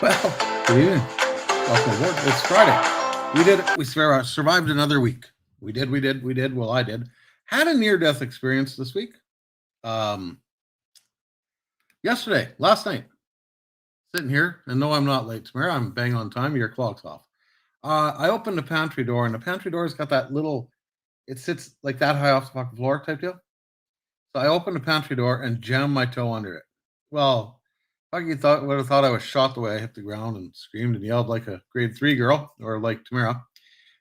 Well, good evening. Welcome aboard. It's Friday. We did it. We survived another week. We did. Well, I did. Had a near death experience this week. Um, last night, sitting here, and no, I'm not late. Tamara, I'm bang on time. Your clock's off. I opened the pantry door, and the pantry door's got that little. It sits like that high off the fucking floor type deal. So I opened the pantry door and jammed my toe under it. Well, fucking thought would have thought I was shot the way I hit the ground and screamed and yelled like a grade three girl or like Tamara.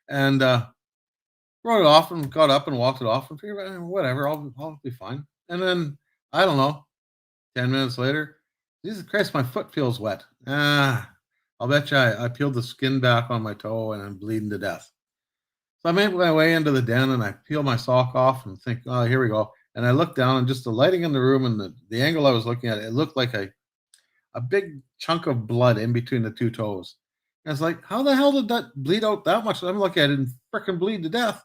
And wrote it off and got up and walked it off and figured, whatever, I'll be fine. And then I don't know, 10 minutes later, Jesus Christ, my foot feels wet. I'll bet you I peeled the skin back on my toe and I'm bleeding to death. So I made my way into the den and I peel my sock off and think, oh, here we go. And I look down and just the lighting in the room and the angle I was looking at, it looked like a big chunk of blood in between the two toes. And it's like, how the hell did that bleed out that much? I'm looking at it and freaking bleed to death.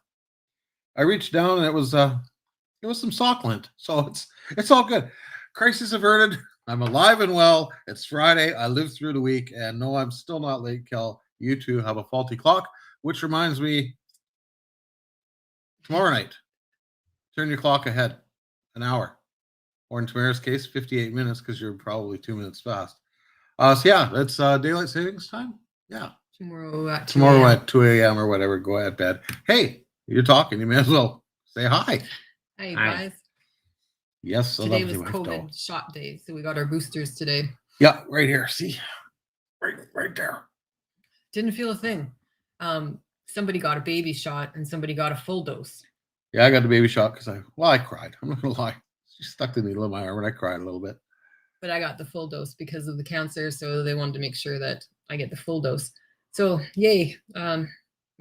I reached down and it was some sock lint. So it's all good. Crisis averted. I'm alive and well. It's Friday. I lived through the week, and no, I'm still not late, Kel. You two have a faulty clock, which reminds me, tomorrow night, turn your clock ahead an hour, or in Tamara's case, 58 minutes, because you're probably 2 minutes fast. So yeah, that's daylight savings time. Yeah, tomorrow at 2 a.m. or whatever. Go ahead, bed. Hey, you're talking. You may as well say hi. Hi, Hi. guys. Yes, Today was COVID shot day, so we got our boosters today. Yeah, right here. See, right there. Didn't feel a thing. Somebody got a baby shot and somebody got a full dose. Yeah, I got the baby shot because I cried. I'm not gonna lie. She stuck the needle in my arm and I cried a little bit. But I got the full dose because of the cancer, so they wanted to make sure that I get the full dose. So yay. I'm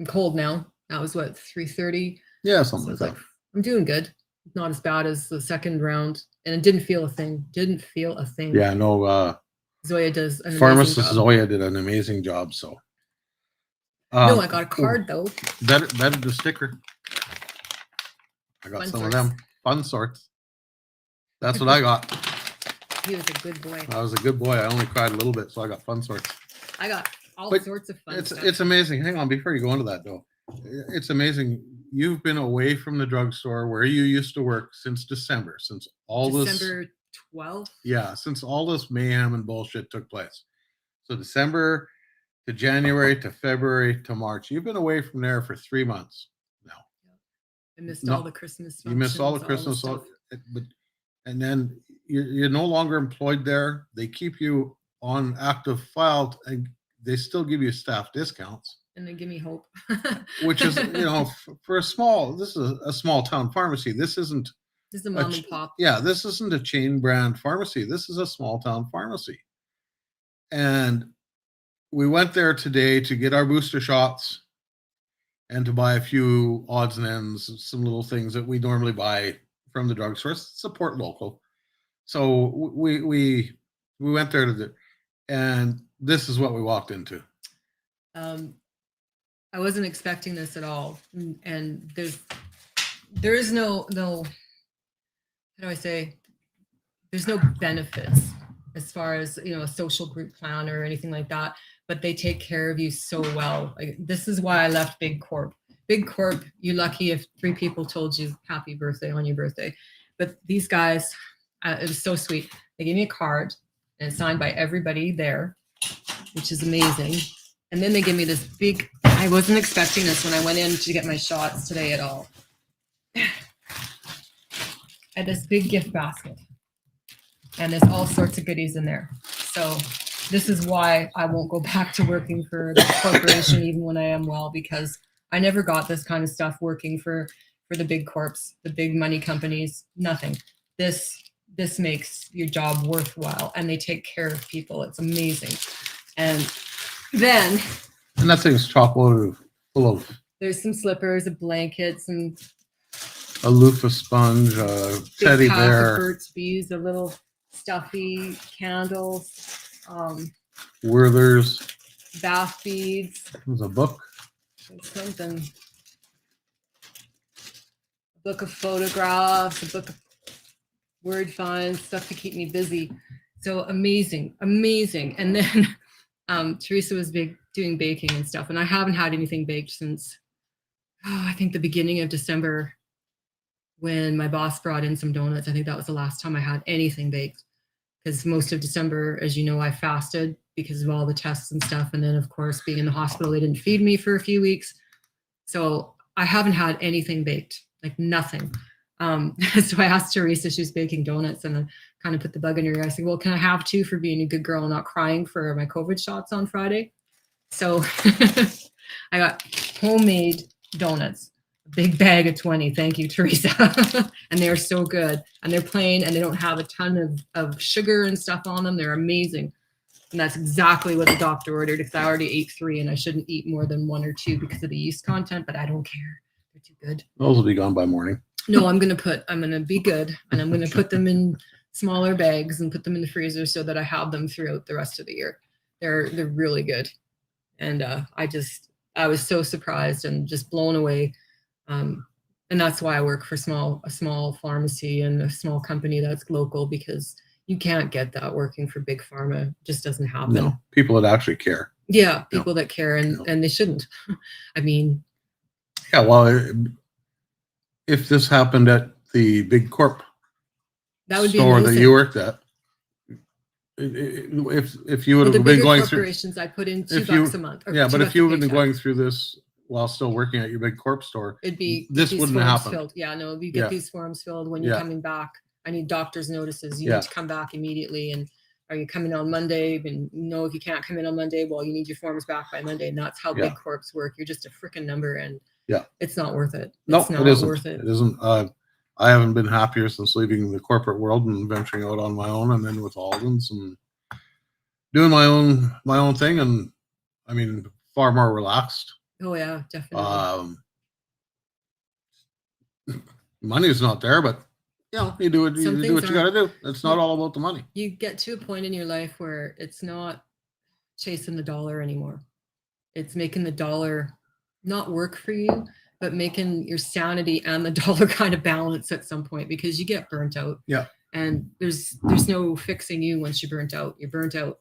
cold now. That was what, 3:30? Yeah, something like that. I'm doing good. Not as bad as the second round, and it didn't feel a thing. Yeah, no. Zoya does an pharmacist Zoya did an amazing job. So. No, I got a card though. Better the sticker. I got some of them fun sorts. That's what I got. He was a good boy. I was a good boy. I only cried a little bit, so I got fun sorts. I got all sorts of fun stuff. It's amazing. Hang on, before you go into that though, it's amazing. You've been away from the drugstore where you used to work since December 12th. Yeah, since all this mayhem and bullshit took place. So December to January to February to March. You've been away from there for 3 months now. I missed all the Christmas. You missed all the Christmas, and then you're no longer employed there. They keep you on active file, and they still give you staff discounts. And they give me hope. Which is, for this is a small town pharmacy. This is a mom and pop. Yeah, this isn't a chain brand pharmacy. This is a small town pharmacy. And we went there today to get our booster shots and to buy a few odds and ends, some little things that we normally buy from the drugstore. Support local. So we went there and this is what we walked into. I wasn't expecting this at all, and there is no how do I say? There's no benefits as far as a social group plan or anything like that. But they take care of you so well. Like, this is why I left Big Corp. Big Corp, you're lucky if 3 people told you happy birthday on your birthday. But these guys, it was so sweet. They gave me a card and it's signed by everybody there, which is amazing. And then they give me this big, I wasn't expecting this when I went in to get my shots today at all. I had this big gift basket. And there's all sorts of goodies in there. So this is why I won't go back to working for the corporation even when I am well, because I never got this kind of stuff working for the big corps, the big money companies, nothing. This makes your job worthwhile, and they take care of people. It's amazing. And then... And that thing's chocolate full of... There's some slippers, a blanket, some... A loofah sponge, a teddy bear. Burt's Bees, a little stuffy candles. Werther's. Bath beads. There's a book. Something. A book of photographs, a book of word finds, stuff to keep me busy. So amazing. And then Teresa was doing baking and stuff, and I haven't had anything baked since I think the beginning of December when my boss brought in some donuts. I think that was the last time I had anything baked, because most of December, as you know, I fasted because of all the tests and stuff. And then, of course, being in the hospital, they didn't feed me for a few weeks. So I haven't had anything baked, like nothing. So I asked Teresa, she was baking donuts, and I kind of put the bug in her ear. I said, well, can I have two for being a good girl and not crying for my COVID shots on Friday? So I got homemade donuts, a big bag of 20. Thank you, Teresa. And they're so good. And they're plain, and they don't have a ton of sugar and stuff on them. They're amazing. And that's exactly what the doctor ordered, because I already ate 3 and I shouldn't eat more than 1 or 2 because of the yeast content, but I don't care. They're too good. Those will be gone by morning. No, I'm going to be good, and I'm going to put them in smaller bags and put them in the freezer so that I have them throughout the rest of the year. They're really good. And I was so surprised and just blown away. And that's why I work for a small pharmacy and a small company that's local, because you can't get that working for big pharma. It just doesn't happen. No, people that actually care. Yeah, people that care, and they shouldn't. I mean, yeah, well, if this happened at the big corp that would store be that you worked at, if you would have been going through corporations, I put in $2 a month. Yeah, but if you would have been going through this while still working at your big corp store, this wouldn't happen. Filled. Yeah, no, you get these forms filled when you're coming back. I need doctor's notices. You need to come back immediately. And are you coming on Monday? And no, if you can't come in on Monday, well, you need your forms back by Monday. And that's how big corps work. You're just a freaking number, and it's not worth it. No, it isn't. It isn't. I haven't been happier since leaving the corporate world and venturing out on my own, and then with Alden's and doing my own thing. And I mean, far more relaxed. Oh yeah, definitely. Money's not there, but you do what you got to do. It's not all about the money. You get to a point in your life where it's not chasing the dollar anymore. It's making the dollar not work for you, but making your sanity and the dollar kind of balance at some point, because you get burnt out. Yeah. And there's no fixing you once you're burnt out. You're burnt out.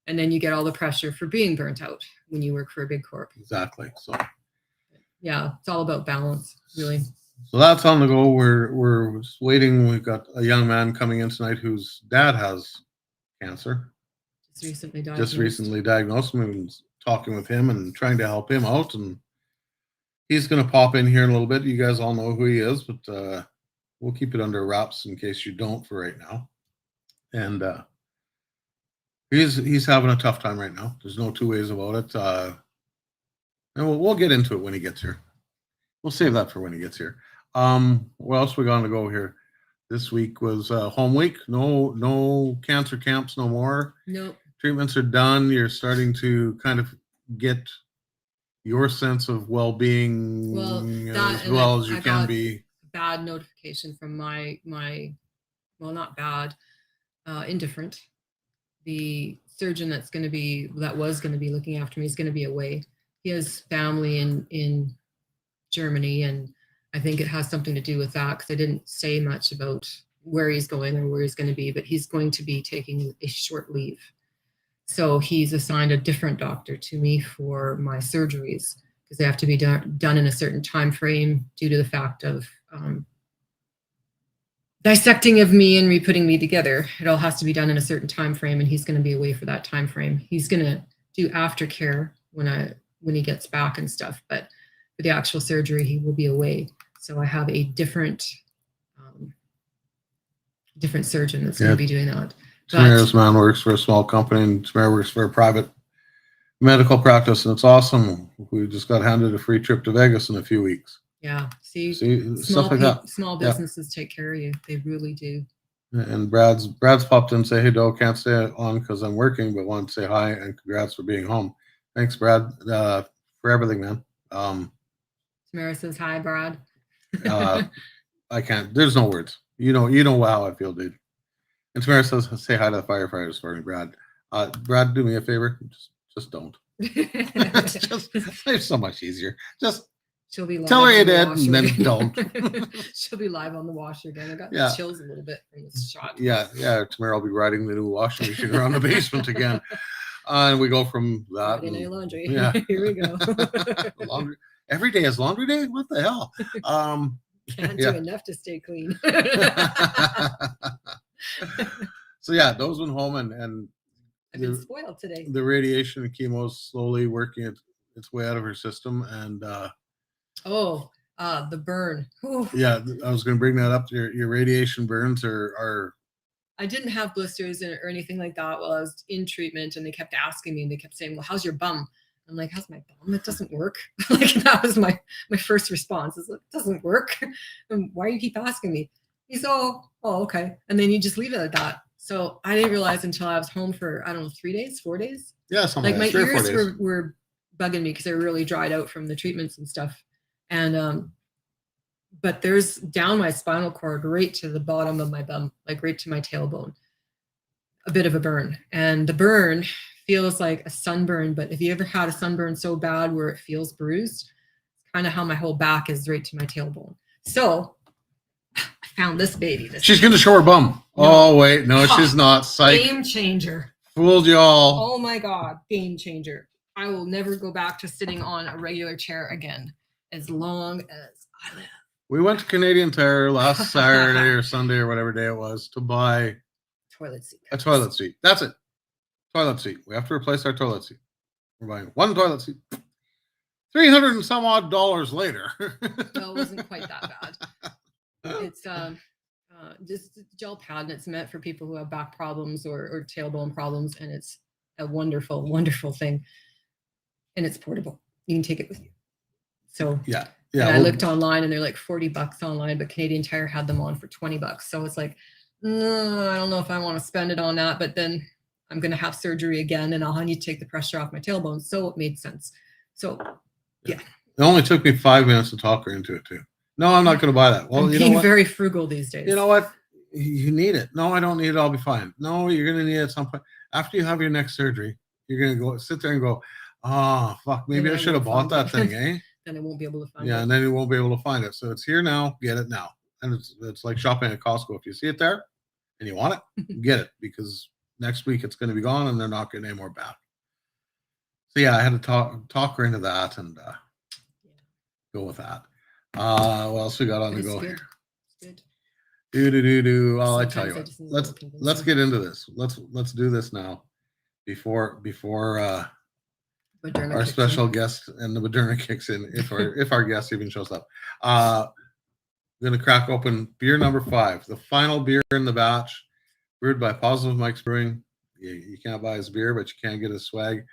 And then you get all the pressure for being burnt out when you work for a big corp. Exactly. So yeah, it's all about balance, really. So that's on the go. We're just waiting. We've got a young man coming in tonight whose dad has cancer. Just recently diagnosed. We've been talking with him and trying to help him out, and he's going to pop in here in a little bit. You guys all know who he is, but we'll keep it under wraps in case you don't for right now. And he's having a tough time right now. There's no two ways about it. And we'll get into it when he gets here. We'll save that for when he gets here. What else we got to go here? This week was home week. No cancer camps no more. Nope. Treatments are done. You're starting to kind of get your sense of well-being as well as you can be. Bad notification from my well, not bad, indifferent. The surgeon that was going to be looking after me is going to be away. He has family in Germany, and I think it has something to do with that, because I didn't say much about where he's going or where he's going to be, but he's going to be taking a short leave. So he's assigned a different doctor to me for my surgeries, because they have to be done in a certain time frame due to the fact of dissecting of me and re-putting me together. It all has to be done in a certain time frame, and he's going to be away for that time frame. He's going to do aftercare when he gets back and stuff, but for the actual surgery, he will be away. So I have a different surgeon that's going to be doing that. Tamara's man works for a small company, and Tamara works for a private medical practice, and it's awesome. We just got handed a free trip to Vegas in a few weeks. Yeah, see stuff like that. Small businesses take care of you. They really do. And Brad's popped in and say, "Hey, Doe, can't stay on because I'm working, but wanted to say hi and congrats for being home." Thanks, Brad, for everything, man. Tamara says hi, Brad. I can't. There's no words. You know how I feel, dude. And Tamara says, "Say hi to the firefighters for me, Brad." Brad, do me a favor. Just don't. It's so much easier. Just she'll be live tell her you did, and then don't. She'll be live on the washer again. I got the chills a little bit from this shot. Yeah. Tamara will be riding the new washing machine around the basement again. And we go from that. Friday night and- laundry. yeah. Here we go. laundry. Every day is laundry day? What the hell? Can't yeah. do enough to stay clean. So yeah, those went home and I've been spoiled today. the radiation and chemo is slowly working its way out of her system. And the burn. Whew. yeah, I was going to bring that up. Your radiation burns are I didn't have blisters or anything like that while I was in treatment, and they kept asking me, and they kept saying, "Well, how's your bum?" I'm like, "How's my bum? It doesn't work." Like that was my first response. Is like, "It doesn't work." And why do you keep asking me? He's oh okay, and then you just leave it at that. So I didn't realize until I was home for I don't know 3 days, 4 days. yeah, something Like my 3 or 4 ears days. were bugging me because they were really dried out from the treatments and stuff. And but there's down my spinal cord right to the bottom of my bum, like right to my tailbone, a bit of a burn. And the burn feels like a sunburn, but if you ever had a sunburn so bad where it feels bruised, kind of how my whole back is right to my tailbone. So I found this baby. She's going to show her bum. No. Oh, wait. No, she's not. Psych. Game changer. Fooled y'all. Oh my God, game changer. I will never go back to sitting on a regular chair again as long as I live. We went to Canadian Tire last Saturday or Sunday or whatever day it was to buy Toilet seat. a toilet seat. That's it. Toilet seat. We have to replace our toilet seat. We're buying one toilet seat. $300 and some odd later. No, it wasn't quite that bad. It's just gel pad, and it's meant for people who have back problems or tailbone problems, and it's a wonderful, wonderful thing. And it's portable. You can take it with you. So yeah. and Yeah. I looked online, and they're like $40 online, but Canadian Tire had them on for $20. So it's like, no, I don't know if I want to spend it on that, but then I'm going to have surgery again, and I'll need to take the pressure off my tailbone. So it made sense. So yeah. It only took me 5 minutes to talk her into it too. No, I'm not going to buy that. Well, I'm you know being what? very frugal these days. You know what? You need it. No, I don't need it. I'll be fine. No, you're going to need it at some point. After you have your next surgery, you're going to go sit there and go, oh, fuck, maybe Then I I should have won't bought find that it. thing, eh? Then I won't be able to find Yeah, it. and then you won't be able to find it. So it's here now. Get it now. And it's like shopping at Costco. If you see it there and you want it, get it, because next week it's going to be gone and they're not getting any more back. So yeah, I had to talk her into that and go with that. What else we got on But the it's go good. here? It's good. Do. Well, I tell Sometimes you I what. just need a little Let's convincing. get into this. Let's do this now before Moderna our kicks in. special guest and the Moderna kicks in, if our guest even shows up. I'm gonna crack open beer number 5, the final beer in the batch, brewed by Positive Mike's Brewing. You can't buy his beer, but you can get his swag.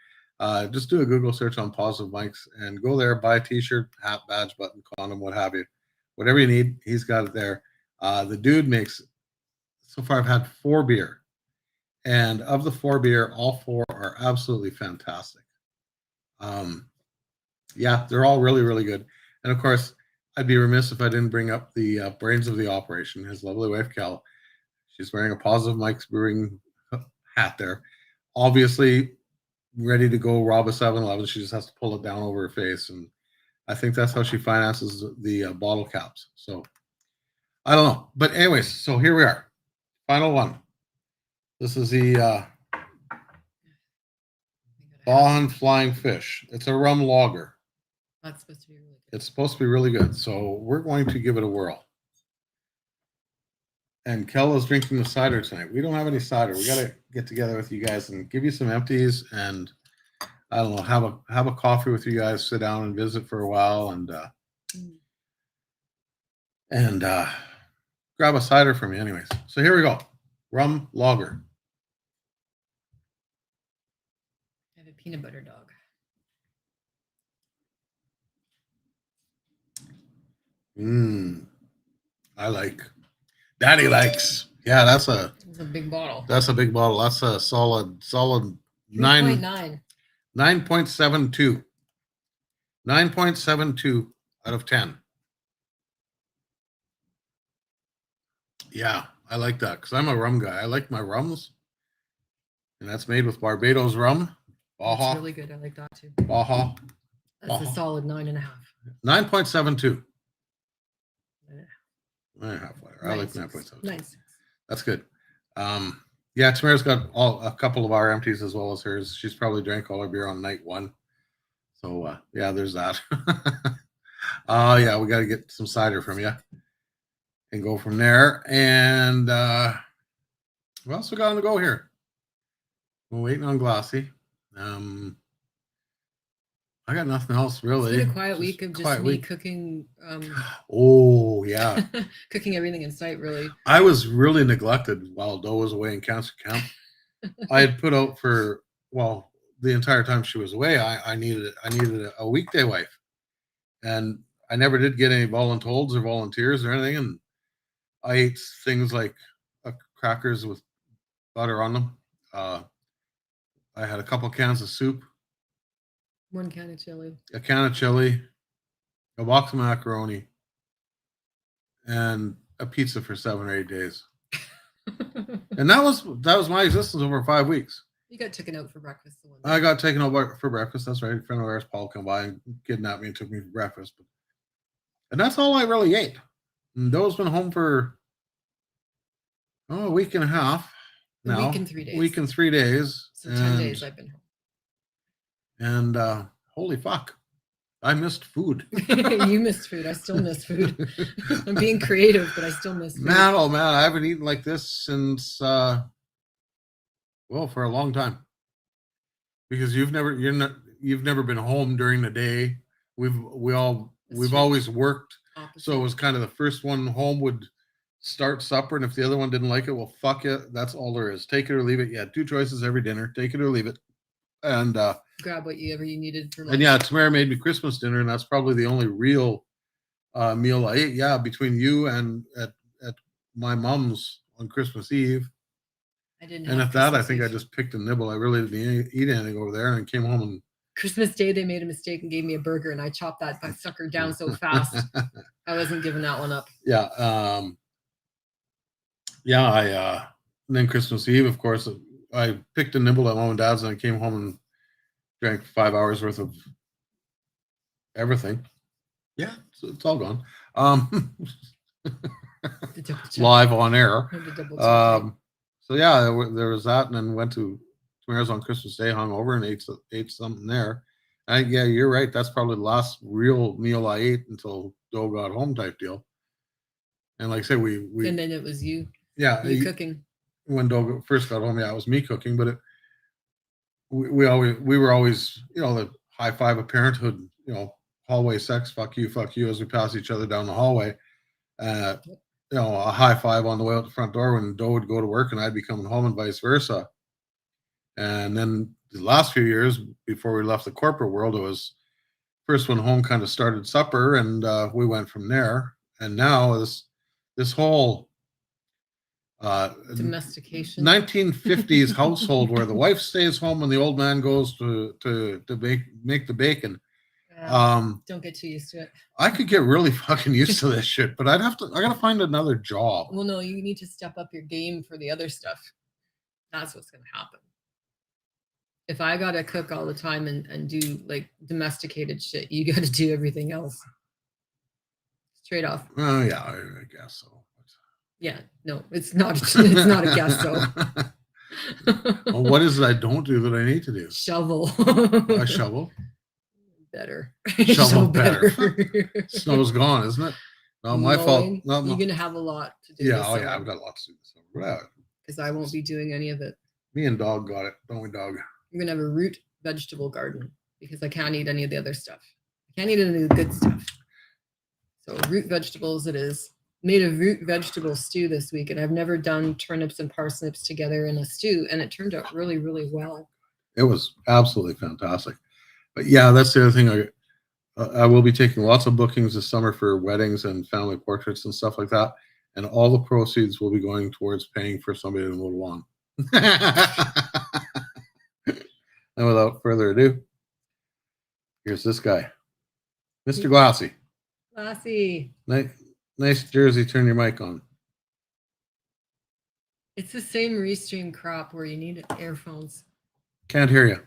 Just do a Google search on Positive Mike's and go there, buy a t-shirt, hat, badge, button, condom, what have you. Whatever you need, he's got it there. The dude makes, so far I've had 4 beer. And of the 4 beer, all 4 are absolutely fantastic. Yeah, they're all really, really good. And of course, I'd be remiss if I didn't bring up the brains of the operation, his lovely wife, Kel. She's wearing a Positive Mike's Brewing hat there. Obviously, ready to go rob a 7-Eleven. She just has to pull it down over her face. And I think that's how she finances the bottle caps. So I don't know. But anyways, so here we are. Final one. This is the Bajan Flying Fish. It's a rum lager. That's supposed to be really good. It's supposed to be really good. So we're going to give it a whirl. And Kel is drinking the cider tonight. We don't have any cider. We got to get together with you guys and give you some empties and I don't know, have a coffee with you guys, sit down and visit for a while and grab a cider from you anyways. So here we go. Rum lager. I have a peanut butter dog. I like. Daddy likes. Yeah, that's a big bottle. That's a big bottle. That's a solid 9.9. 9.72. 9.72 out of 10. Yeah, I like that because I'm a rum guy. I like my rums. And that's made with Barbados rum. Baja. It's really good. I like that too. Baja. That's a solid 9.5. 9.72. Yeah. 9.5. I like 9.72. Nice. That's good. Yeah, Tamara's got a couple of our empties as well as hers. She's probably drank all her beer on night one. So yeah, there's that. Yeah, we got to get some cider from you and go from there. And what else we got on the go here? We're waiting on Glassy. I got nothing else really. It's been a quiet week of just me week. cooking. Oh yeah, Cooking everything in sight, really. I was really neglected while Doe was away in cancer camp. I had put out for the entire time she was away. I needed a weekday wife, and I never did get any volunteers or volunteers or anything. And I ate things like crackers with butter on them. I had a couple cans of soup, 1 can of chili, a can of chili, a box of macaroni, and a pizza for 7 or 8 days. And that was my existence over 5 weeks. You got taken out for breakfast. I got taken out for breakfast. That's right. A friend of ours, Paul, come by and kidnapped me and took me for breakfast. And that's all I really ate. And Doe's been home for a week and a half now. A week and 3 days. Week and 3 days. So 10 days I've been home. And holy fuck, I missed food. You missed food. I still miss food. I'm being creative, but I still miss food. Man, oh man, I haven't eaten like this since for a long time. Because you've never been home during the day. We've always worked. Opposite. So it was kind of the first one home would start supper, and if the other one didn't like it, well, fuck it. That's all there is. Take it or leave it. You had 2 choices every dinner. Take it or leave it. And grab whatever you needed for lunch. And yeah, Tamara made me Christmas dinner, and that's probably the only real meal I ate. Yeah, between you and at my mom's on Christmas Eve. I didn't. And at that, I think I just picked a nibble. I really didn't eat anything over there, and came home and. Christmas Day, they made a mistake and gave me a burger, and I chopped that sucker down so fast. I wasn't giving that one up. Yeah. And then Christmas Eve, of course, I picked a nibble at Mom and Dad's, and I came home and drank 5 hours worth of everything. Yeah, so it's all gone. Live on air. So yeah, there was that, and then went to Tamara's on Christmas Day, hung over and ate something there. And yeah, you're right. That's probably the last real meal I ate until Doe got home, type deal. And like I said, we and then it was you. Yeah, you cooking. When Doe first got home, yeah, it was me cooking, but we were always, the high five of parenthood, hallway sex, fuck you, as we pass each other down the hallway. A high five on the way out the front door when Doe would go to work and I'd be coming home, and vice versa. And then the last few years before we left the corporate world, it was first one home kind of started supper, and we went from there. And now this whole domestication 1950s household where the wife stays home and the old man goes to make the bacon. Don't get too used to it. I could get really fucking used to this shit, but I gotta find another job. Well, no, you need to step up your game for the other stuff. That's what's gonna happen. If I gotta cook all the time and do like domesticated shit, you gotta do everything else. Straight off. Oh yeah, I guess so. Yeah, no, it's not a guess though. Well, what is it I don't do that I need to do? Shovel. I shovel. Better. Shovel better. Snow's gone, isn't it? No, my fault. You're gonna have a lot to do. Yeah, I've got lots to do. Because I won't be doing any of it. Me and Dog got it, don't we, Dog? I'm gonna have a root vegetable garden because I can't eat any of the other stuff. I can't eat any of the good stuff. So root vegetables it is. Made a root vegetable stew this week, and I've never done turnips and parsnips together in a stew, and it turned out really, really well. It was absolutely fantastic. But yeah, that's the other thing. I will be taking lots of bookings this summer for weddings and family portraits and stuff like that, and all the proceeds will be going towards paying for somebody to mow the lawn. And without further ado, here's this guy, Mr. Glassy. Glassy. Nice jersey. Turn your mic on. It's the same Restream crop where you need earphones. Can't hear you.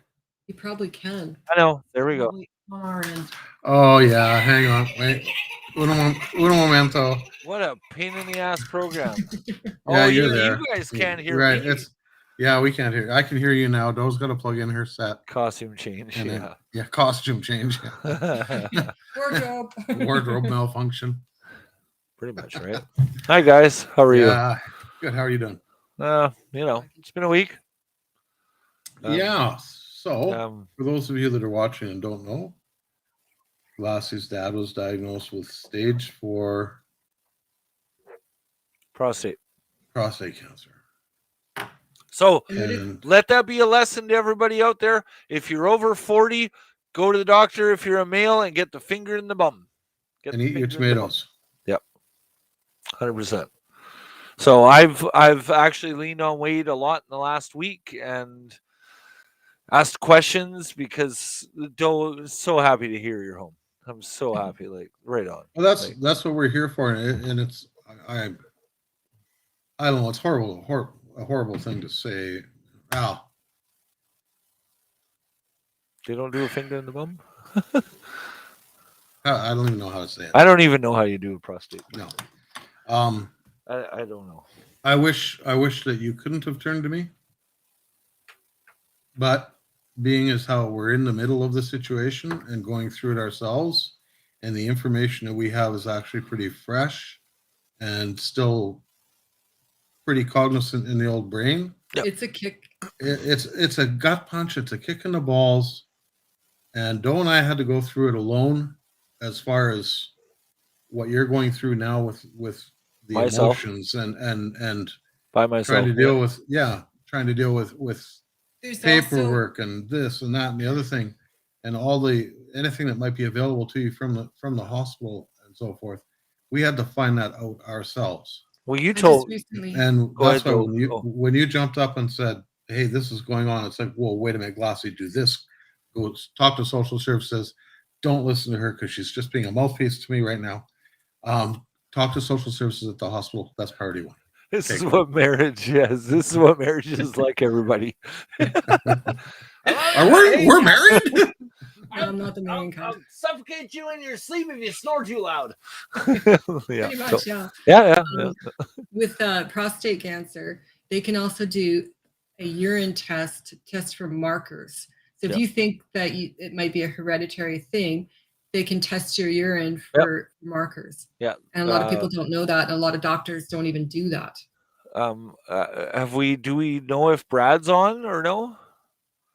You probably can. I know. There we go. On our end. Oh yeah, hang on. Wait. Uno momento. What a pain in the ass program. Yeah, you're there. You guys can't hear right. me. It's Yeah, we can't hear. I can hear you now. Doe's got to plug in her set. Costume change. And then, Yeah. yeah, costume change. Wardrobe. Wardrobe malfunction. Pretty much, right? Hi guys, how are you? Yeah. Good. How are you doing? It's been a week. Yeah. So, Um, for those of you that are watching and don't know, Lassie's dad was diagnosed with stage 4 prostate. prostate cancer. So And what did- And let that be a lesson to everybody out there. If you're over 40, go to the doctor if you're a male and get the finger in the bum. Get and the eat your finger in the bum. tomatoes. 100%. So I've actually leaned on Wade a lot in the last week and asked questions because Doe is so happy to hear you're home. I'm so happy, like right on. Well, Like, that's what we're here for, and it's I don't know. It's horrible, a horrible thing to say. Al, they don't do a finger in the bum. I don't even know how to say it. I don't even know how you do a prostate. No. I don't know. I wish that you couldn't have turned to me, but being as how we're in the middle of the situation and going through it ourselves, and the information that we have is actually pretty fresh and still pretty cognizant in the old brain. Yep. It's a kick. It's a gut punch. It's a kick in the balls. And Doe and I had to go through it alone, as far as what you're going through now with the Myself. emotions and By myself. trying to deal with trying to deal with There's also paperwork and this and that and the other thing, and all the anything that might be available to you from the hospital and so forth. We had to find that out ourselves. Well, you I just told recently. And Go that's ahead, why Joe. when you jumped up and said, "Hey, this is going on," it's like, "Whoa, wait a minute, Glassy, do this. Go talk to social services. Don't listen to her because she's just being a mouthpiece to me right now. Talk to social services at the hospital. That's priority 1." this Okay, is cool. what marriage is. This is what marriage is like, everybody. We're married? I'm not the main kind. suffocate you in your sleep if you snore too loud. yeah. Pretty much, yeah. Yeah. With prostate cancer, they can also do a urine test for markers. So if Yeah. you think that it might be a hereditary thing, they can test your urine for markers. Yeah. And a lot of people don't know that, and a lot of doctors don't even do that. Do we know if Brad's on or no?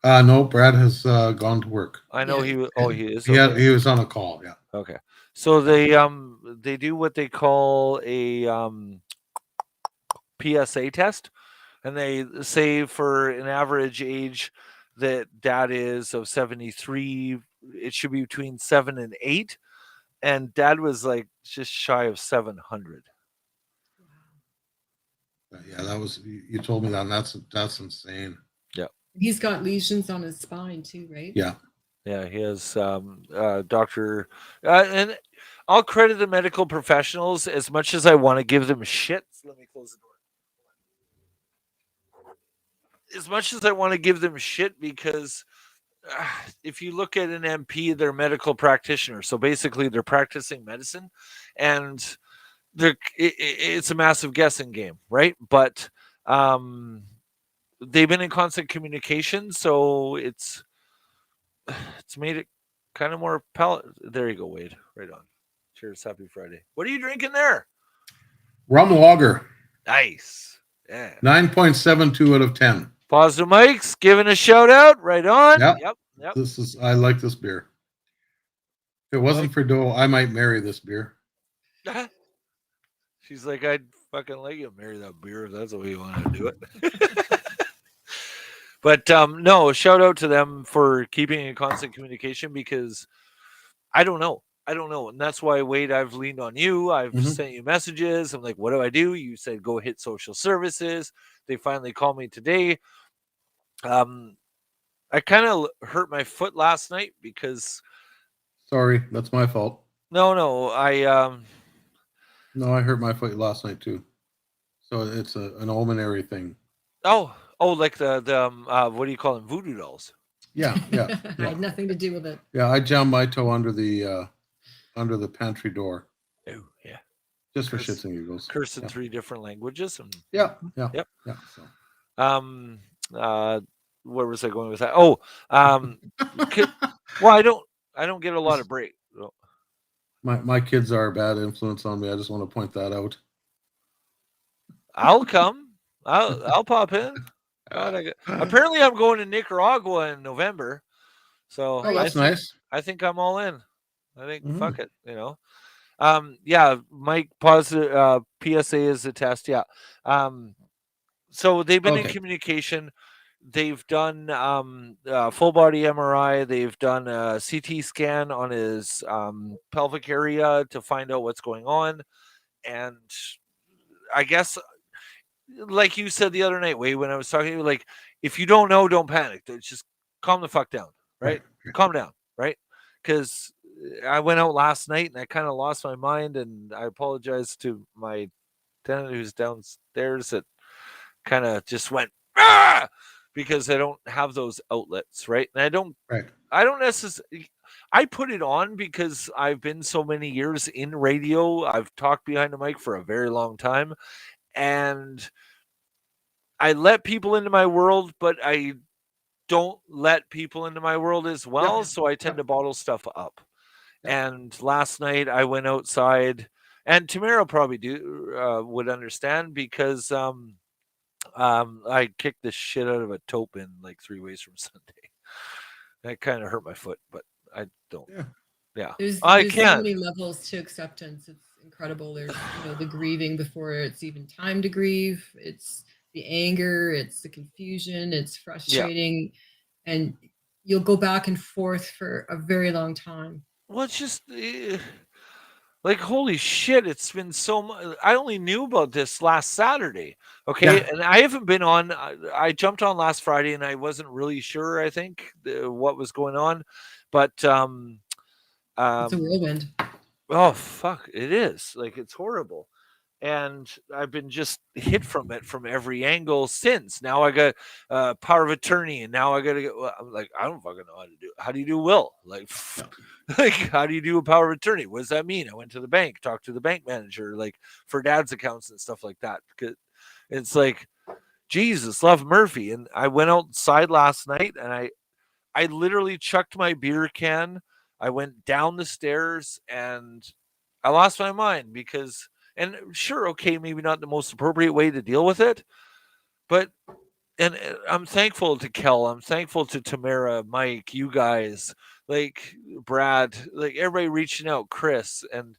No, Brad has gone to work. I know Yeah. he is. He was on a call. Yeah. Okay. So they do what they call a PSA test, and they say for an average age that Dad is of 73, it should be between 7 and 8, and Dad was like just shy of 700. Yeah, that was you told me that. And that's insane. He's got lesions on his spine too, right? Yeah. Yeah, he has doctor, and I'll credit the medical professionals as much as I want to give them shit. Let me close the door. As much as I want to give them shit, because if you look at an MP, they're medical practitioners. So basically, they're practicing medicine, and it's a massive guessing game, right? But they've been in constant communication, so it's made it kind of more There you go, Wade. Right on. Cheers. Happy Friday. What are you drinking there? Rum lager. Nice. Yeah. 9.72 out of 10. Positive Mike's giving a shout out. Right on. Yep. Yep. I like this beer. If it wasn't for Doe, I might marry this beer. She's like, I'd fucking let you marry that beer if that's the way you want to do it. But no, shout out to them for keeping in constant communication, because I don't know. And that's why, Wade, I've leaned on you. I've sent you messages. I'm like, what do I do? You said, go hit social services. They finally called me today. I kind of hurt my foot last night because. Sorry, that's my fault. No, No, I hurt my foot last night too. So it's an omenary thing. Oh, like the what do you call them? Voodoo dolls. Yeah. I had nothing to do with it. Yeah, I jammed my toe under the pantry door. Oh, yeah. Just for shits and giggles. Curse in 3 different languages. And Yeah. Yep. Yeah. So. where was I going with that? Oh, well, I don't get a lot of break. My kids are a bad influence on me. I just want to point that out. I'll come. I'll pop in. God, apparently I'm going to Nicaragua in November, so Oh, that's nice. I think I'm all in. I think fuck Mhm. it, you know. Yeah, Mike, positive. PSA is a test. Yeah. So they've been in Okay. communication. They've done full body MRI. They've done a CT scan on his pelvic area to find out what's going on. And I guess, like you said the other night, Wade, when I was talking to you, like, if you don't know, don't panic. Just calm the fuck down, right? Right. Calm down, right? Because I went out last night and I kind of lost my mind, and I apologize to my tenant who's downstairs that kind of just went ah! Because I don't have those outlets, right? And Right. I don't necessarily. I put it on because I've been so many years in radio. I've talked behind the mic for a very long time, and I let people into my world, but I don't let people into my world as well. Yep. So I tend Yep. to bottle stuff up. Yep. And last night I went outside, and Tamara probably would understand because I kicked the shit out of a taupe in like 3 ways from Sunday. That kind of hurt my foot, but I don't. Yeah. Yeah, There's I so can't. many levels to acceptance. It's incredible. There's the grieving before it's even time to grieve. It's the anger. It's the confusion. It's frustrating, and you'll go back and forth for a very long time. Well, it's just like holy shit! It's been so much. I only knew about this last Saturday. Okay, Yeah. and I haven't been on. I jumped on last Friday, and I wasn't really sure. I think what was going on, but It's a whirlwind. oh fuck, it is like it's horrible. And I've been just hit from it from every angle since. Now I got power of attorney, and now I got to get. Well, I'm like, I don't fucking know how to do it. How do you do will? Like, like how do you do a power of attorney? What does that mean? I went to the bank, talked to the bank manager, like for dad's accounts and stuff like that. It's like Jesus, love Murphy. And I went outside last night, and I literally chucked my beer can. I went down the stairs, and I lost my mind because. And sure, okay, maybe not the most appropriate way to deal with it, but and I'm thankful to Kel, I'm thankful to Tamara, Mike, you guys, like Brad, like everybody reaching out, Chris, and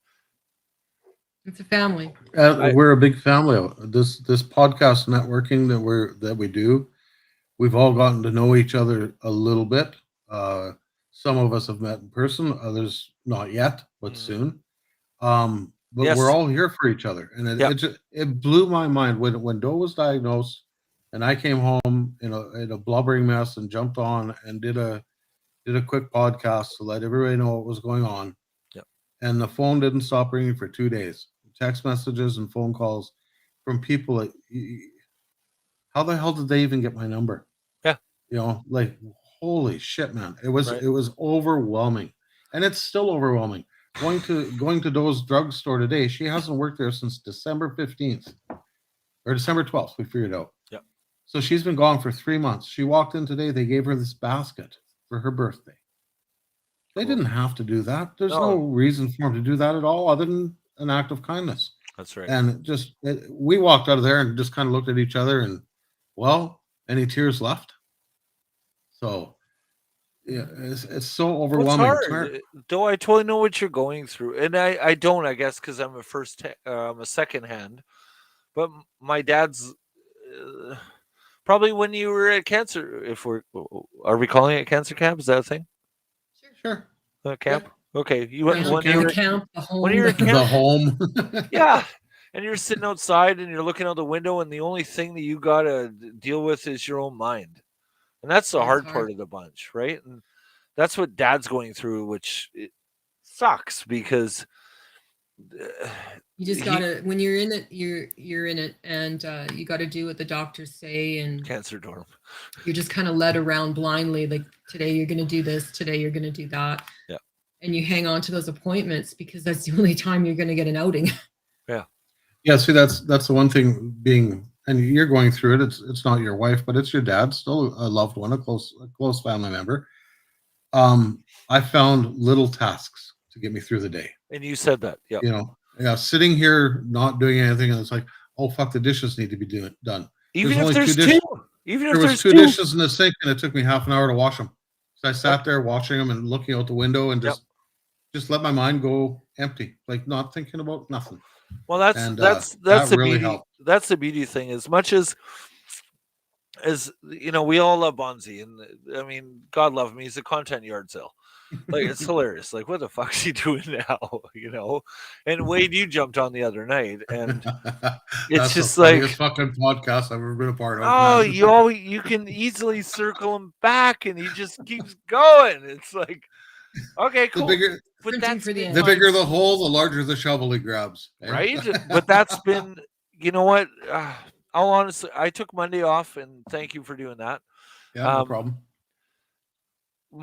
It's a family. We're a big family. This podcast networking that we do, we've all gotten to know each other a little bit. Some of us have met in person, others not yet, but soon. But yes, we're all here for each other, and it blew my mind when Doe was diagnosed, and I came home in a blubbering mess and jumped on and did a quick podcast to let everybody know what was going on. Yep. And the phone didn't stop ringing for 2 days. Text messages and phone calls from people that, how the hell did they even get my number? Yeah. Like holy shit, man. It was Right. it was overwhelming. And it's still overwhelming. Going to Doe's drugstore today, she hasn't worked there since December 15th or December 12th, we figured out. Yep. So she's been gone for 3 months. She walked in today, they gave her this basket for her birthday. They Cool. didn't have to do that. There's no reason for them to do that at all, other than an act of kindness. That's right. And we walked out of there and just kind of looked at each other and, well, any tears left? So, yeah, it's so Well, it's overwhelming. hard. Though I totally know what you're going through, and I don't, I guess, because I'm a second hand. But my dad's probably when you were at cancer. Are we calling it cancer camp? Is that a thing? Sure. Camp. Okay, you went Yeah, when camp. you were the camp, the home. when you were at The camp. home. Yeah, and you're sitting outside and you're looking out the window, and the only thing that you gotta deal with is your own mind, and that's the It's hard hard. part of the bunch, right? And that's what Dad's going through, which it sucks because You just gotta, when you're in it, you're in it, and you got to do what the doctors say, and cancer dorm. you're just kind of led around blindly. Like today you're gonna do this, today you're gonna do that. Yeah. And you hang on to those appointments because that's the only time you're gonna get an outing. Yeah, see, that's the one thing being and you're going through it. It's not your wife, but it's your dad, still a loved one, a close family member. I found little tasks to get me through the day. And you said that. Yeah. Yeah, sitting here not doing anything, and it's like, oh fuck, the dishes need to be done. Even There's if only there's two dishes. two. Even if There was there's two two. dishes in the sink, and it took me half an hour to wash them. So I sat there watching them and looking out the window and just let my mind go empty, like not thinking about nothing. Well, that's that the really beauty. helped. That's the beauty thing. As much as we all love Bonzi, and I mean, God love him, he's a content yard sale. Like, it's hilarious. Like, what the fuck's he doing now? And Wade, you jumped on the other night, and it's That's just the funniest like, fucking podcast I've ever been a part of. oh, man. you can easily circle him back, and he just keeps going. It's like, okay, cool. The But Printing that's for the been the my- bigger the hole, the larger the shovel he grabs. eh? right? But that's been, you know what? I'll honestly, I took Monday off, and thank you for doing that. Yeah, no Um, problem.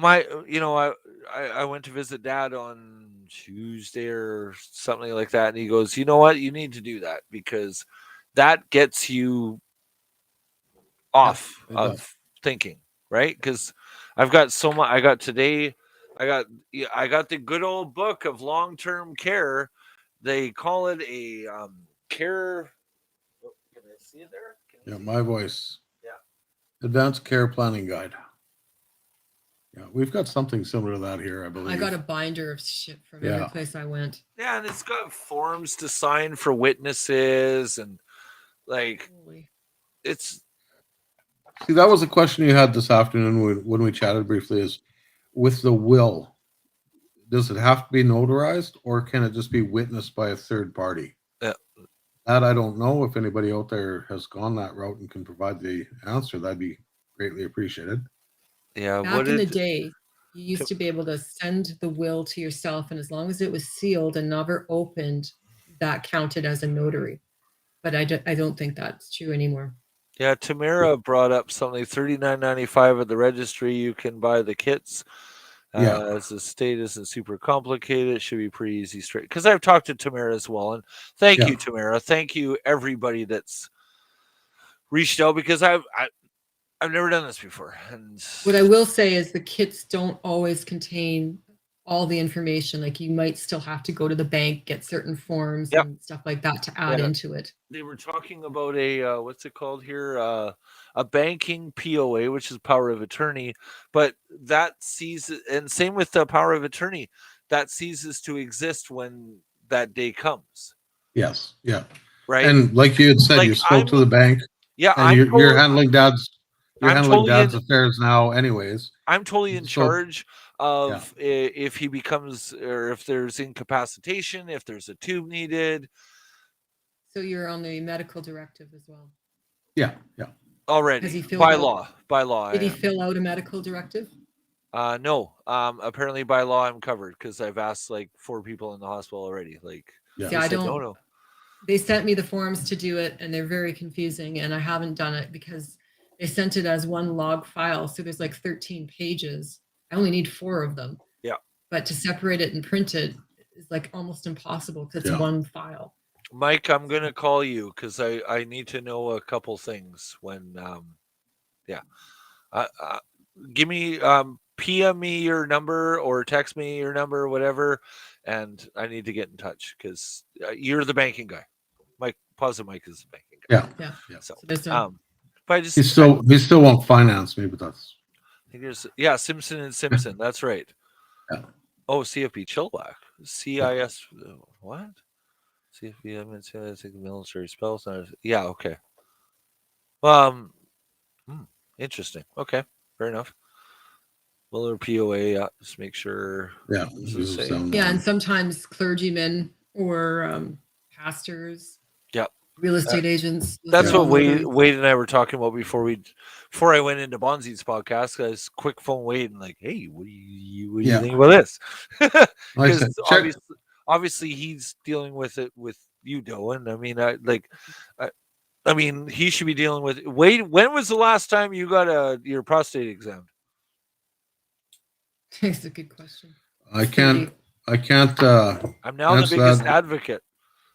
I went to visit Dad on Tuesday or something like that, and he goes, you know what? You need to do that because that gets you off it of does. thinking, right? Because I've got so much. I got today. I got the good old book of long-term care. They call it a care. Oh, can I see it there? Can you Yeah, see my it? voice. Yeah. Advanced Care Planning Guide. Yeah, we've got something similar to that here, I believe. I got a binder of shit from Yeah. every place I went. Yeah, and it's got forms to sign for witnesses, and like Holy. it's See, that was a question you had this afternoon when we chatted briefly. Is with the will, does it have to be notarized, or can it just be witnessed by a third party? Yeah. That I don't know. If anybody out there has gone that route and can provide the answer, that'd be greatly appreciated. yeah. Back in the day, you used to be able to send the will to yourself, and as long as it was sealed and never opened, that counted as a notary. But I don't think that's true anymore. Yeah, Tamara brought up something $39.95 at the registry. You can buy the kits. Yeah. As the state isn't super complicated, it should be pretty easy, straight. Because I've talked to Tamara as well, and thank Yeah. you, Tamara. Thank you, everybody that's reached out, because I've never done this before. And What I will say is the kits don't always contain all the information. Like you might still have to go to the bank, get certain forms Yep. and stuff like that to add Yeah. into it. they were talking about a what's it called here? A banking POA, which is power of attorney, but that ceases, and same with the power of attorney, that ceases to exist when that day comes, Yes. Yeah. right? And like you had said, Like, you spoke to the bank, Yeah, and you're handling dad's affairs now, anyways. I'm totally in So- charge of if he becomes, or if there's incapacitation, if there's a tube needed So you're on the medical directive as well. Yeah. Yeah. already Has he filled by out- law. By law, Did I he am. fill out a medical directive? No. Apparently by law I'm covered because I've asked like 4 people in the hospital already. Like, Yeah. See, they I said, don't. no. They sent me the forms to do it, and they're very confusing. And I haven't done it because they sent it as one log file. So there's like 13 pages. I only need 4 of them. Yeah. But to separate it and print it is like almost impossible because it's Yeah. one file. Mike, I'm gonna call you because I need to know a couple things when give me PM me your number or text me your number or whatever, and I need to get in touch because you're the banking guy. Mike, positive Mike is the banking guy. Yeah. So So there's no, but I just He still won't finance me, but that's I think there's Simpson and Simpson. That's right. Yeah. Oh, CFP Chilliwack. CIS what? CFP I think military spells. Yeah, okay. Interesting. Okay, fair enough. Miller POA, yeah, just make sure. yeah. This this is is saying- down yeah, there. and sometimes clergymen or pastors, Yep. real estate agents. That's Yeah. what Wade and I were talking about before I went into Bonzi's podcast. I was quick phone Wade and like, hey, what do you Yeah. think about this? Like I Because said, check, obviously he's dealing with it with you, Doan. I mean, he should be dealing with Wade. When was the last time you got your prostate examined? It's a good question. I can't I'm now the That's biggest that. advocate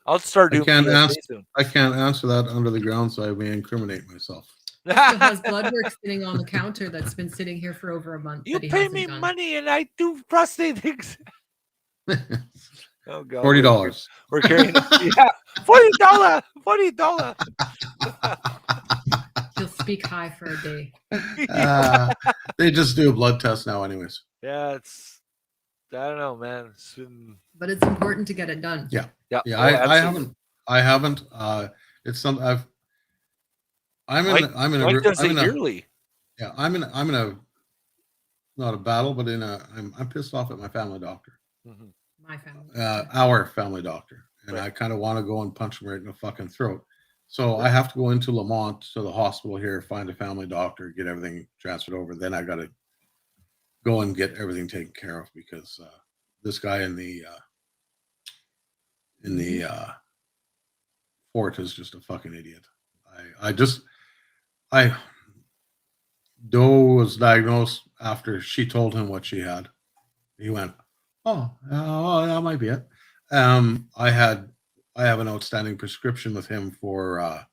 I'll start I doing can't PSA answer. soon. I can't answer that under the ground, so I may incriminate myself. He still has blood work sitting on the counter that's been sitting here for over a month. You that he pay hasn't me done. money and I do prostate exam. Oh God, $40. We're carrying. Yeah, $40. $40. He'll speak high for a day. They just do a blood test now, anyways. Yeah, it's. I don't know, man. It's been. But it's important to get it done. Yeah. Yeah, Yeah, oh, I absolutely. haven't. It's something I'm Mike, in. I'm in Mike a. does I'm it in a. yearly. Yeah, I'm in a. Not a battle, but I'm pissed off at my family doctor. Mhm. My family. Our family doctor, and Right. I kind of want to go and punch him right in the fucking throat. So I have to go into Lamont to the hospital here, find a family doctor, get everything transferred over. Then I got to go and get everything taken care of because this guy in the fort is just a fucking idiot. Doe was diagnosed after she told him what she had. He went, oh, that might be it. I have an outstanding prescription with him for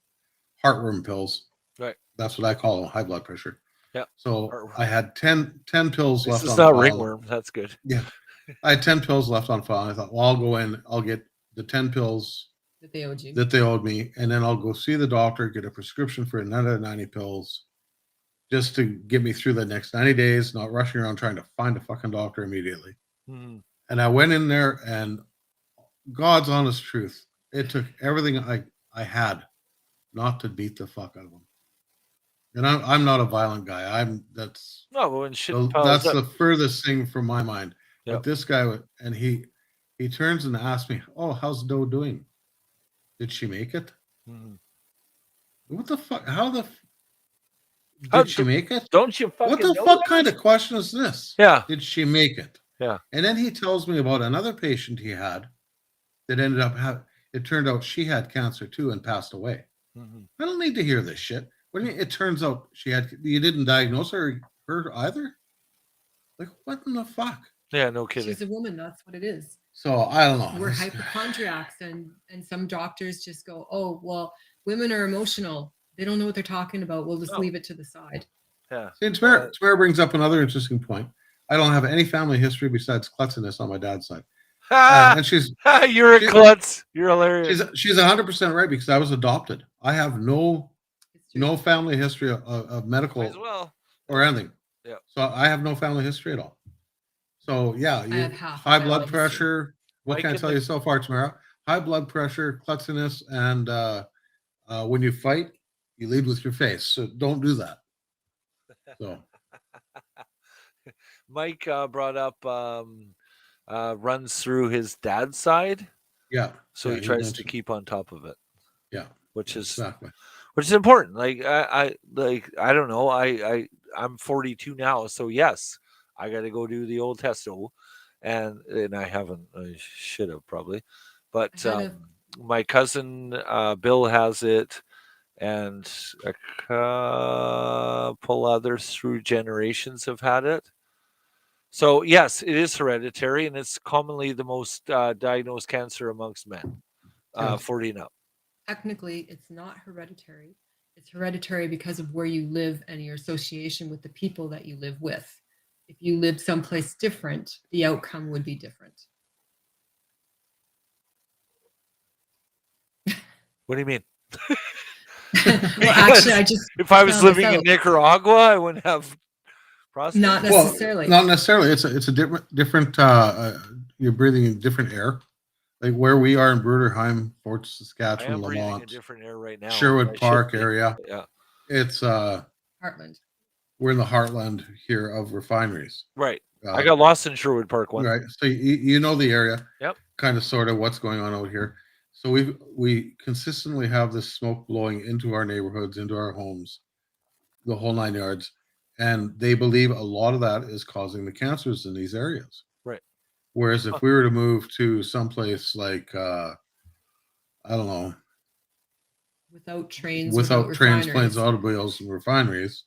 heartworm pills. Right. That's what I call high blood pressure. Yeah. So Heartworm. I had 10 pills This left is on not file. ringworm. That's good. Yeah. I had 10 pills left on file. I thought, well, I'll go in, I'll get the 10 pills That they owed you. that they owed me, and then I'll go see the doctor, get a prescription for another 90 pills just to get me through the next 90 days, not rushing around trying to find a fucking doctor immediately. Mhm. And I went in there, and God's honest truth, it took everything I had not to beat the fuck out of him. And I'm not a violent guy. That's No, but when shit piles that's up. the furthest thing from my mind. Yep. But this guy, and he turns and asks me, "Oh, how's Doe doing? Did she make it? Mhm. What the fuck? How the How did she make it? Don't you fucking What the know fuck that? kind of question is this? Yeah. Did she make it? Yeah. And then he tells me about another patient he had that ended up having. It turned out she had cancer too and passed away. Mhm. I don't need to hear this shit. What do you mean? It turns out she had. You didn't diagnose her either. Like what in the fuck? Yeah, no kidding. She's a woman. That's what it is. So I don't know. We're hypochondriacs, and some doctors just go, "Oh, well, women are emotional. They don't know what they're talking about. We'll just No. leave it to the side." Yeah. See, Tamara brings up another interesting point. I don't have any family history besides klutziness on my dad's side, and she's You're a klutz. You're hilarious. she's 100% right because I was adopted. I have no It's true. family history of medical Might as well. or anything. Yeah. So I have no family history at all. So yeah, you have half high my blood history. pressure. What Mike can I and tell the- you so far, Tamara? High blood pressure, klutziness, and when you fight, you lead with your face. So don't do that. So Mike brought up runs through his dad's side, yeah. so Yeah, he tries to mentioned- keep on top of it, Yeah, which is exactly. important. Like I don't know. I'm 42 now, so yes, I got to go do the old testo, and I haven't. I should have probably, but I had my cousin Bill has it, and a couple others through generations have had it. So yes, it is hereditary, and it's commonly the most diagnosed cancer amongst men, Yeah. 40 and up. Technically, it's not hereditary. It's hereditary because of where you live and your association with the people that you live with. If you lived someplace different, the outcome would be different. What do you mean? Well, actually, I just If I was found this living in out. Nicaragua, I wouldn't have prostate. Not Well, necessarily. not necessarily. It's a different. You're breathing in different air, like where we are in Bruderheim, Fort I Saskatchewan, am breathing a Lamont, different air right now. Sherwood I should Park be. area. Yeah, It's Heartland. we're in the heartland here of refineries. right. I got lost in Sherwood Park once. Right. So you know the area. Yep. Kind of sort of what's going on out here. So we consistently have this smoke blowing into our neighborhoods, into our homes, the whole 9 yards. And they believe a lot of that is causing the cancers in these areas. Right. Whereas if we were to move to someplace like I don't know, Without trains, without trains, refineries. planes, automobiles, and refineries,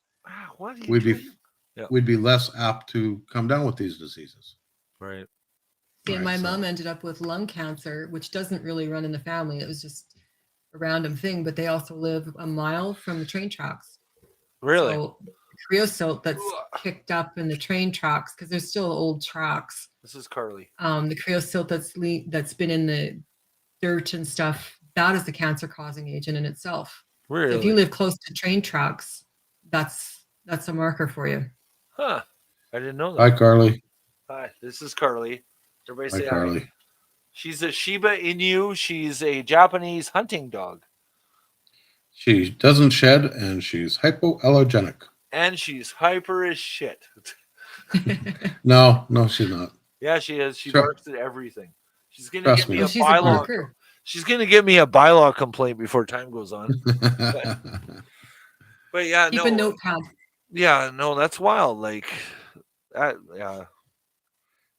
What are you we'd be doing? Yeah. we'd be less apt to come down with these diseases. Right. See, and Right, my so- mom ended up with lung cancer, which doesn't really run in the family. It was just a random thing, but they also live a mile from the train tracks. Really? So creosote that's picked up in the train tracks, because there's still old tracks. This is Carly. The creosote that's been in the dirt and stuff, that is the cancer causing agent in itself. So if you Really? live close to train tracks, that's a marker for you. Huh. I didn't know Hi, that. Carly. Hi, this is Carly. Everybody Hi, say hi. Carly. She's a Shiba Inu. She's a Japanese hunting dog. She doesn't shed and she's hypoallergenic. And she's hyper as shit. No, she's not. Yeah, she is. She Sure. barks at everything. She's gonna Trust get me me. a Oh, she's a bylaw. barker. She's gonna get me a bylaw complaint before time goes on. But yeah, Keep no. a notepad. Yeah, no, that's wild. Like that. Yeah.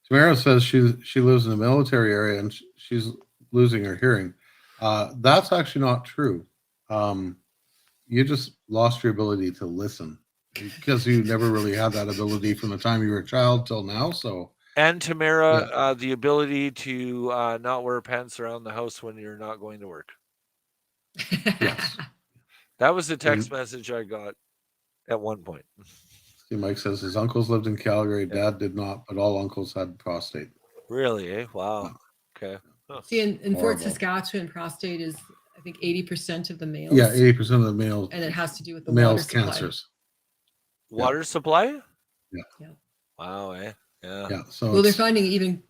Tamara says she lives in the military area and she's losing her hearing. That's actually not true. You just lost your ability to listen because you never really had that ability from the time you were a child till now. So And Tamara, the ability to not wear pants around the house when you're not going to work. yes. That was the text message I got at one point. See, Mike says his uncles lived in Calgary. Dad did not, but all uncles had prostate. Really? Eh? Wow. Okay. Huh. See, in Fort Horrible. Saskatchewan, prostate is, I think, 80% of the males. Yeah, 80% of the males. And it has to do with the males water supply. cancers. Water supply? Yeah. Yeah. Wow. Eh? Yeah. Yeah. So Well, they're it's finding even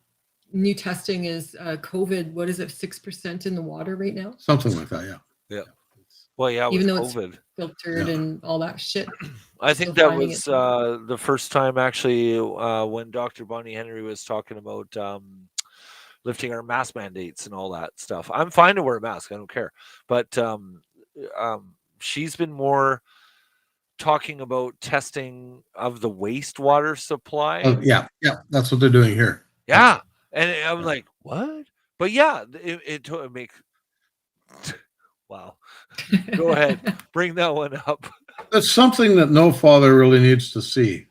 new testing is COVID. What is it? 6% in the water right now, something like that. Yeah. Well, yeah, Even with though it's COVID. filtered Yeah. and all that shit. I still think that finding was it. the first time actually when Dr. Bonnie Henry was talking about lifting our mask mandates and all that stuff. I'm fine to wear a mask. I don't care. But she's been more talking about testing of the wastewater supply. Yeah. That's what they're doing here. Yeah. And I'm Yeah. like, what? But yeah, it makes. Wow. Go ahead. Bring that one up. That's something that no father really needs to see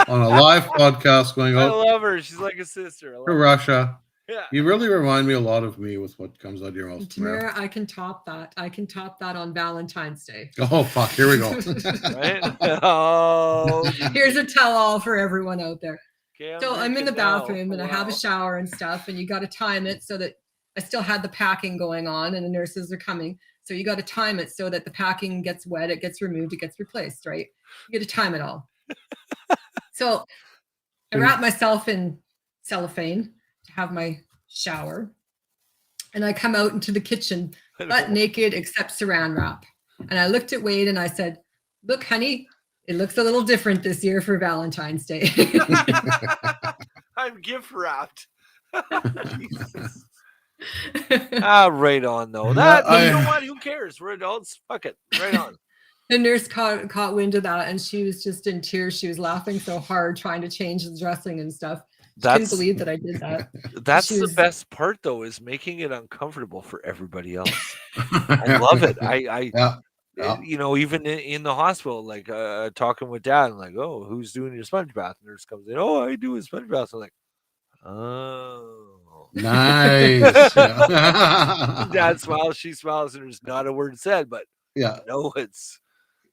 on a live podcast going I out love her. She's like a sister. I love to her. Russia. Yeah. You really remind me a lot of me with what comes out of your mouth. Tamara. Tamara, I can top that. I can top that on Valentine's Day. Oh fuck! Here we go. Right? Oh. Here's a tell-all for everyone out there. Okay, So I'm in the drinking now. bathroom and I have a Wow. shower and stuff, and you got to time it so that I still had the packing going on, and the nurses are coming. So you got to time it so that the packing gets wet, it gets removed, it gets replaced, right? You got to time it all. So I wrap myself in cellophane to have my shower, and I come out into the kitchen butt naked except saran wrap. And I looked at Wade and I said, "Look, honey, it looks a little different this year for Valentine's Day." I'm gift wrapped. Jesus. Right on though. That you know what? Who cares? We're adults. Fuck it. Right on. The nurse caught wind of that, and she was just in tears. She was laughing so hard trying to change the dressing and stuff. She couldn't That's believe that I did that. that's She the was- best part though, is making it uncomfortable for everybody else. I love it. Yeah. You know, even in the hospital, like talking with dad, and like, oh, who's doing your sponge bath? Nurse comes in, oh, I do a sponge bath. I'm like, oh. Nice. Dad smiles, she smiles, and there's not a word said, but Yeah. no, it's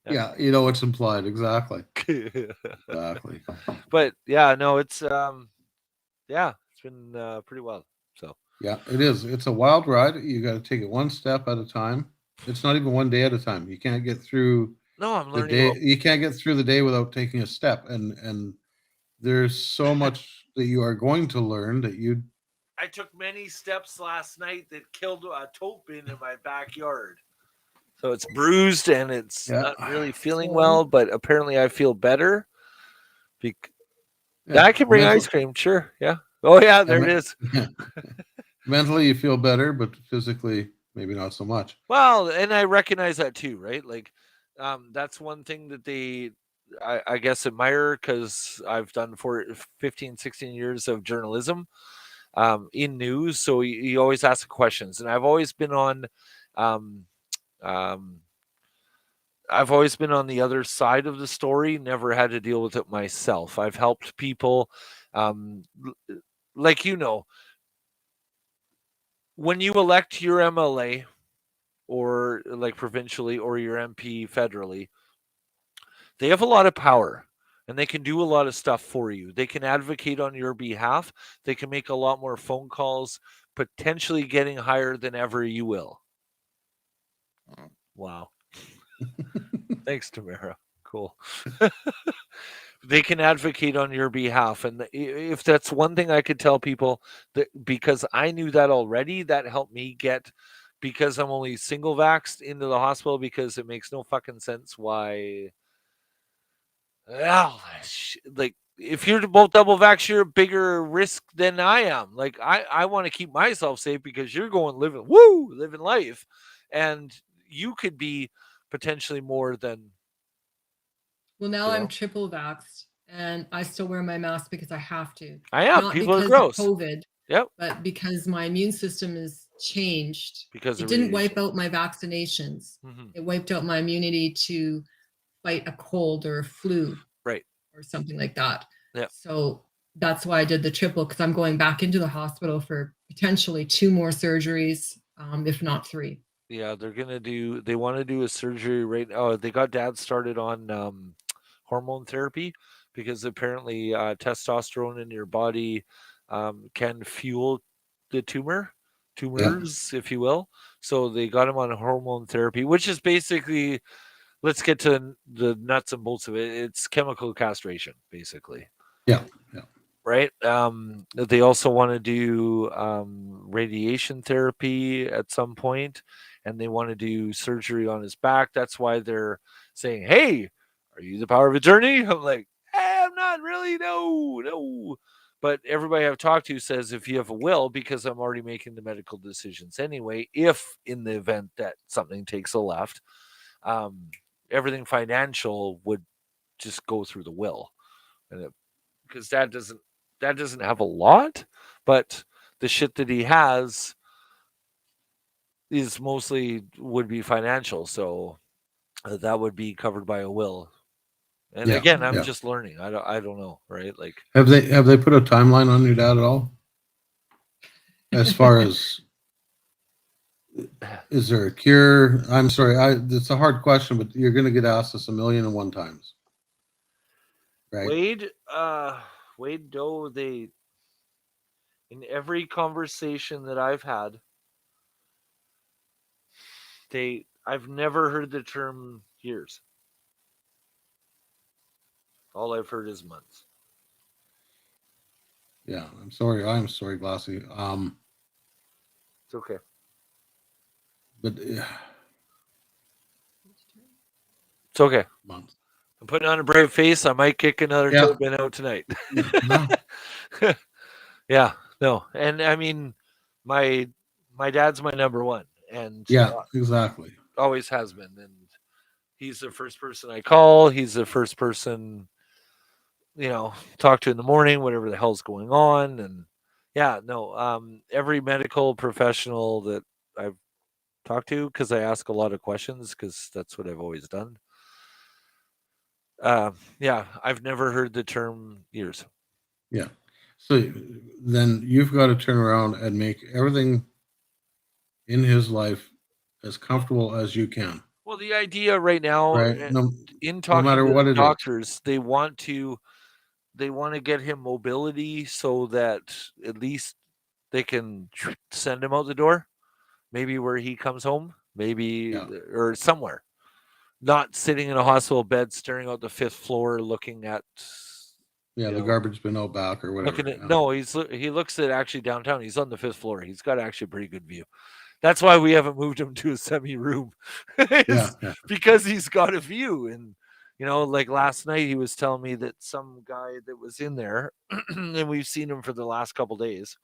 Yeah. You know what's implied. Exactly. Exactly. but yeah, no, it's yeah, it's been pretty wild. So Yeah, it is. It's a wild ride. You got to take it one step at a time. It's not even one day at a time. You can't get through no, I'm the learning. day. About, You can't get through the day without taking a step. And there's so much that you are going to learn that you. I took many steps last night that killed a tote bin in my backyard. So it's bruised and it's not really feeling well, but apparently I feel better. Yeah, I can bring ice cream, sure. Yeah. Oh yeah, there it is. Mentally, you feel better, but physically, maybe not so much. Well, and I recognize that too, right? Like, that's one thing that I guess admire, because I've done for 15, 16 years of journalism in news. So you always ask the questions, and I've always been on, I've always been on the other side of the story, never had to deal with it myself. I've helped people like, you know, when you elect your MLA or like provincially or your MP federally, they have a lot of power and they can do a lot of stuff for you. They can advocate on your behalf. They can make a lot more phone calls, potentially getting higher than ever you will. Wow. Thanks, Tamara. Cool. They can advocate on your behalf. And if that's one thing I could tell people, that because I knew that already, that helped me get, because I'm only single vaxxed, into the hospital, because it makes no fucking sense why. Well, like, if you're both double vax, you're a bigger risk than I am. Like, I want to keep myself safe because you're going living life. And you could be potentially more than. Well, now You I'm know? triple vaxxed and I still wear my mask because I have to. I am. Not People are because gross. of COVID, Yep. but because my immune system is changed. Because it of didn't wipe radiation. out my vaccinations. Mhm. It wiped out my immunity to fight a cold or a flu. Right. Or something like that. Yeah. So that's why I did the triple, because I'm going back into the hospital for potentially 2 more surgeries, if not 3. Yeah, they want to do a surgery right now. They got Dad started on hormone therapy because apparently testosterone in your body can fuel the tumors, if you will. So they got him on hormone therapy, which is basically, let's get to the nuts and bolts of it. It's chemical castration, basically. Yeah. Right. They also want to do radiation therapy at some point, and they want to do surgery on his back. That's why they're saying, "Hey, are you the power of attorney?" I'm like, I'm not really. No. But everybody I've talked to says if you have a will, because I'm already making the medical decisions anyway. If in the event that something takes a left, everything financial would just go through the will, and because Dad doesn't have a lot, but the shit that he has is mostly would be financial, so that would be covered by a will. And Yeah, again, I'm yeah. just learning. I don't know, right? Like, Have they put a timeline on your dad at all? As far as, is there a cure? I'm sorry, it's a hard question, but you're going to get asked this 1,000,001 times, right? Wade Doe, they, in every conversation that I've had, I've never heard the term years. All I've heard is months. Yeah, I'm sorry, Glassy. It's okay. But It's okay. months. I'm putting on a brave face. I might kick another Yeah. turbine out tonight. No. Yeah, no. And I mean, my dad's my number one, and Yeah, exactly. always has been. And he's the first person I call. He's the first person, talk to in the morning, whatever the hell's going on. And yeah, no, every medical professional that I've talked to, because I ask a lot of questions, because that's what I've always done. Yeah, I've never heard the term years. Yeah. So then you've got to turn around and make everything in his life as comfortable as you can. Well, the idea right now, Right. No in talking matter to what the it is. doctors, they want to get him mobility so that at least they can send him out the door, maybe where he comes home, maybe or somewhere, not sitting in a hospital bed staring out the 5th floor looking at the garbage bin out back or whatever. looking at no, he looks at actually downtown. He's on the 5th floor. He's got actually a pretty good view. That's why we haven't moved him to a semi room. Because he's got a view. And like last night he was telling me that some guy that was in there, and we've seen him for the last couple days,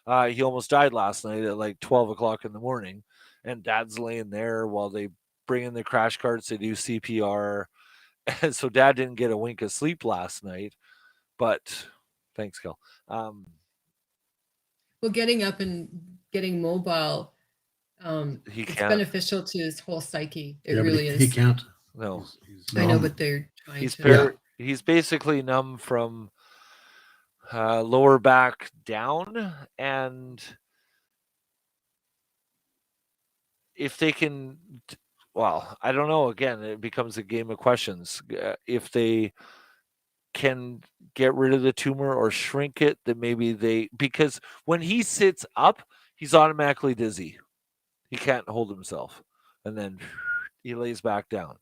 he almost died last night at like 12 o'clock in the morning, and Dad's laying there while they bring in the crash carts. They do CPR. And so Dad didn't get a wink of sleep last night, but thanks, Kel. Well, getting up and getting mobile, it's beneficial to his whole psyche. It really is. He can't. No, I know, but they're trying he's to. He's basically numb from lower back down, and if they can, well, I don't know. Again, it becomes a game of questions. If they can get rid of the tumor or shrink it, then maybe because when he sits up, he's automatically dizzy. He can't hold himself, and then he lays back down.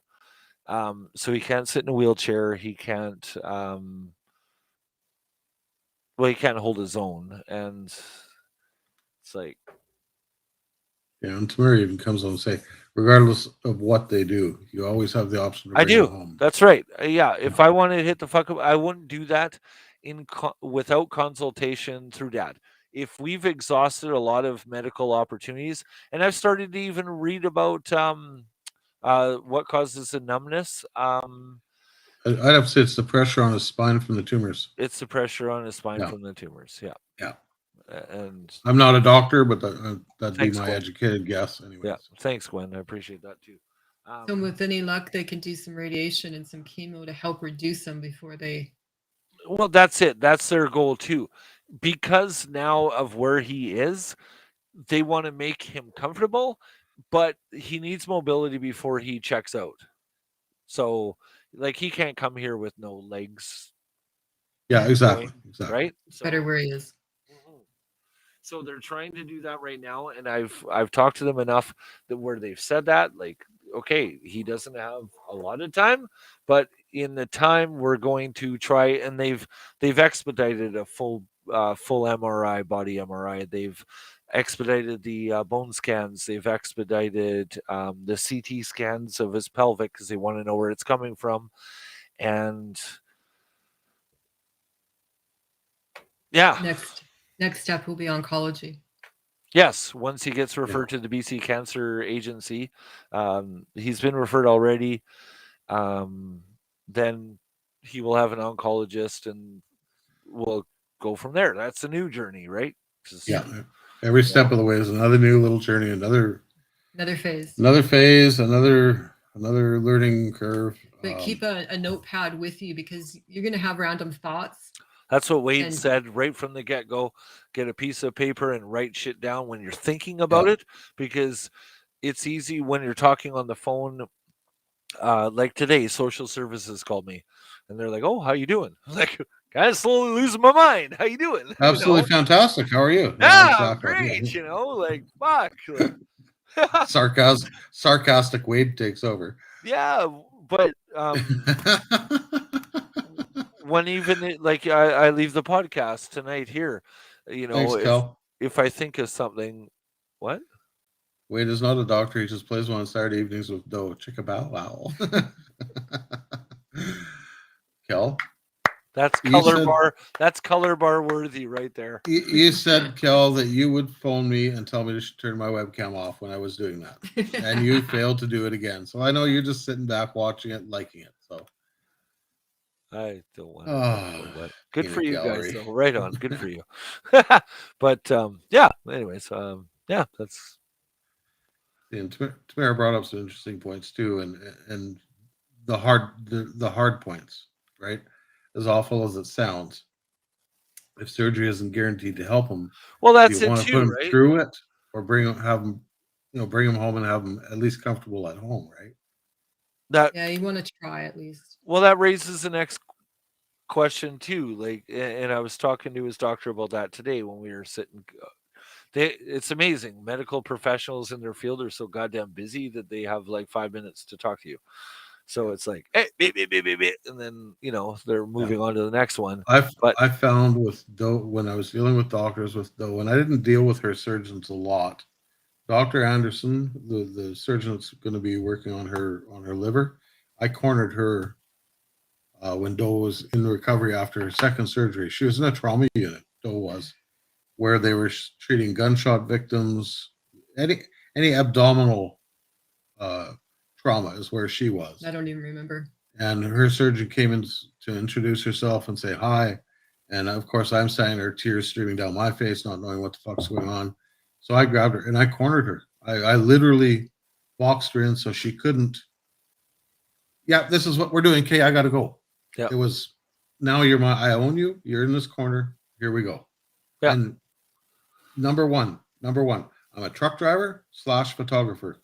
So he can't sit in a wheelchair. He can't. Well, he can't hold his own, and it's like, Yeah, and Tamara even comes on and say, regardless of what they do, you always have the option to I bring them do. home. That's right. Yeah, if I wanted to hit the fuck up, I wouldn't do that without consultation through Dad. If we've exhausted a lot of medical opportunities, and I've started to even read about what causes the numbness. I'd have to say it's the pressure on his spine from the tumors. It's the pressure on his spine Yeah. from the tumors. Yeah. Yeah. And I'm not a doctor, but that'd be Thanks, my Gwen. educated guess anyway. yeah, So. thanks, Gwen. I appreciate that too. So with any luck, they can do some radiation and some chemo to help reduce them before they. Well, that's it. That's their goal too. Because now of where he is, they want to make him comfortable, but he needs mobility before he checks out. So, like, he can't come here with no legs, Yeah, exactly. right? Better where he is. So they're trying to do that right now, and I've talked to them enough that where they've said that, like, okay, he doesn't have a lot of time, but in the time we're going to try, and they've expedited a full MRI, body MRI. They've expedited the bone scans. They've expedited the CT scans of his pelvic because they want to know where it's coming from, and yeah. Next step will be oncology. Yes, once he gets referred to the BC Cancer Agency, he's been referred already. Then he will have an oncologist, and we'll go from there. That's a new journey, right? Yeah, every step of the way is another new little journey, another phase, another learning curve. But keep a notepad with you because you're going to have random thoughts. That's what Wade said right from the get-go. Get a piece of paper and write shit down when you're thinking about it, because it's easy when you're talking on the phone. Like today, social services called me, and they're like, "Oh, how you doing?" I'm like, kind of slowly losing my mind. How you doing? Absolutely fantastic. How are you? Yeah, exactly. Great. Yeah. Like, fuck. Sarcastic Wade takes over. Yeah, but when even like I leave the podcast tonight here, Thanks, if I think of something, what? Wade is not a doctor. He just plays one on Saturday evenings with Doe. Chicka bow wow. Kel? That's color bar. That's color bar worthy right there. You said, Kel, that you would phone me and tell me to turn my webcam off when I was doing that, and you failed to do it again. So I know you're just sitting back watching it, liking it. So I don't want to. But good for you gallery. guys, though. Right on. Good for you. But yeah. Anyways, yeah, that's. And Tamara brought up some interesting points too, and the hard points, right? As awful as it sounds, if surgery isn't guaranteed to help them, well, that's you want it to too, put them right? through it, or bring them home and have them at least comfortable at home, right? Yeah, you want to try at least. Well, that raises the next question too. Like, and I was talking to his doctor about that today when we were sitting. It's amazing. Medical professionals in their field are so goddamn busy that they have like 5 minutes to talk to you. So it's like, hey, and then they're moving on to the next one. I found with Doe, when I was dealing with doctors with Doe, and I didn't deal with her surgeons a lot. Dr. Anderson, the surgeon that's going to be working on her liver, I cornered her when Doe was in recovery after her second surgery. She was in a trauma unit. Doe was, where they were treating gunshot victims, any abdominal trauma is where she was. I don't even remember. And her surgeon came in to introduce herself and say hi. And of course, I'm standing there, tears streaming down my face, not knowing what the fuck's going on. So I grabbed her and I cornered her. I literally boxed her in so she couldn't. Yeah, this is what we're doing. Okay, I got to go. Yeah. It was now you're I own you. You're in this corner. Here we go. Yeah. And number one, I'm a truck driver / photographer.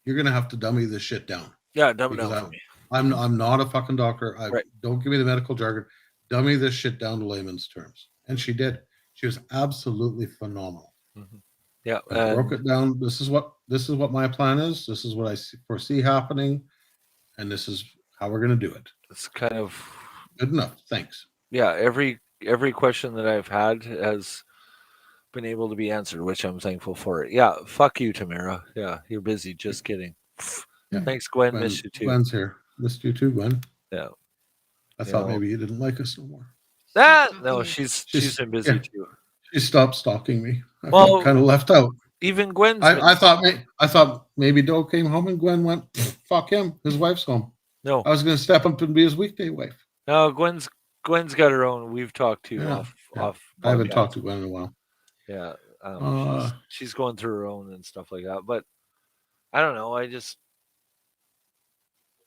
You're gonna have to dummy this shit down. Yeah, dumb it Because down for me. I'm not a fucking doctor. Right. Don't give me the medical jargon. Dummy this shit down to layman's terms. And she did. She was absolutely phenomenal. Yeah, I broke it down. This is what my plan is. This is what I foresee happening, and this is how we're gonna do it. it's kind of Good enough. Thanks. yeah. Every question that I've had has been able to be answered, which I'm thankful for. Yeah, fuck you, Tamara. Yeah, you're busy. Just kidding. Yeah. Thanks, Gwen. Miss you too. Gwen's here. Missed you too, Gwen. Yeah. I You thought know. maybe you didn't like us no more. No, she's been busy yeah. too. She stopped stalking me. I Well, felt kind of left out. Even Gwen's. I thought maybe Doe came home and Gwen went, fuck him. His wife's home. No, I was going to step up and be his weekday wife. no. Gwen's got her own. We've talked to Yeah, off. yeah. Off. I haven't podcast. talked to Gwen in a while. Yeah. Uh, she's going through her own and stuff like that. But I don't know. I just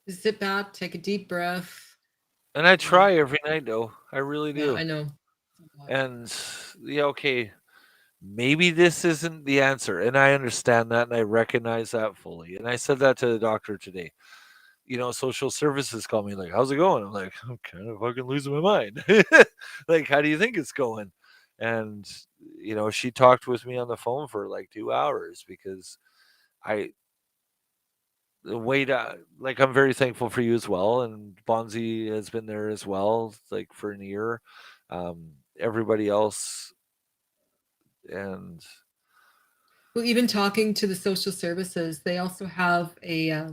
Sit back, take a deep breath. and I try every night though. I really do. Yeah, I know. And yeah, okay, maybe this isn't the answer. And I understand that and I recognize that fully. And I said that to the doctor today. You know, social services called me like, how's it going? I'm like, I'm kind of fucking losing my mind. Like, how do you think it's going? And, you know, she talked with me on the phone for like 2 hours because I'm very thankful for you as well. And Bonzi has been there as well, like for a year. Everybody else. And Well, even talking to the social services, they also have a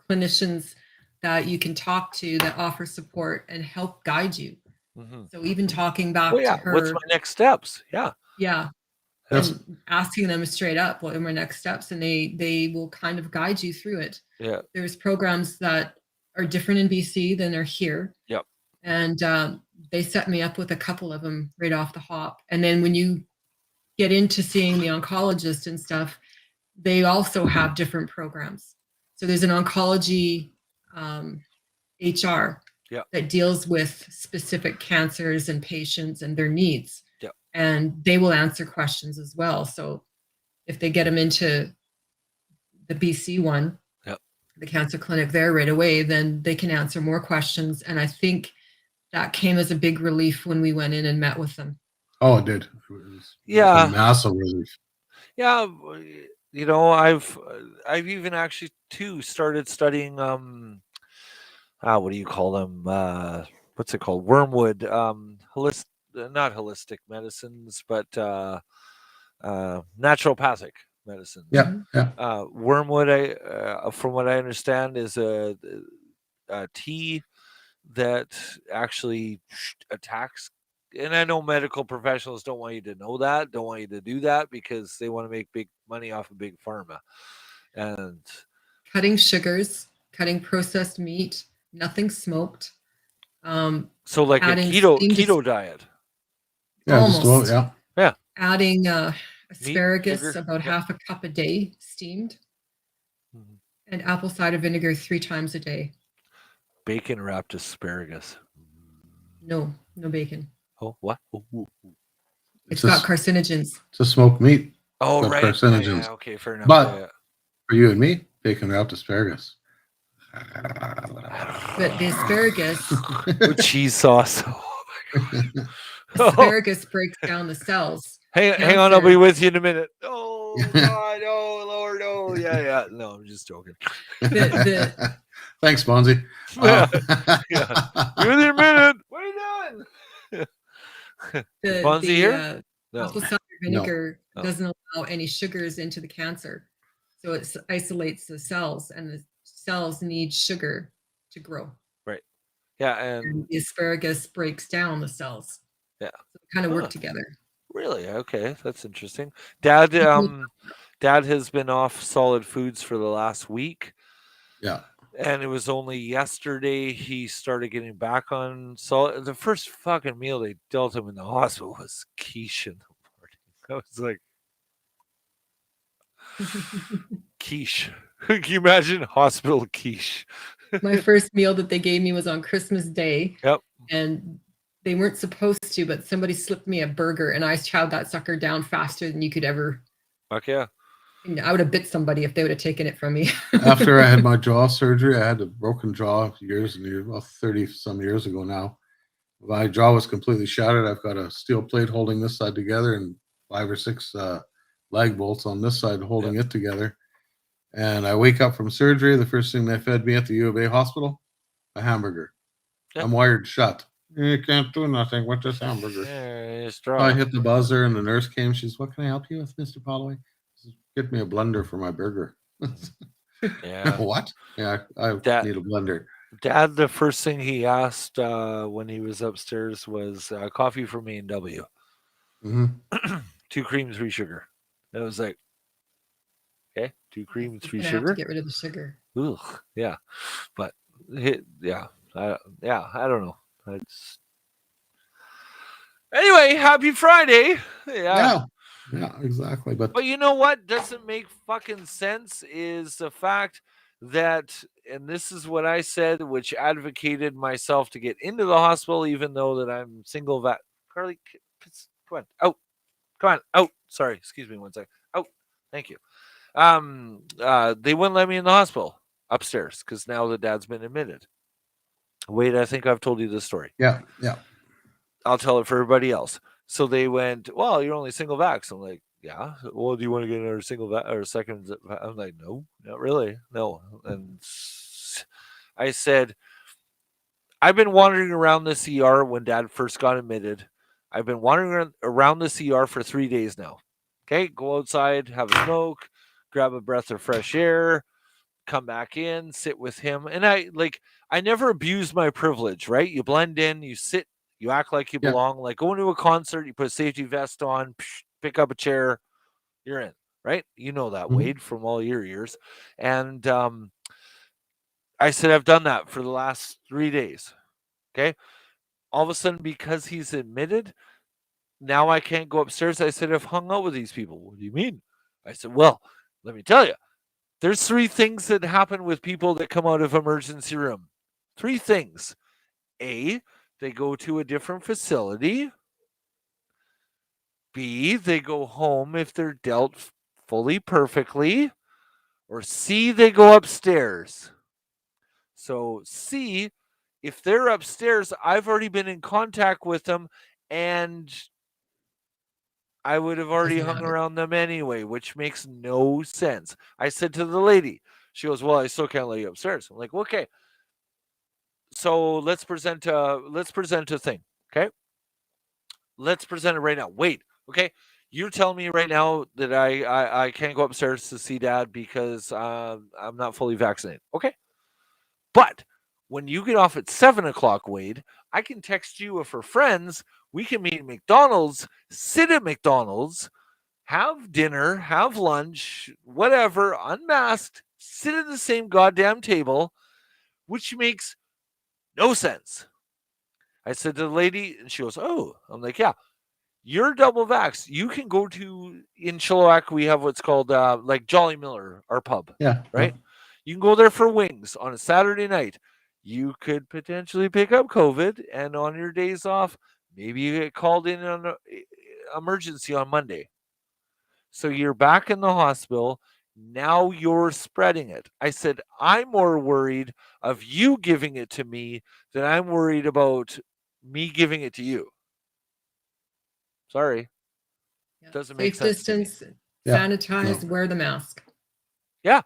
clinicians that you can talk to that offer support and help guide you. mhm. So even talking back Well, yeah, to her, what's my next steps? Yeah. yeah, That's- and asking them straight up, what are my next steps, and they will kind of guide you through it. Yeah. There's programs that are different in BC than are here. Yep. And they set me up with a couple of them right off the hop. And then when you get into seeing the oncologist and stuff, they also have different programs. So there's an oncology HR Yep. that deals with specific cancers and patients and their needs. Yep. And they will answer questions as well. So if they get them into the BC one, Yep. the cancer clinic there right away, then they can answer more questions. And I think that came as a big relief when we went in and met with them. Oh, it did. It was Yeah. a massive relief. Yeah, you know, I've even actually too started studying what do you call them? What's it called? Wormwood, not holistic medicines, but naturopathic medicines. Yeah, yeah. Wormwood, from what I understand, is a tea that actually attacks. And I know medical professionals don't want you to know that, don't want you to do that because they want to make big money off of big pharma. And Cutting sugars, cutting processed meat, nothing smoked. so like a Adding keto steamed diet. Yeah, just Almost. yeah. Adding asparagus, sugar, about yep. half a cup a day, steamed, Mhm. and apple cider vinegar 3 times a day. Bacon wrapped asparagus. No bacon. Oh, what? Ooh. It's a got s- carcinogens. It's a smoked meat Oh, Got right. carcinogens. Yeah, okay, fair enough. But- yeah. for you and me. Bacon wrapped asparagus. But the asparagus, With cheese sauce. Oh, asparagus breaks down the cells. hang on, I'll Cancer. be with you in a minute. Oh God, oh Lord, oh yeah. No, I'm just joking. Thanks, Bonzi. Yeah. Give me a minute. What are you doing? The, Bonzi the, here? No. Apple cider vinegar No. doesn't allow any sugars into the cancer. So it isolates the cells, and the cells need sugar to grow. Yeah, and And the asparagus breaks down the cells. Yeah. So they kind of Huh. work together. really, okay, that's interesting. Dad has been off solid foods for the last week. Yeah. And it was only yesterday he started getting back on solid. The first fucking meal they dealt him in the hospital was quiche in the morning. I was like, quiche. Can you imagine hospital quiche? My first meal that they gave me was on Christmas Day. Yep. And they weren't supposed to, but somebody slipped me a burger and I chowed that sucker down faster than you could ever. Fuck yeah. And I would have bit somebody if they would have taken it from me. After I had my jaw surgery, I had a broken jaw years and years, well, 30 some years ago now. My jaw was completely shattered. I've got a steel plate holding this side together and 5 or 6 lag bolts on this side holding it together. And I wake up from surgery. The first thing they fed me at the U of A hospital, a hamburger. Yep. I'm wired shut. You can't do nothing with this hamburger. Yeah, it's I hit the buzzer and the nurse came. She says, "What can I help you with, Mr. Polloway?" Get me a blender for my burger. Yeah. What? Yeah, I That- need a blender. Dad, the first thing he asked when he was upstairs was coffee for me and W. Hmm 2 cream, 3 sugar. It was like, okay, 2 cream, He's 3 gonna have sugar. to get rid of the sugar. Ugh, yeah, but yeah, I don't know. It's... Anyway, happy Friday. Yeah, exactly. But But you know what doesn't make fucking sense is the fact that, and this is what I said, which advocated myself to get into the hospital, even though that I'm single Carly, come on, out. Come on, out. Sorry, excuse me 1 second. Out. Thank you. They wouldn't let me in the hospital upstairs because now the dad's been admitted. Wait, I think I've told you this story. yeah. I'll tell it for everybody else. So they went, well, you're only single vax. I'm like, yeah. Well, do you want to get another single or second? I'm like, no, not really. No. And I said, I've been wandering around this ER when dad first got admitted. I've been wandering around this ER for 3 days now. Okay. Go outside, have a smoke, grab a breath of fresh air, come back in, sit with him. And I never abuse my privilege, right? You blend in, you sit, you act like you belong. Like going to a concert, you put a safety vest on, pick up a chair, you're in, right? You know that, Wade, from all your years. And I said, I've done that for the last 3 days. Okay. All of a sudden, because he's admitted, now I can't go upstairs. I said, I've hung out with these people. What do you mean? I said, well, let me tell you. There's 3 things that happen with people that come out of emergency room. 3 things. A, they go to a different facility. B, they go home if they're dealt fully perfectly. Or C, they go upstairs. So C, if they're upstairs, I've already been in contact with them and I would have already Doesn't hung matter. around them anyway, which makes no sense. I said to the lady, she goes, well, I still can't let you upstairs. I'm like, okay. So let's present a thing. Okay. Let's present it right now. Wait. Okay. You're telling me right now that I can't go upstairs to see dad because I'm not fully vaccinated. Okay. But when you get off at 7:00, Wade, I can text you if we're friends. We can meet at McDonald's, sit at McDonald's, have dinner, have lunch, whatever, unmasked, sit at the same goddamn table, which makes no sense. I said to the lady, and she goes, oh, I'm like, yeah, you're double vax. You can go to, in Chilliwack, we have what's called like Jolly Miller, our pub, Yeah. right? You can go there for wings on a Saturday night. You could potentially pick up COVID, and on your days off, maybe you get called in on an emergency on Monday. So you're back in the hospital. Now you're spreading it. I said, I'm more worried of you giving it to me than I'm worried about me giving it to you. Sorry. Yeah. Doesn't make Safe sense to me. distance, Yeah. sanitize, No. wear the mask. Yeah.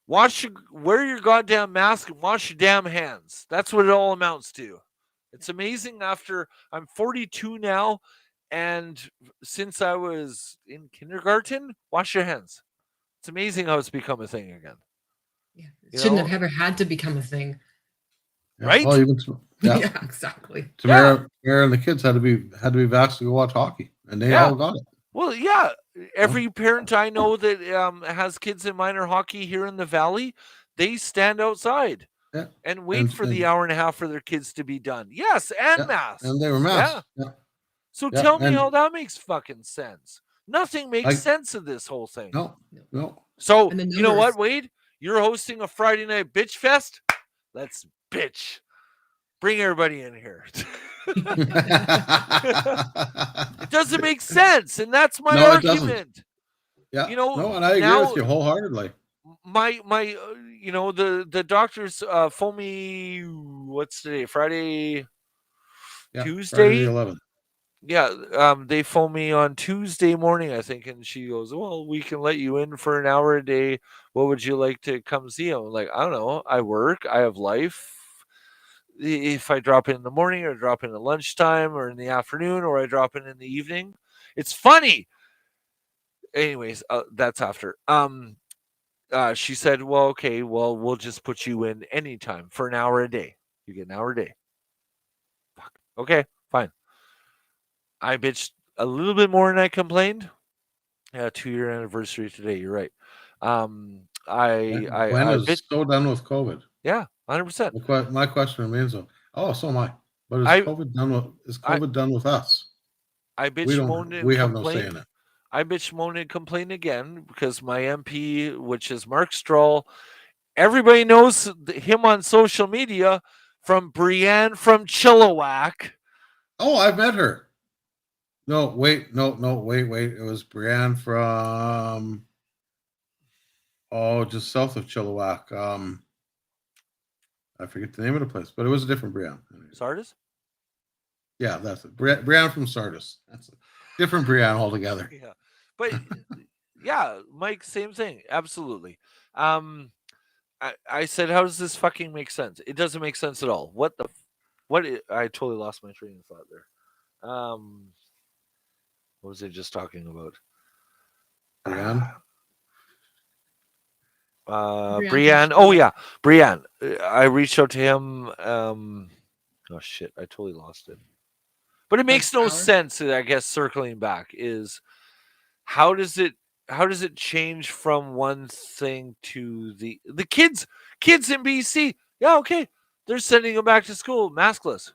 Wear your goddamn mask and wash your damn hands. That's what it all amounts to. It's amazing after I'm 42 now, and since I was in kindergarten, wash your hands. It's amazing how it's become a thing again. Yeah. It You shouldn't know? have ever had to become a thing. Yeah. Right? Well, even Yeah, yeah. exactly. Tamara and the kids had to be vaxxed to go watch hockey, and they Yeah. all got it. Well, yeah. Every parent I know that has kids in minor hockey here in the valley, they stand outside Yeah. and wait And- for the and- hour and a half for their kids to be done. Yes, and Yeah, masks. and they were masked. Yeah. So Yeah, tell me and- how that makes fucking sense. Nothing makes I- sense of this whole thing. No. So And the you know what, numbers. Wade? You're hosting a Friday night bitch fest. Let's bitch. Bring everybody in here. It doesn't make sense, and that's my No, it doesn't. argument. Yeah. You know, no, and I agree now with you wholeheartedly. my you know, the doctors phone me. What's today? Friday, Yeah. Friday Tuesday. the 11th. Yeah, they phone me on Tuesday morning, I think, and she goes, "Well, we can let you in for an hour a day. What would you like to come see?" I'm like, "I don't know. I work. I have life. If I drop in the morning, or drop in at lunchtime, or in the afternoon, or I drop in the evening, it's funny." Anyways, that's after. She said, "Well, okay. Well, we'll just put you in anytime for an hour a day. You get an hour a day." Fuck. Okay, fine. I bitched a little bit more than I complained. Yeah, 2-year anniversary today. You're right. Gwen I is so done with COVID. Yeah, 100%. My question remains though. Oh, so am I. But is I I COVID done with us? I bitch moaned and We have no say in complained. it. I bitch moaned and complained again because my MP, which is Mark Stroll, everybody knows him on social media from Brienne from Chilliwack. Oh, I've met her. No, wait. It was Brienne from just south of Chilliwack. I forget the name of the place, but it was a different Brienne. Sardis? Yeah, that's it. Brienne from Sardis. That's a different Brienne altogether. Yeah. But yeah, Mike, same thing. Absolutely. I said, how does this fucking make sense? It doesn't make sense at all. I totally lost my train of thought there. What was I just talking about? Brienne. Brienne. Oh yeah, Brienne. I reached out to him. Oh shit, I totally lost it. But it makes no sense. I guess circling back is how does it change from one thing to the kids in BC? Yeah, okay, they're sending them back to school maskless.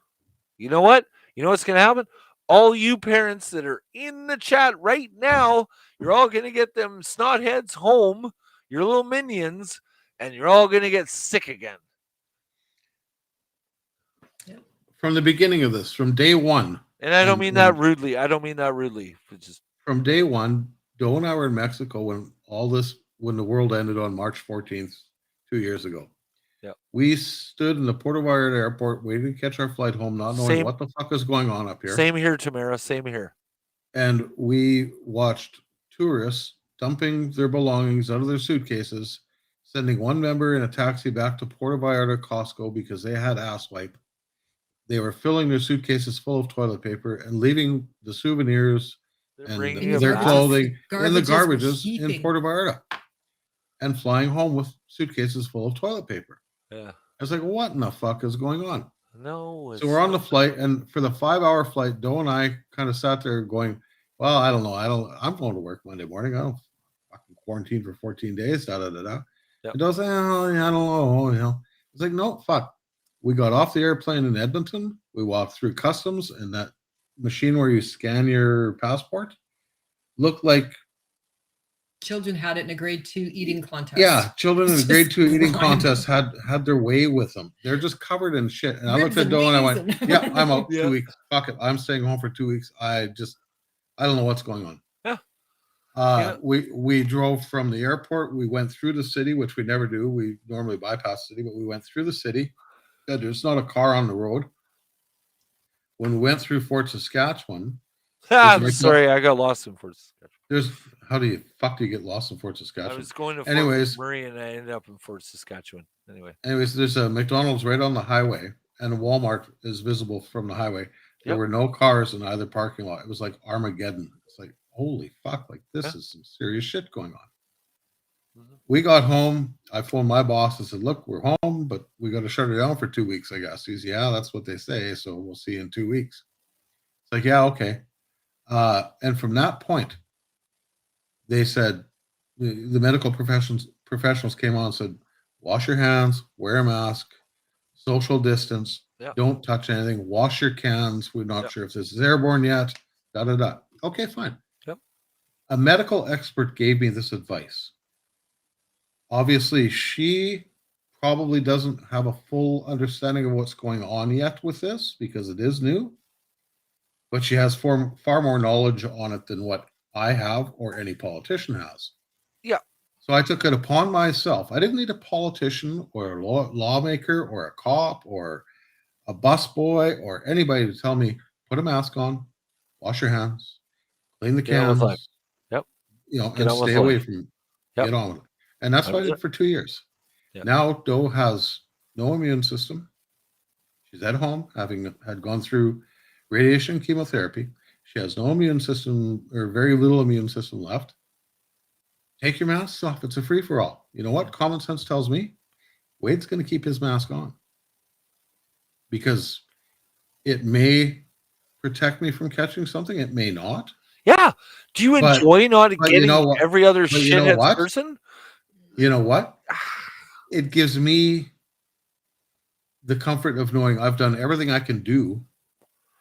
You know what? You know what's gonna happen? All you parents that are in the chat right now, you're all gonna get them snotheads home, your little minions, and you're all gonna get sick again. From the beginning of this, from day one. And I don't mean that rudely. Just from day one, Doe and I were in Mexico when the world ended on March 14th, 2 years ago. Yeah. We stood in the Puerto Vallarta airport waiting to catch our flight home, not knowing what the fuck is going on up here. Same here, Tamara. Same here. And we watched tourists dumping their belongings out of their suitcases, sending one member in a taxi back to Puerto Vallarta Costco because they had ass wipe. They were filling their suitcases full of toilet paper and leaving the souvenirs and their clothing in the garbages in Puerto Vallarta and flying home with suitcases full of toilet paper. Yeah. I was like, what in the fuck is going on? No. So we're on the flight, and for the 5-hour flight, Doe and I kind of sat there going, well, I don't know. I'm going to work Monday morning. I don't fucking quarantine for 14 days. Da da da da. Yep. It does. I don't know. It's like, no, fuck. We got off the airplane in Edmonton. We walked through customs, and that machine where you scan your passport looked like children had it in a grade 2 eating contest. Yeah, children in a grade 2 eating contest had their way with them. They're just covered in shit. And I looked at Doe and I went, yeah, I'm out 2 weeks. Fuck it. I'm staying home for 2 weeks. I don't know what's going on. Yeah. We drove from the airport. We went through the city, which we never do. We normally bypass the city, but we went through the city. There's not a car on the road. When we went through Fort Saskatchewan. I'm sorry, I got lost in Fort Saskatchewan. How do you get lost in Fort Saskatchewan? I was going to Fort McMurray and I ended up in Fort Saskatchewan. Anyways, there's a McDonald's right on the highway and a Walmart is visible from the highway. There were no cars in either parking lot. It was like Armageddon. It's like, holy fuck, like this is some serious shit going on. Mm-hmm. We got home. I phoned my boss and said, look, we're home, but we got to shut it down for 2 weeks, I guess. He's, yeah, that's what they say. So we'll see you in 2 weeks. It's like, yeah, okay. And from that point, they said the medical professionals came on and said, wash your hands, wear a mask, social distance, don't touch anything, wash your cans. We're not sure if this is airborne yet. Da da da. Okay, fine. Yep. A medical expert gave me this advice. Obviously, she probably doesn't have a full understanding of what's going on yet with this because it is new, but she has far more knowledge on it than what I have or any politician has. Yeah. So I took it upon myself. I didn't need a politician or a lawmaker or a cop or a busboy or anybody to tell me, put a mask on, wash your hands, clean the Get on with life. cans, Yep. and Get on with stay away life. from Yep. get on with it. And that's what I did for 2 years. Yep. Now Doe has no immune system. She's at home, having had gone through radiation chemotherapy. She has no immune system or very little immune system left. Take your masks off. It's a free for all. You know what? Common sense tells me Wade's going to keep his mask on because it may protect me from catching something. It may not. Yeah. Do you But- enjoy not but you getting know what- every other but you know shithead what? person? You know what? It gives me the comfort of knowing I've done everything I can do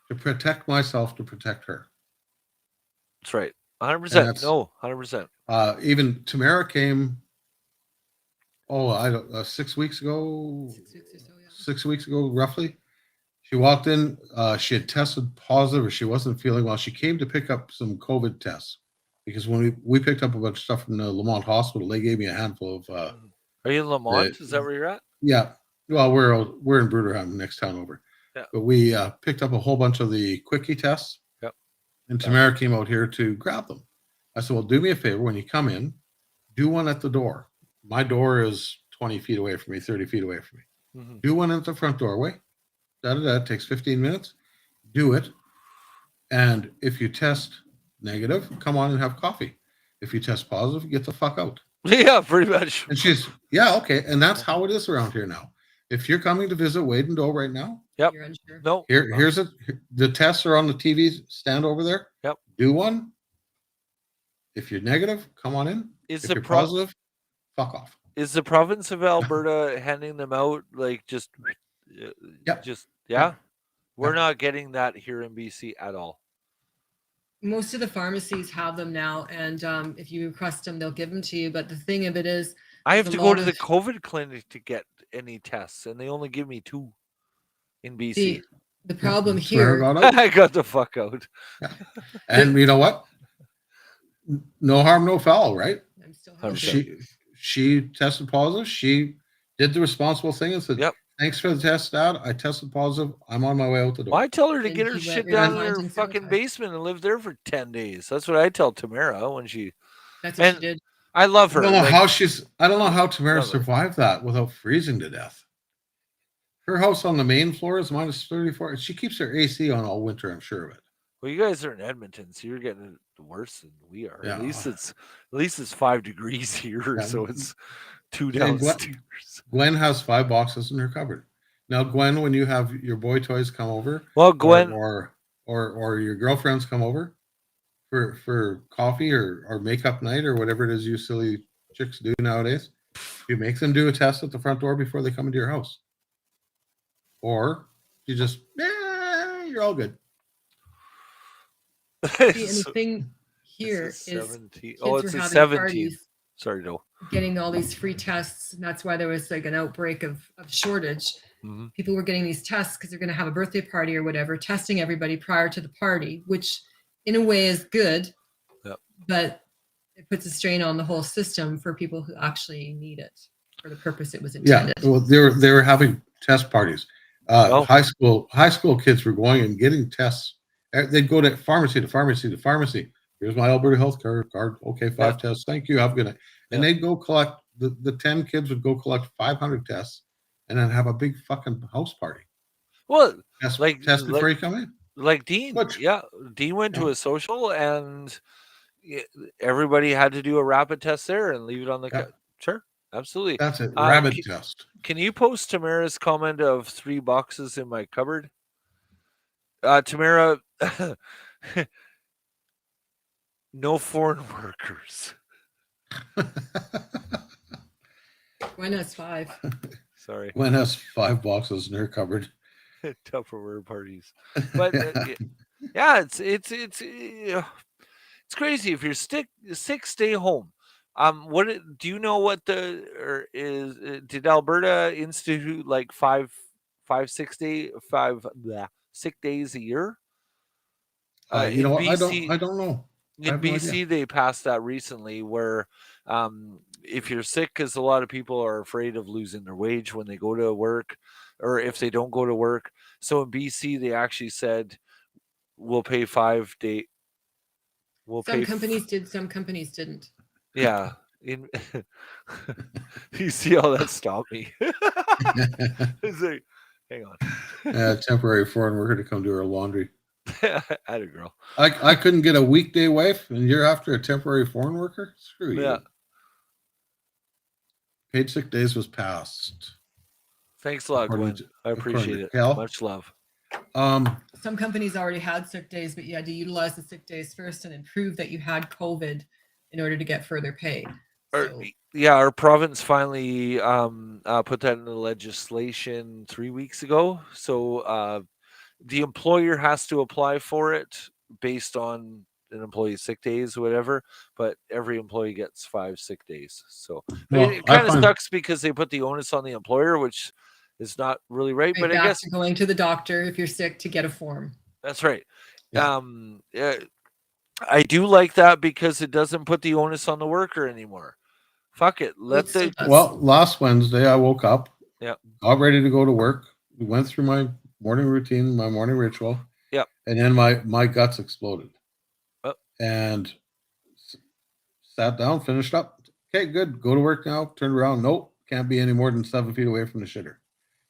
to protect myself, to protect her. That's right. 100%. that's- No, 100%. Even Tamara came, I don't 6 weeks ago, 6 weeks or so, yeah. 6 weeks ago, roughly. She walked in, she had tested positive or she wasn't feeling well. She came to pick up some COVID tests because when we picked up a bunch of stuff from the Lamont Hospital, they gave me a handful of, Are you in Lamont? Is that where you're at? yeah. Well, we're in Bruderham, next town over. Yeah. But we picked up a whole bunch of the quickie tests. Yep. And Tamara came out here to grab them. I said, well, do me a favor. When you come in, do one at the door. My door is 20 feet away from me, 30 feet away from me. Mhm. Do one at the front doorway. It takes 15 minutes. Do it. And if you test negative, come on and have coffee. If you test positive, get the fuck out. Yeah, pretty much. And she's, yeah, okay. And that's how it is around here now. If you're coming to visit Wade and Doe right now, Yep. You're unsure. No. here's the tests are on the TV stand over there. Yep. Do one. If you're negative, come on in. Is If the you're positive, fuck off. Is the province of Alberta handing them out like just Yep. just yeah? We're Yep. not getting that here in BC at all. Most of the pharmacies have them now, and if you request them, they'll give them to you. But the thing of it is, I have There's to a go lot to the of- COVID clinic to get any tests, and they only give me 2 in BC. the problem Tamara here, got out. I got the fuck out. And you know what? No harm, no foul, right? I'm still 100%. healthy. She tested positive. She did the responsible thing and said, Yep. thanks for the test, Dad. I tested positive. I'm on my way out the door. Why tell her to And get her he shit went down in around her and fucking sanitized. basement and live there for 10 days? That's what I tell Tamara when she. That's what and- she did. I love I her. don't know like- I don't know how Tamara Love her. survived that without freezing to death. Her house on the main floor is minus 34. She keeps her AC on all winter, I'm sure of it. Well, you guys are in Edmonton, so you're getting it worse than we are. Yeah. At least it's 5 degrees here, Yeah. so it's 2 And what- downstairs. Gwen has 5 boxes in her cupboard. Now, Gwen, when you have your boy toys come over, Well, Gwen, or your girlfriends come over for coffee or makeup night or whatever it is you silly chicks do nowadays, you make them do a test at the front door before they come into your house, or you just you're all good. See, and the thing here it's is a 17. kids Oh, were it's a having 17. parties, Sorry, no. getting all these free tests, and that's why there was like an outbreak of shortage. Mhm. People were getting these tests because they're going to have a birthday party or whatever, testing everybody prior to the party, which in a way is good, Yep. but it puts a strain on the whole system for people who actually need it for the purpose it was Yeah, intended. well, they were having test parties. Oh. High school kids were going and getting tests. They'd go to pharmacy to pharmacy to pharmacy. Here's my Alberta health card. Okay, 5 tests. Thank you. Have a good night. And Yeah. they'd go collect the 10 kids would go collect 500 tests, and then have a big fucking house party. Well, Test Like- before you come in. like Dean, Which- yeah, Dean went to Yeah. a social and everybody had to do a rapid test there and leave it on the. Yeah. Sure, absolutely. That's it. Uh, Rabbit ki- test. Can you post Tamara's comment of 3 boxes in my cupboard? Tamara, no foreign workers. Gwen has 5. Sorry, Gwen has 5 boxes in her cupboard. Tupperware parties. But yeah, it's crazy. If you're sick, stay home. Do you know what did Alberta institute like five, 6 days a year? You In know, BC, I don't know. I in have no idea. BC, they passed that recently where if you're sick, because a lot of people are afraid of losing their wage when they go to work or if they don't go to work. So in BC, they actually said, we'll pay 5 day. We'll Some pay. companies did, some companies didn't. Yeah. In you see how that stopped me. It's like, hang on. Temporary foreign worker to come do our laundry. At a girl. I couldn't get a weekday wife, and you're after a temporary foreign worker? Screw you. Yeah. Paid sick days was passed. Thanks a lot, According Gwen. to- I according appreciate to it. Cal. Much love. Some companies already had sick days, but you had to utilize the sick days first and then prove that you had COVID in order to get further pay. So, Yeah, our province finally put that in the legislation 3 weeks ago. So the employer has to apply for it based on an employee's sick days or whatever, but every employee gets 5 sick days. So Well, it I kind of find- sucks because they put the onus on the employer, which is not really right. right But I back guess to going to the doctor if you're sick to get a form. that's right. Yeah. I do like that because it doesn't put the onus on the worker anymore. Fuck it. Well, it still does. Well, last Wednesday I woke up, Yep. got ready to go to work. We went through my morning routine, my morning ritual. Yep. And then my guts exploded. Oh. And sat down, finished up. Okay, good. Go to work now. Turned around. Nope. Can't be any more than 7 feet away from the shitter.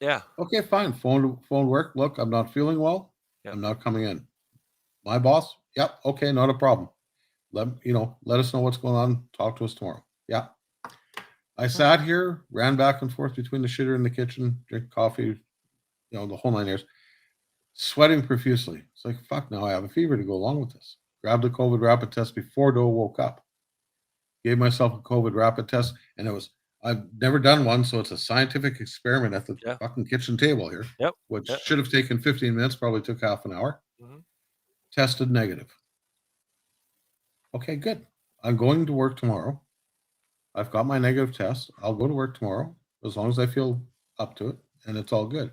Yeah. Okay, fine. Phone work. Look, I'm not feeling well. Yep. I'm not coming in. My boss. Yep. Okay, not a problem. Let us know what's going on. Talk to us tomorrow. Yeah. I sat here, ran back and forth between the shitter and the kitchen, drink coffee, the whole 9 years, sweating profusely. It's like, fuck, now I have a fever to go along with this. Grabbed the COVID rapid test before Doe woke up. Gave myself a COVID rapid test, and I've never done one, so it's a scientific experiment at the fucking kitchen table here. Yep. Which should have taken 15 minutes, probably took half an hour. Mm-hmm. Tested negative. Okay, good. I'm going to work tomorrow. I've got my negative test. I'll go to work tomorrow as long as I feel up to it, and it's all good.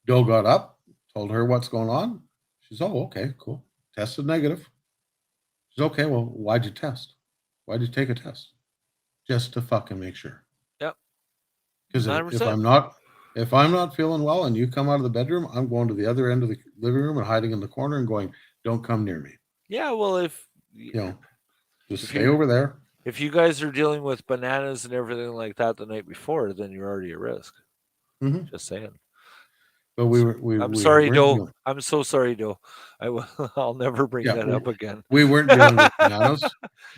Doe got up, told her what's going on. She's, oh, okay, cool. Tested negative. She's, okay, well, why'd you test? Why'd you take a test? Just to fucking make sure. Yep. Because if I'm not feeling well and you come out of the bedroom, I'm going to the other end of the living room and hiding in the corner and going, don't come near me. Yeah, well, just stay over there. If you guys are dealing with bananas and everything like that the night before, then you're already at risk. Mm-hmm. Just saying. But I'm sorry, Doe. I'm so sorry, Doe. I'll never bring that up again. We weren't dealing with bananas,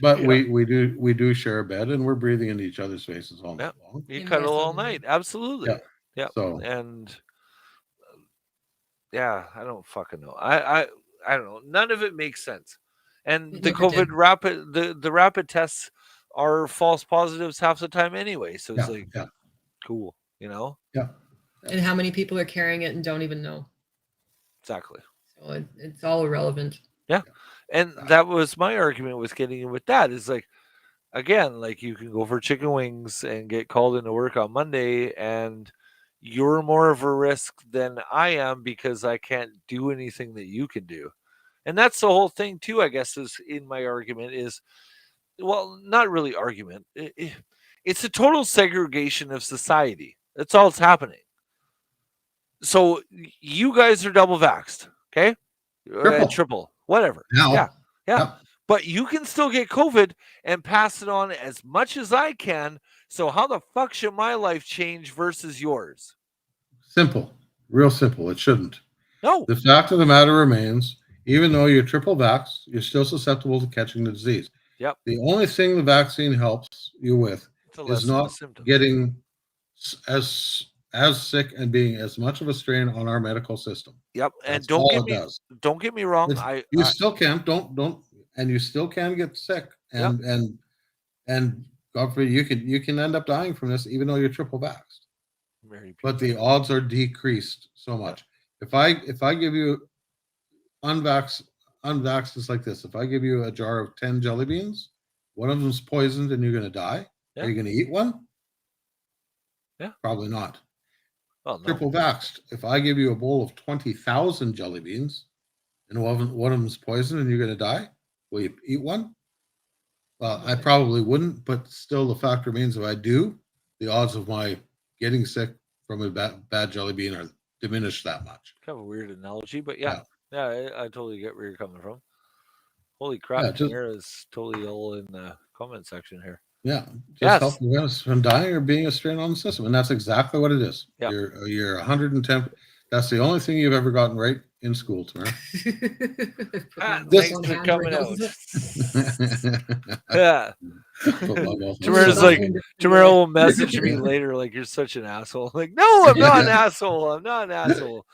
but we do share a bed and we're breathing into each other's faces all night long. You cuddle all night, absolutely. Yeah. So I don't fucking know. I don't know. None of it makes sense. And the never COVID did. the rapid tests are false positives half the time anyway. So it's cool, Yeah. And how many people are carrying it and don't even know? Exactly. So it's all irrelevant. Yeah. And that was my argument with getting in with that is like, again, like you can go for chicken wings and get called into work on Monday and you're more of a risk than I am because I can't do anything that you can do. And that's the whole thing too, I guess, is in my argument is, well, not really argument. It's a total segregation of society. That's all that's happening. So you guys are double vaxxed, okay? Triple, whatever. Now, yeah. But you can still get COVID and pass it on as much as I can. So how the fuck should my life change versus yours? Simple, real simple. It shouldn't. No. The fact of the matter remains, even though you're triple vaxxed, you're still susceptible to catching the disease. Yep. The only thing the vaccine helps you with is not getting as sick and being as much of a strain on our medical system. Yep. And That's don't get me wrong. You still can and you still can get sick and God forbid you can end up dying from this even though you're triple vaxxed. But the odds are decreased so much. If I give you unvaxxed is like this. If I give you a jar of 10 jelly beans, one of them's poisoned and you're going to die. Yeah. Are you going to eat one? Yeah. Probably not. Oh no. Triple vaxxed. If I give you a bowl of 20,000 jelly beans and one of them's poisoned and you're going to die, will you eat one? Well, I probably wouldn't, but still the fact remains if I do, the odds of my getting sick from a bad jelly bean are diminished that much. Kind of a weird analogy, but yeah, I totally get where you're coming from. Holy crap, Yeah, just- Tamara's totally all in the comment section here. Yeah, just Yes. help prevent us from dying or being a strain on the system, and that's exactly what it is. Yeah. You're 110. That's the only thing you've ever gotten right in school, Tamara. Thanks for coming out. Yeah. Tamara's like, Tamara will message me later like, you're such an asshole. I'm like, no, I'm not an asshole. I'm not an asshole.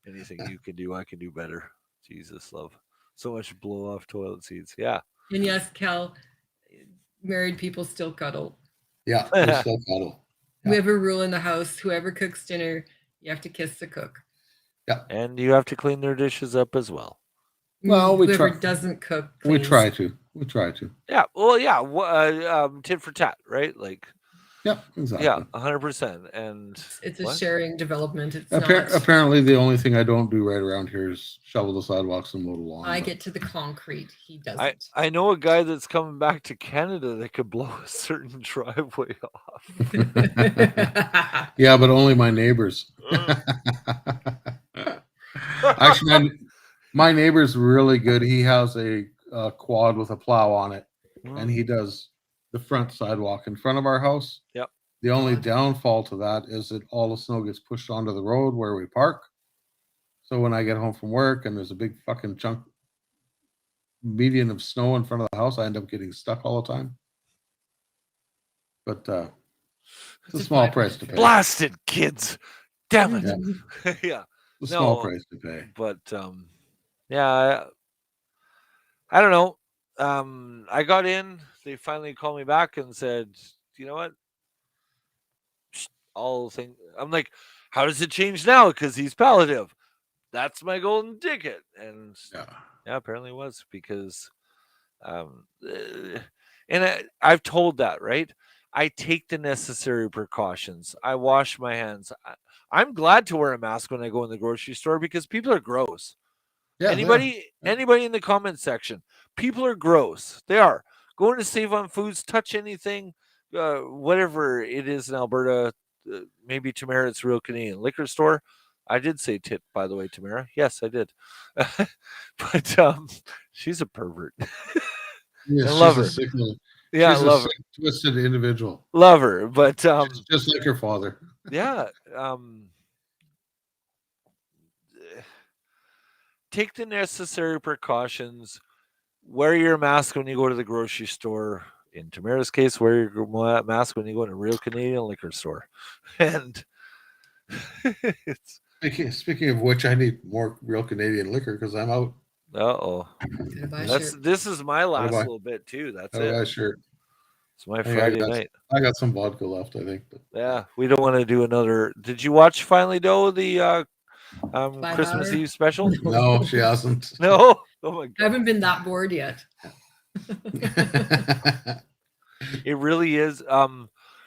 Anything you can do, I can do better. Jesus, love. So much blow off toilet seats. Yeah. And yes, Cal, married people still cuddle. Yeah, it's still cuddle. Yeah. We have a rule in the house: whoever cooks dinner, you have to kiss the cook. Yeah, and you have to clean their dishes up as well. Well, we whoever try- doesn't cook, we cleans. try to. We try to. Yeah. Well, yeah. Tit for tat, right? Like, Yeah, exactly. yeah, 100%. And It's a what? sharing development. It's Apparently, the only thing I don't do right around here is shovel the sidewalks and mow the lawn. I but- get to the concrete. He doesn't. I know a guy that's coming back to Canada that could blow a certain driveway off. Yeah, but only my neighbors. Actually, my neighbor's really good. He has a quad with a plow on it, and he does the front sidewalk in front of our house. Yep. The only downfall to that is that all the snow gets pushed onto the road where we park. So when I get home from work and there's a big fucking chunk median of snow in front of the house, I end up getting stuck all the time. But it's a small price to pay. Blasted kids. Damn it. Yeah. Yeah. It's a small No. price to pay. But yeah, I don't know. I got in. They finally called me back and said, "You know what? All thing." I'm like, "How does it change now? Because he's palliative." That's my golden ticket, and Yeah. yeah, apparently it was because, and I've told that, right? I take the necessary precautions. I wash my hands. I'm glad to wear a mask when I go in the grocery store because people are gross. Yeah, anybody in the comment section, people are gross. They are going to Save on Foods, touch anything, whatever it is in Alberta. Maybe Tamara, it's Real Canadian Liquor Store. I did say tit, by the way, Tamara. Yes, I did. But she's a pervert. yeah, I love she's a her. sick little- Yeah, I she's a love her. sick, twisted individual. Love her. But She's just like her father. yeah, take the necessary precautions. Wear your mask when you go to the grocery store. In Tamara's case, wear your mask when you go to a Real Canadian Liquor Store. And it's Speaking of which, I need more Real Canadian liquor because I'm out. uh-oh. Gotta buy a That's shirt. this is my last buy- little bit too. That's I got a it. shirt. It's my I Friday got- night. I got some vodka left, I think. But Yeah, we don't want to do another. Did you watch Finally Doe, the By Christmas Bauer? Eve special? no, she hasn't. No. Oh my I god. haven't been that bored yet. It really is.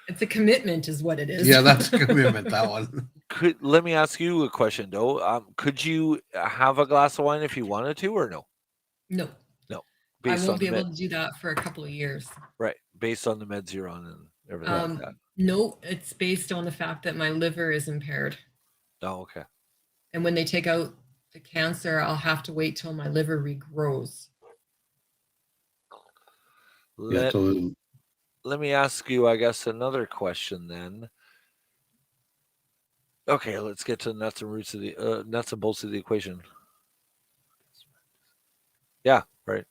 It's a commitment, is what it is. Yeah, that's a commitment. That one. Let me ask you a question though. Could you have a glass of wine if you wanted to, or no? No, Based I won't be the able to do that for a couple of years. right, based on the meds you're on and everything like that. No, it's based on the fact that my liver is impaired. Oh, okay. And when they take out the cancer, I'll have to wait till my liver regrows. Yeah, Let, totally. let me ask you, I guess, another question then. Okay, let's get to the nuts and roots of the nuts and bolts of the equation. Yeah, right.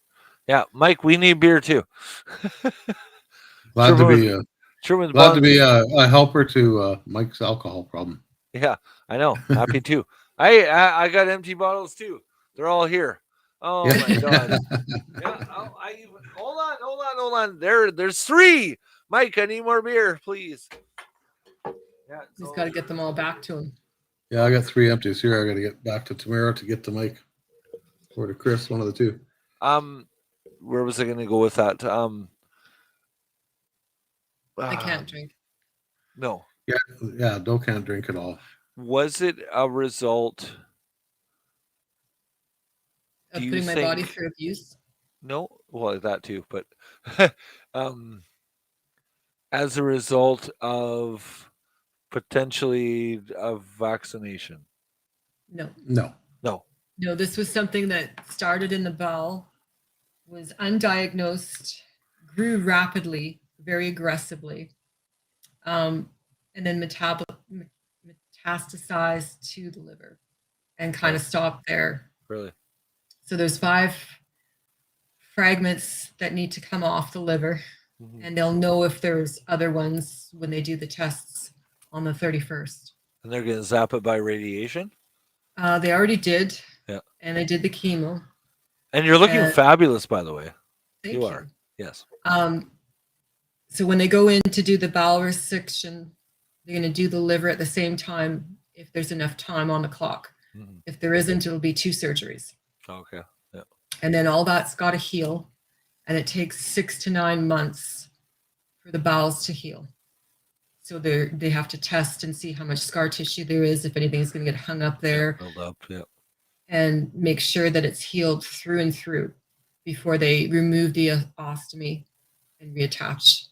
Yeah, Mike, we need beer too. Glad Truman's to be a helper to Mike's alcohol problem. Yeah, I know. Happy too. I got empty bottles too. They're all here. Oh my god. Yeah. Hold on. There's 3. Mike, I need more beer, please. Yeah. Just got to get them all back to him. Yeah, I got 3 empties here. I got to get back to Tamara to get to Mike or to Chris, one of the two. where was I going to go with that? I can't drink. No. Yeah, Doe can't drink at all. Was it a result? Of Do you putting my body think- through abuse. No, well, that too, but as a result of potentially a vaccination. No, No. No. no, this was something that started in the bowel, was undiagnosed, grew rapidly, very aggressively, and then metastasized to the liver and kind of stopped there. Really? So there's 5 fragments that need to come off the liver, Mhm. and they'll know if there's other ones when they do the tests on the 31st. And they're going to zap it by radiation? They already did. Yeah. And they did the chemo. And you're looking And- fabulous, by the way. Thank You you. are. Yes. So when they go in to do the bowel resection, they're going to do the liver at the same time if there's enough time on the clock. Mhm. If there isn't, it'll be 2 surgeries. Okay. Yeah. And then all that's got to heal. And it takes 6 to 9 months for the bowels to heal. So they have to test and see how much scar tissue there is, if anything's going to get hung up there, Build up. Yeah. and make sure that it's healed through and through before they remove the ostomy and reattach.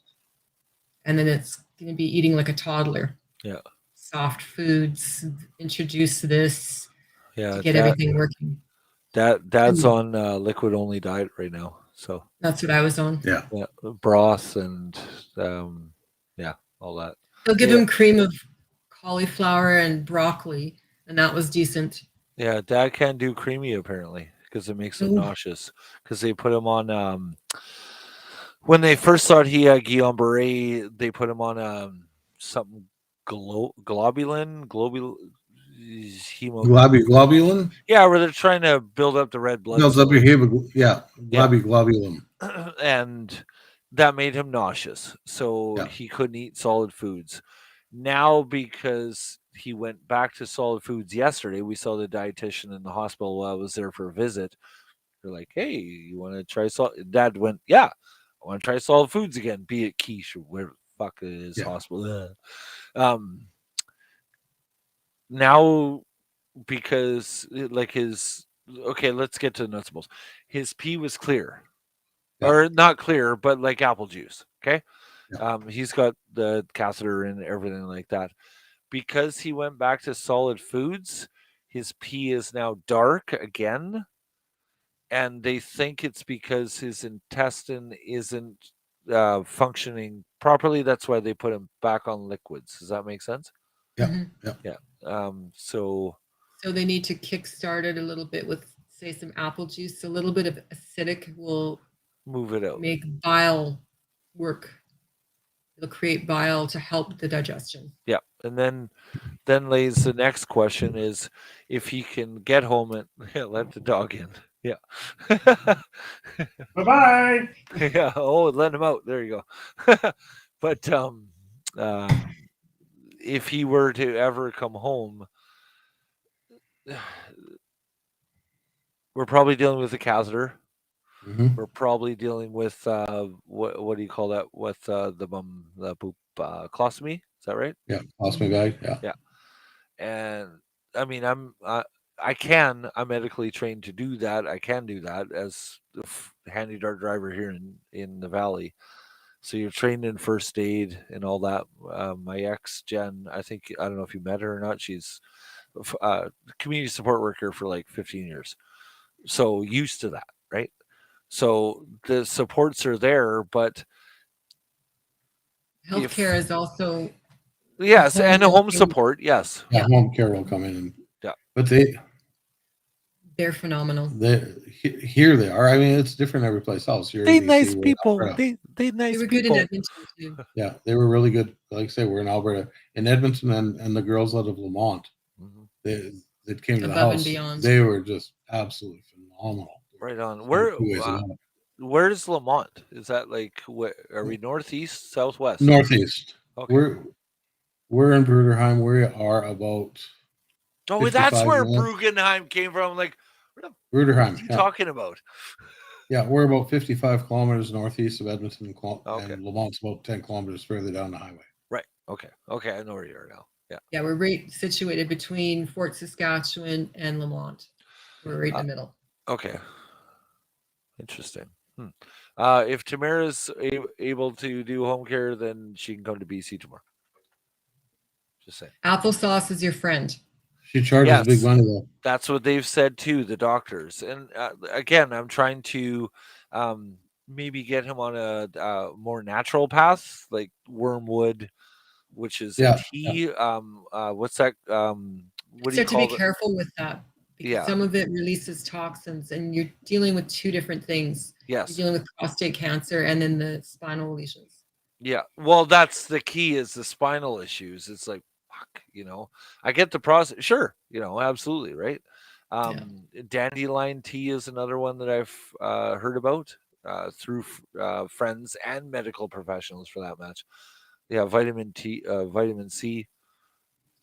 And then it's going to be eating like a toddler. Yeah. Soft foods, introduce this Yeah. to get everything working. Dad's on liquid only diet right now. So That's what I was on. Yeah. broth and all that. They'll give Yeah. him cream of cauliflower and broccoli, and that was decent. Yeah, Dad can't do creamy apparently because it makes him Ooh. nauseous. Because they put him on when they first thought he had Guillain-Barré, they put him on something globulin, Globulin? Yeah, where they're trying to build up the red blood No, cells. yeah. Globulin. And that made him nauseous, so Yeah. he couldn't eat solid foods. Now, because he went back to solid foods yesterday, we saw the dietitian in the hospital while I was there for a visit. They're like, "Hey, you want to try solid?" Dad went, "Yeah, I want to try solid foods again, be it quiche or where the fuck it is, Yeah. hospital." Now, because like okay, let's get to the nuts and bolts. His pee was clear. Yeah. Or not clear, but like apple juice. Okay. Yeah. He's got the catheter and everything like that. Because he went back to solid foods, his pee is now dark again. And they think it's because his intestine isn't functioning properly. That's why they put him back on liquids. Does that make sense? Yeah. Mhm. Yeah. So they need to kickstart it a little bit with, say, some apple juice. A little bit of acidic will move it out. make bile work. It'll create bile to help the digestion. Yeah. And then lays the next question is if he can get home and let the dog in. Yeah. Bye-bye. Yeah. Oh, let him out. There you go. But if he were to ever come home, we're probably dealing with a catheter. Mhm. We're probably dealing with what do you call that? With the poop colostomy. Is that right? Yeah. Ostomy bag. Yeah. And I mean, I'm medically trained to do that. I can do that as the handy dart driver here in the valley. So you're trained in first aid and all that. My ex Jen, I don't know if you met her or not. She's a community support worker for like 15 years. So used to that, right? So the supports are there, but Healthcare is also yes, home and a home healthcare. support, yes. Yeah. Home care will come in. Yeah. But they're phenomenal. here they are. I mean, it's different every place else. Here in They BC, nice we're in people. Alberta. They nice They were good people. in Edmonton too. Yeah, they were really good. Like I say, we're in Alberta, in Edmonton, and the girls out of Lamont. Mhm. That came to the Above and house. beyond. They were just absolutely phenomenal. Right on. Two ways about it. Where's Lamont? Is that like are we northeast, southwest? Northeast. Okay. We're in Bruderheim. We are about Oh, that's 55 where minutes. Brugenheim came from. Like, what Bruderheim. are you Yeah. talking about? Yeah, we're about 55 kilometers northeast of Edmonton, Okay. and Lamont's about 10 kilometers further down the highway. Right. Okay. Okay. I know where you are now. Yeah. Yeah, we're right situated between Fort Saskatchewan and Lamont. We're right in the middle. Okay. Interesting. If Tamara's able to do home care, then she can come to BC tomorrow. Just saying. Applesauce is your friend. She charges Yes. big money though. That's what they've said too, the doctors. And again, I'm trying to maybe get him on a more natural path, like wormwood, which is Yeah, a tea. What's that? What do You you have to be call it? careful with that. Because Yeah. some of it releases toxins, and you're dealing with two different things. Yes. You're dealing with prostate cancer and then the spinal lesions. Yeah. Well, that's the key, is the spinal issues. It's like, fuck, I get the process. Sure. Absolutely. Right. Dandelion tea is another one that I've heard about through friends and medical professionals for that matter. Yeah. Vitamin C.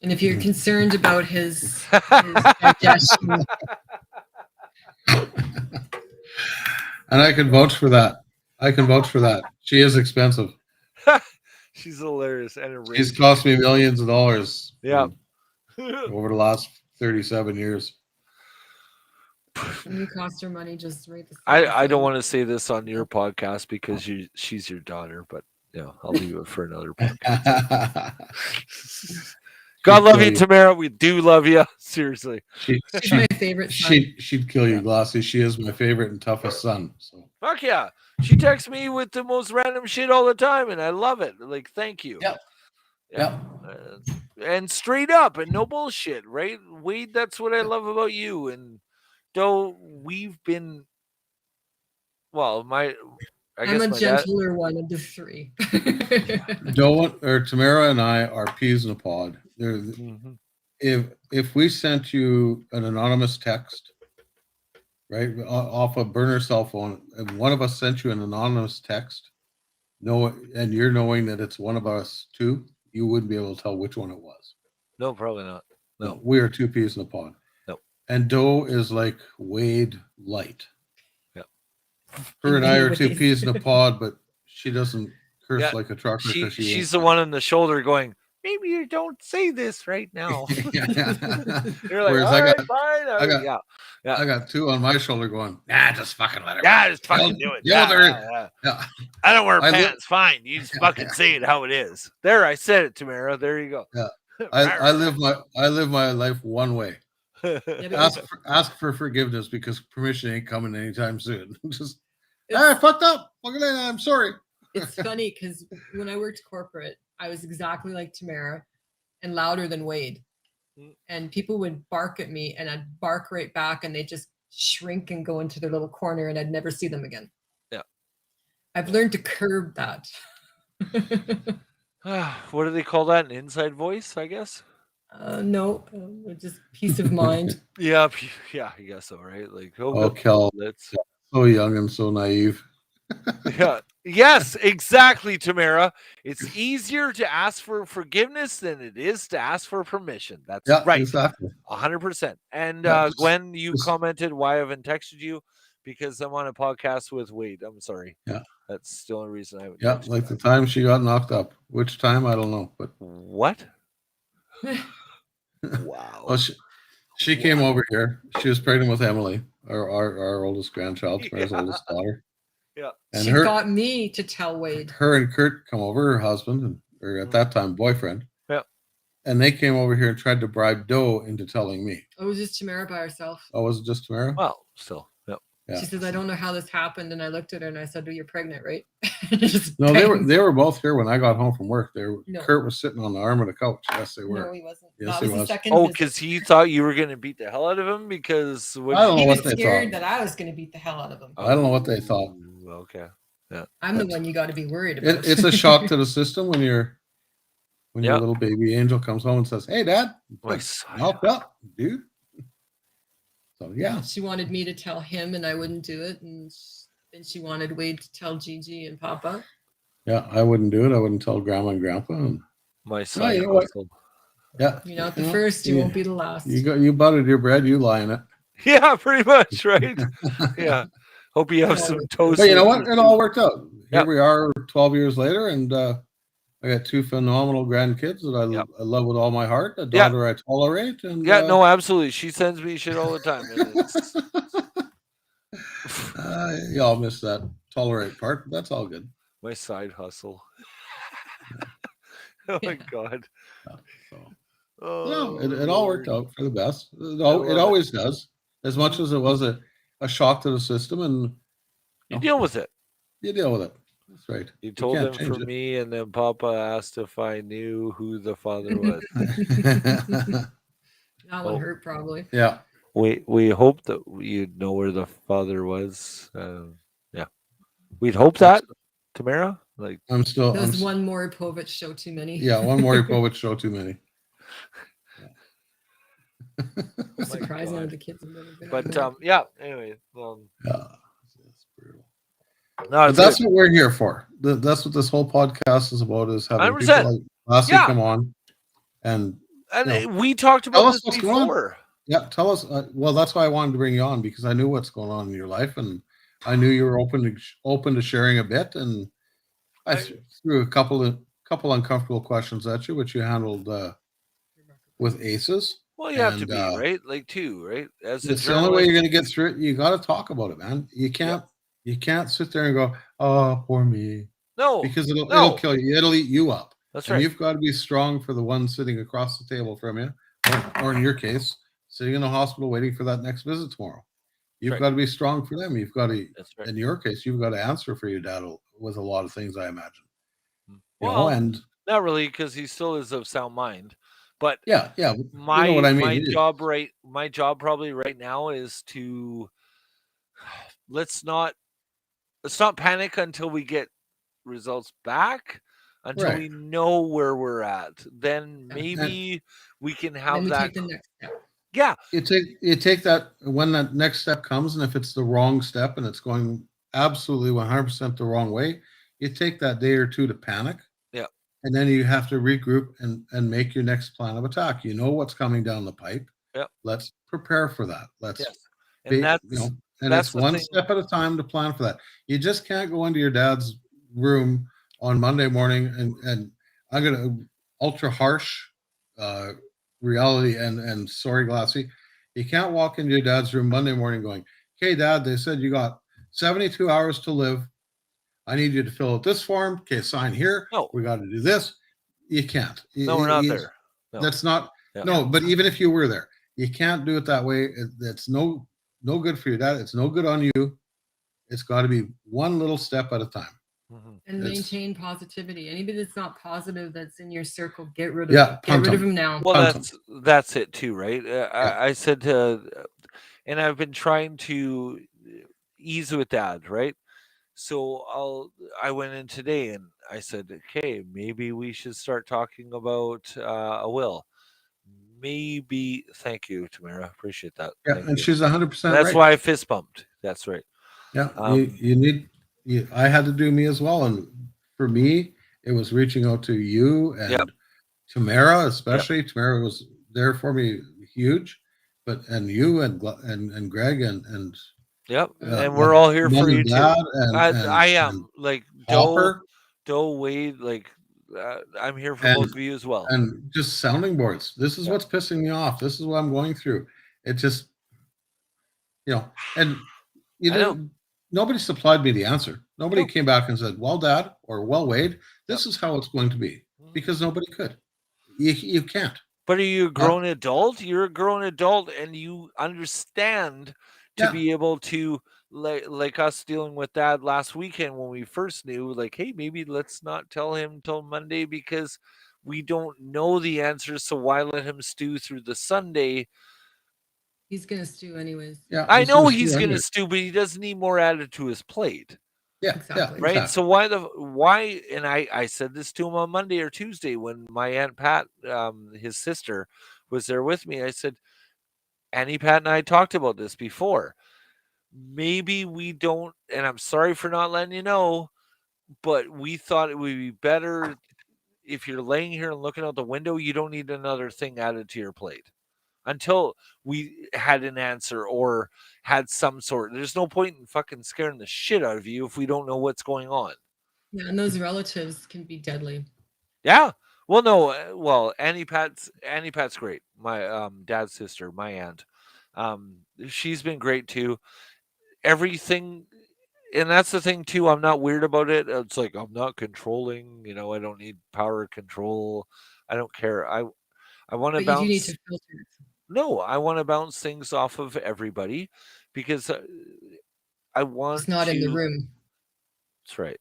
And if you're concerned about his digestion, And I can vouch for that. She is expensive. She's hilarious. And She's cost me millions of dollars. Yeah. Over the last 37 years. and you cost her money just right. I don't want to say this on your podcast because she's your daughter, but I'll leave it for another podcast. God love you, Tamara. We do love you. Seriously. She's my favorite son. She'd kill you, Glossy. She is my favorite and toughest son. So fuck yeah. She texts me with the most random shit all the time, and I love it. Like, thank you. Yep. Yeah. And straight up and no bullshit, right? Wade, that's what I love about you. And though we've been, well, I'm a gentler one of the three. Tamara and I are peas in a pod. If we sent you an anonymous text, right, off a burner cell phone, and one of us sent you an anonymous text, and you're knowing that it's one of us two, you wouldn't be able to tell which one it was. No, probably not. No, we are two peas in a pod. No. And Doe is like Wade light. Yep. Her and I are two peas in a pod, but she doesn't curse like a trucker. She's the one on the shoulder going, maybe you don't say this right now. You're like, whereas fine. I got two on my shoulder going, just fucking let her. Yeah, just fucking do it. Yeah. I don't wear pants. Fine. You just fucking say it how it is. There, I said it, Tamara. There you go. Yeah. I live my life one way. Ask for forgiveness because permission ain't coming anytime soon. Just I fucked up. I'm sorry. It's funny because when I worked corporate, I was exactly like Tamara and louder than Wade. And people would bark at me and I'd bark right back and they'd just shrink and go into their little corner and I'd never see them again. Yeah. I've learned to curb that. What do they call that? An inside voice, I guess? No, just peace of mind. Yeah, I guess so, right? Like, Kel, so young and so naive. Yeah. Yes, exactly, Tamara. It's easier to ask for forgiveness than it is to ask for permission. That's right. Exactly. 100%. And Gwen, you commented why I haven't texted you because I'm on a podcast with Wade. I'm sorry. Yeah. That's the only reason I haven't. Yeah, like the time she got knocked up. Which time? I don't know. But what? Wow. Well, she came over here. She was pregnant with Emily, our oldest grandchild, Tamara's oldest daughter. Yeah. And she got me to tell Wade. Her and Kurt come over, her husband, or at that time boyfriend. Yeah. And they came over here and tried to bribe Doe into telling me. Oh, it was just Tamara by herself. Oh, was it just Tamara? Well, still. Yeah. She says, I don't know how this happened. And I looked at her and I said, well, you're pregnant, right? No, they were both here when I got home from work. Kurt was sitting on the arm of the couch. Yes, they were. No, he wasn't. Yes, he was. Oh, because he thought you were going to beat the hell out of him because I don't know what they thought. He was scared that I was going to beat the hell out of him. I don't know what they thought. Okay. Yeah. I'm the one you got to be worried about. It's a shock to the system when your little baby angel comes home and says, "Hey, Dad, knocked up, dude." So yeah, she wanted me to tell him, and I wouldn't do it, and then she wanted Wade to tell Gigi and Papa. Yeah, I wouldn't do it. I wouldn't tell Grandma and Grandpa. And my son. Yeah, you're not the first. You won't be the last. You buttered your bread. You lie in it. Yeah, pretty much, right? Yeah. Hope you have It all some worked out. toast. But you know with what? your It all soup. worked out. Here Yep. we are 12 years later, and I got two phenomenal grandkids that Yep. I love with all my heart. A Yeah. daughter I tolerate, and Yeah, no, absolutely. She sends me shit all the time, and it's y'all miss that tolerate part. But that's all good. my side hustle. Oh my Yeah. god. Yeah, so Oh, no, it all worked Lord. out for the best. It, I al- it love it. always does. As much Mhm. as it was a shock to the system, and You know, deal with it. you deal with it. That's right. You You told can't them change for it. me, and then Papa asked if I knew who the father was. That one Oh, hurt probably. Yeah. we hoped that you'd know where the father was. Yeah, we'd hope that, Tamara. Like, I'm still. There's one more Povich show too many. Yeah, one more Yapovich show too many. oh my Surprised none of god. the kids have never been. But on board. yeah. Anyway, Yeah, it's brutal. no, But it's that's good. what we're here for. That's what this whole podcast is about: is having 100%. people like Lassie Yeah. come on and And we talked tell about us this what's going on. before. Yeah, tell us. Well, that's why I wanted to bring you on, because I knew what's going on in your life, and I knew you were open to sharing a bit. And I threw a couple uncomfortable questions at you, which you handled with aces. Well, you have to And be right, like too, right? As a it's the only way journalist, you're going to get through it. You got to talk about it, man. You can't sit there and go, "Oh, poor me," no, because it'll no, kill you. It'll eat you up. that's And right. you've got to be strong for the one sitting across the table from you, or in your case, sitting in the hospital waiting for that next visit tomorrow. You've right. got to be strong for them. You've got to, That's right. in your case, you've got to answer for your dad with a lot of things, I imagine. Well, And not really, because he still is of sound mind. But yeah, you know my what I mean. my job probably right now is to let's not panic until we get results back, until Right. we know where we're at. Then And maybe we can Then have we that. take the next step. Yeah, you take that when that next step comes, and if it's the wrong step and it's going absolutely 100% the wrong way, you take that day or two to panic. yeah, And then you have to regroup and make your next plan of attack. You know what's coming down the pipe. yeah, Let's prepare for that. Let's yes. be, And and that's it's the one thing. step at a time to plan for that. You just can't go into your dad's room on Monday morning and I'm gonna ultra harsh reality and sorry, Glassy. You can't walk into your dad's room Monday morning going, "Okay, Dad, they said you got 72 hours to live. I need you to fill out this form. Okay, sign here. No, We got to do this." You can't. no, we're not there. No. That's not. Yeah. No, but even if you were there, you can't do it that way. That's no good for your dad. It's no good on you. It's got to be one little step at a time. Mhm. And It's- maintain positivity. Anybody that's not positive that's in your circle, get rid of Yeah, them. Get punt rid of them. them now. Well, Punt that's it too, right? I said to, and I've been trying to ease with Dad, right? So I went in today and I said, okay, maybe we should start talking about a will. Maybe. Thank you, Tamara. Appreciate that. Yeah, Thank and you. she's 100% That's right. why I fist bumped. That's right. Yeah, Um, you need. I had to do me as well, and for me, it was reaching out to you and Yep. Tamara, especially. Tamara was there for me, huge, but and you and Greg and Yep. uh, And we're all here Mom for you and too. Dad and I am like Hopper Doe, Wade. Like I'm here for and both of you as well. and just sounding boards. This is Yeah. what's pissing me off. This is what I'm going through. It just, and you I know. didn't. Nobody supplied me the answer. Nobody No. came back and said, "Well, Dad," or "Well, Wade, this is how it's going to be," Mhm. because nobody could. You can't. But are you a grown adult? You're a grown adult, and you understand to Yeah. be able to like us dealing with that last weekend when we first knew, like, hey, maybe let's not tell him till Monday because we don't know the answers. So why let him stew through the Sunday? He's gonna stew anyways. Yeah. I he's know gonna he's stew going to anyway. stew, but he doesn't need more added to his plate. Yeah. Exactly. Right. Exactly. So why? And I said this to him on Monday or Tuesday when my Aunt Pat, his sister, was there with me. I said, Annie, Pat, and I talked about this before. Maybe we don't, and I'm sorry for not letting you know, but we thought it would be better if you're laying here and looking out the window, you don't need another thing added to your plate. until we had an answer or had some sort. There's no point in fucking scaring the shit out of you if we don't know what's going on. Yeah, and those relatives can be deadly. Yeah. Well, no. Well, Annie Pat's great. My dad's sister, my aunt. She's been great too. Everything, and that's the thing too. I'm not weird about it. It's like I'm not controlling. You know, I don't need power control. I don't care. I want to But you do need bounce. to filter it. No, I want to bounce things off of everybody because I want It's not in the to. room. That's right.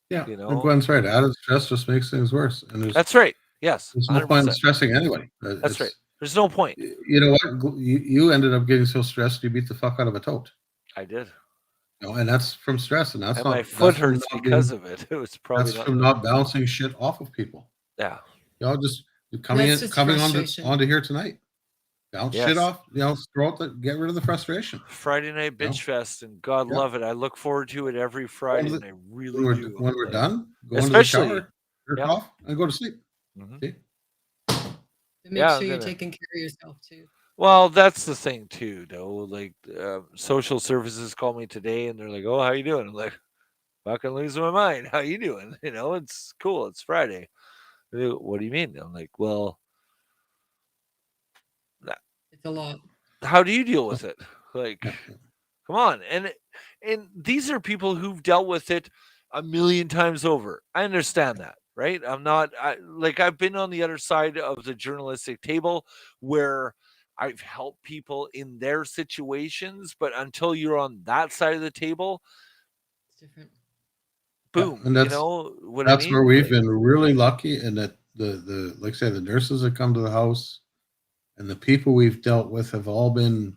Yeah, You and know, Gwen's right. Added stress just makes things worse, and that's right. Yes, there's no point in 100%. stressing anybody. That's right. There's no point. You know what? You ended up getting so stressed you beat the fuck out of a tote. I did. You know, and that's from stress, and that's And not. my foot that's from hurts not because being, of it. It was probably That's not. from not bouncing shit off of people. Yeah. You know, just coming That's just onto frustration. here tonight. Bounce Yes. shit off. You know, get rid of the frustration. Friday night No. bitch fest, and God Yeah. love it. I look forward to it every Friday, the- and I really do. When we're Like, done, go especially- into the shower, jerk yeah. off, and go to sleep. mhm. See? Make Yeah, I'm sure you're gonna- taking care of yourself too. Well, that's the thing too, though. Like, social services called me today, and they're like, "Oh, how you doing?" I'm like, "Fucking losing my mind. How you doing?" You know, it's cool. It's Friday. They go, what do you mean? I'm like, well, It's a lot. how do you deal with it? Like, come on. And these are people who've dealt with it a million times over. I understand that, right? I've been on the other side of the journalistic table where I've helped people in their situations, but until you're on that side of the table, It's different. boom. and You that's- know what That's I mean? where we've Like, been really lucky, and that the like I say, the nurses that come to the house and the people we've dealt with have all been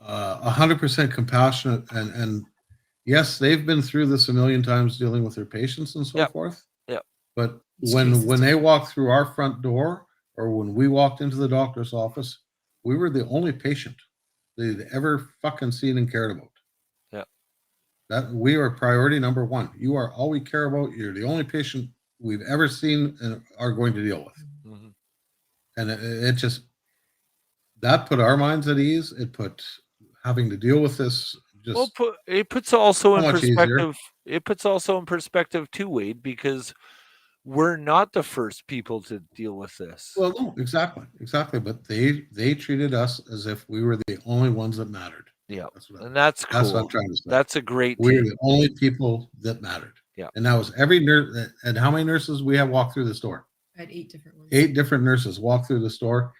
100% compassionate, and yes, they've been through this a million times dealing with their patients and so Yep. forth. Yep. But Each when case is they walked through our front door, or when we walked into the doctor's office, we were the only patient they'd ever fucking seen and cared about. Yeah. That we are priority number one. You are all we care about. You're the only patient we've ever seen and are going to deal with. mhm. And it just, that put our minds at ease. It put having to deal with this just Well, it puts also so in much easier. perspective. It puts also in perspective too, Wade, because we're not the first people to deal with this. well, no, exactly. But they treated us as if we were the only ones that mattered. Yeah, That's what and that's that's what cool. I'm trying to say. That's a great We're team. the only people that mattered. Yeah. And that was every nurse. And how many nurses we have walk through the store? I had 8 different ones. 8 different nurses walk through the store.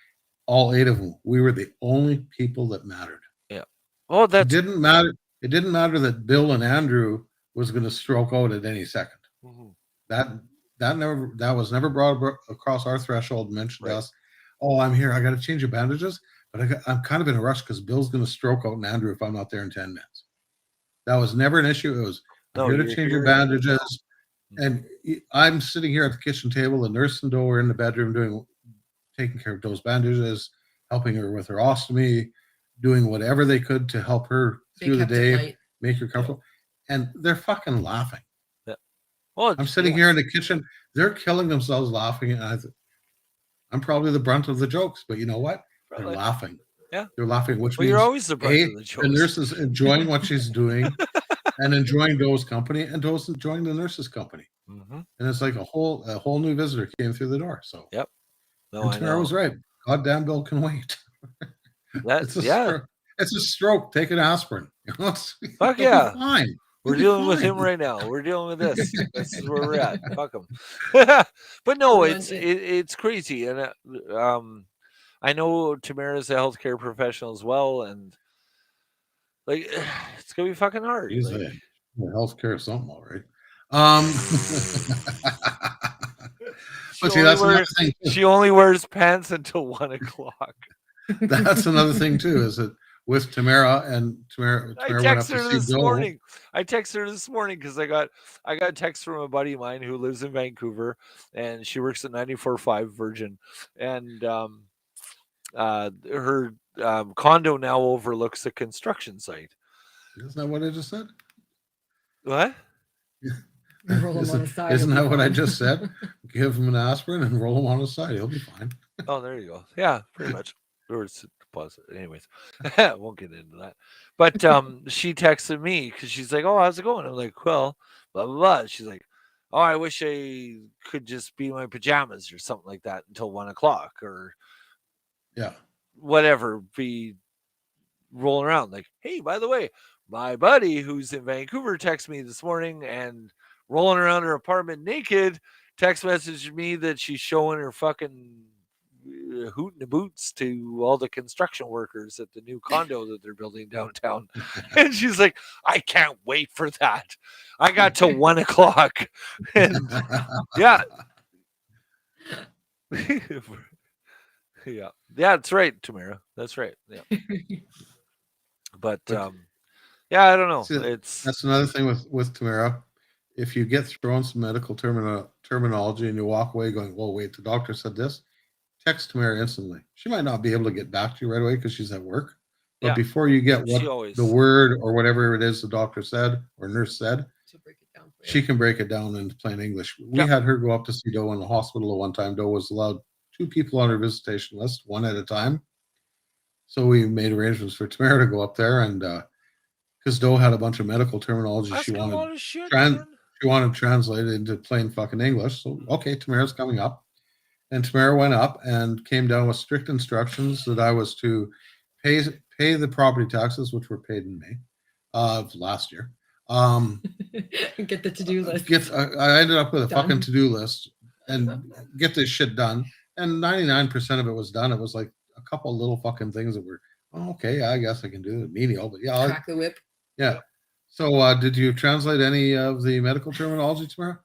All 8 of them. We were the only people that mattered. Oh, It that's didn't matter. It didn't matter that Bill and Andrew was going to stroke out at any second. mhm. That was never brought across our threshold and mentioned to Right. us. Oh, I'm here. I got to change your bandages, but I'm kind of in a rush because Bill's going to stroke out and Andrew if I'm not there in 10 minutes. That was never an issue. It was I'm No, here to you're change your here. bandages. And I'm sitting here at the kitchen table. The nurse and Doe are in the bedroom taking care of Doe's bandages, helping her with her ostomy, doing whatever they could to help her They through the kept it day, light. make her comfortable. And they're fucking laughing. Well, I'm sitting yeah. here in the kitchen. They're killing themselves laughing. And I'm probably the brunt of the jokes, but you know what? They're Probably. laughing. Yeah. They're laughing, which Well, means you're always the brunt A, of the the jokes. nurse is enjoying what she's doing and enjoying Doe's company, and Doe's enjoying the nurse's company. Mhm. And it's like a whole new visitor came through the door. So No, and I Tamara know. was right. Goddamn Bill can wait. That's It's a stroke. Take an aspirin. Fuck You'll be yeah. fine. We're You'll be dealing with him fine. right now. We're dealing with this. This is where we're at. Fuck him. But no, Well, it's crazy, and I know Tamara's a healthcare professional as well, and like it's gonna be fucking hard. He's Like, a healthcare something, all right. she But see, only that's another wears- thing. Too. she only wears pants until 1 o'clock. That's another thing too. Is that with Tamara and Tamara I went up texted her to this see Bill. morning. I texted her this morning because I got a text from a buddy of mine who lives in Vancouver, and she works at 94.5 Virgin, and her condo now overlooks a construction site. Isn't that what I just said? What? Roll them on the side. Isn't it'll that be what I fine. just said? Give him an aspirin and roll him on his side. He'll be fine. Oh, there you go. Yeah, pretty much. Or it's positive. Anyways, won't get into that. But she texted me because she's like, "Oh, how's it going?" I'm like, "Well, blah blah blah." She's like, "Oh, I wish I could just be in my pajamas or something like that until 1 o'clock or Yeah. whatever." Be rolling around like, "Hey, by the way, my buddy who's in Vancouver texted me this morning and rolling around her apartment naked text messaged me that she's showing her fucking hooting the boots to all the construction workers at the new condo that they're building downtown." And she's like, "I can't wait for that. I got to 1 o'clock." And yeah. Yeah. Yeah, that's right, Tamara. That's right. Yeah. But But yeah, I don't know. see, It's that's another thing with Tamara. If you get thrown some medical terminology and you walk away going, "Well, wait, the doctor said this," text Tamara instantly. She might not be able to get back to you right away because she's at work. But yeah. before you get She what always the word or whatever it is the doctor said or nurse said, To break it down for she you. can break it down into plain English. We Yeah. had her go up to see Doe in the hospital at one time. Doe was allowed 2 people on her visitation list, one at a time. So we made arrangements for Tamara to go up there, and because Doe had a bunch of medical terminology That's a lot of shit, trans man. she wanted translated into plain fucking English. So okay, Tamara's coming up. And Tamara went up and came down with strict instructions that I was to pay pay the property taxes, which were paid in May of last year. Get the to-do list. I ended up with a fucking Done. to-do list and get this shit done. And 99% of it was done. It was like a couple little fucking things that were, oh, okay, I guess I can do it menial, but yeah, Crack the whip. yeah. So did you translate any of the medical terminology tomorrow?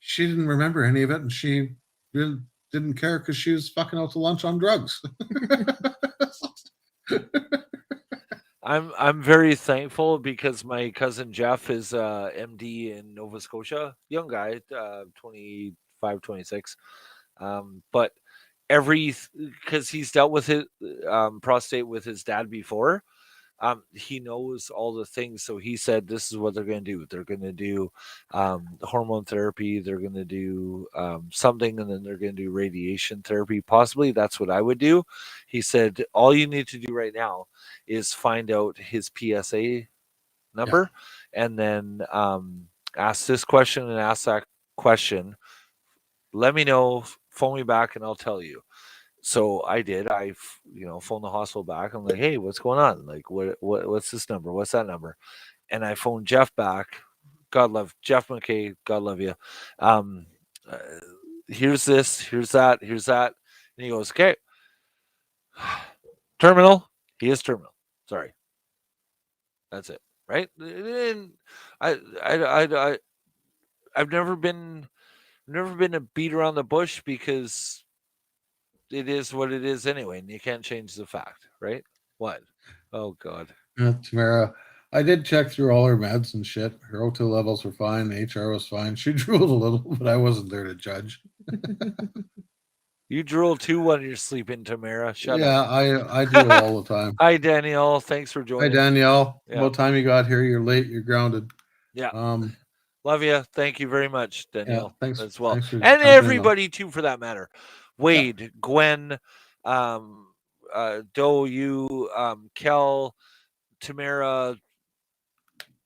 She didn't remember any of it, and she didn't care because she was fucking out to lunch on drugs. I'm very thankful because my cousin Jeff is MD in Nova Scotia, young guy, 25, 26. But because he's dealt with his prostate with his dad before, he knows all the things. So he said, this is what they're going to do. They're going to do hormone therapy. They're going to do something, and then they're going to do radiation therapy. Possibly that's what I would do. He said, all you need to do right now is find out his PSA number, and then ask this question and ask that question. Let me know, phone me back, and I'll tell you. So I did. I phoned the hospital back. I'm like, hey, what's going on? Like, what's this number? What's that number? And I phoned Jeff back. God love Jeff McKay. God love you. Uh, here's this. Here's that. Here's that. And he goes, okay. Terminal. He is terminal. Sorry. That's it. Right. And I've never been a beat around the bush because it is what it is anyway, and you can't change the fact, right? What? Oh God. Tamara, I did check through all her meds and shit. Her O2 levels were fine. HR was fine. She drooled a little, but I wasn't there to judge. You drool too when you're sleeping, Tamara. Shut Yeah, up. I do it all the time. Hi, Danielle. Thanks for Hi, joining. Danielle. Yeah. About time you got here. You're late. You're grounded. Yeah. Um, Love you. Thank you very much, Danielle. thanks as well. thanks for And jumping in, everybody too, for that matter. Wade, Gwen, Doe, you, Kel, Tamara,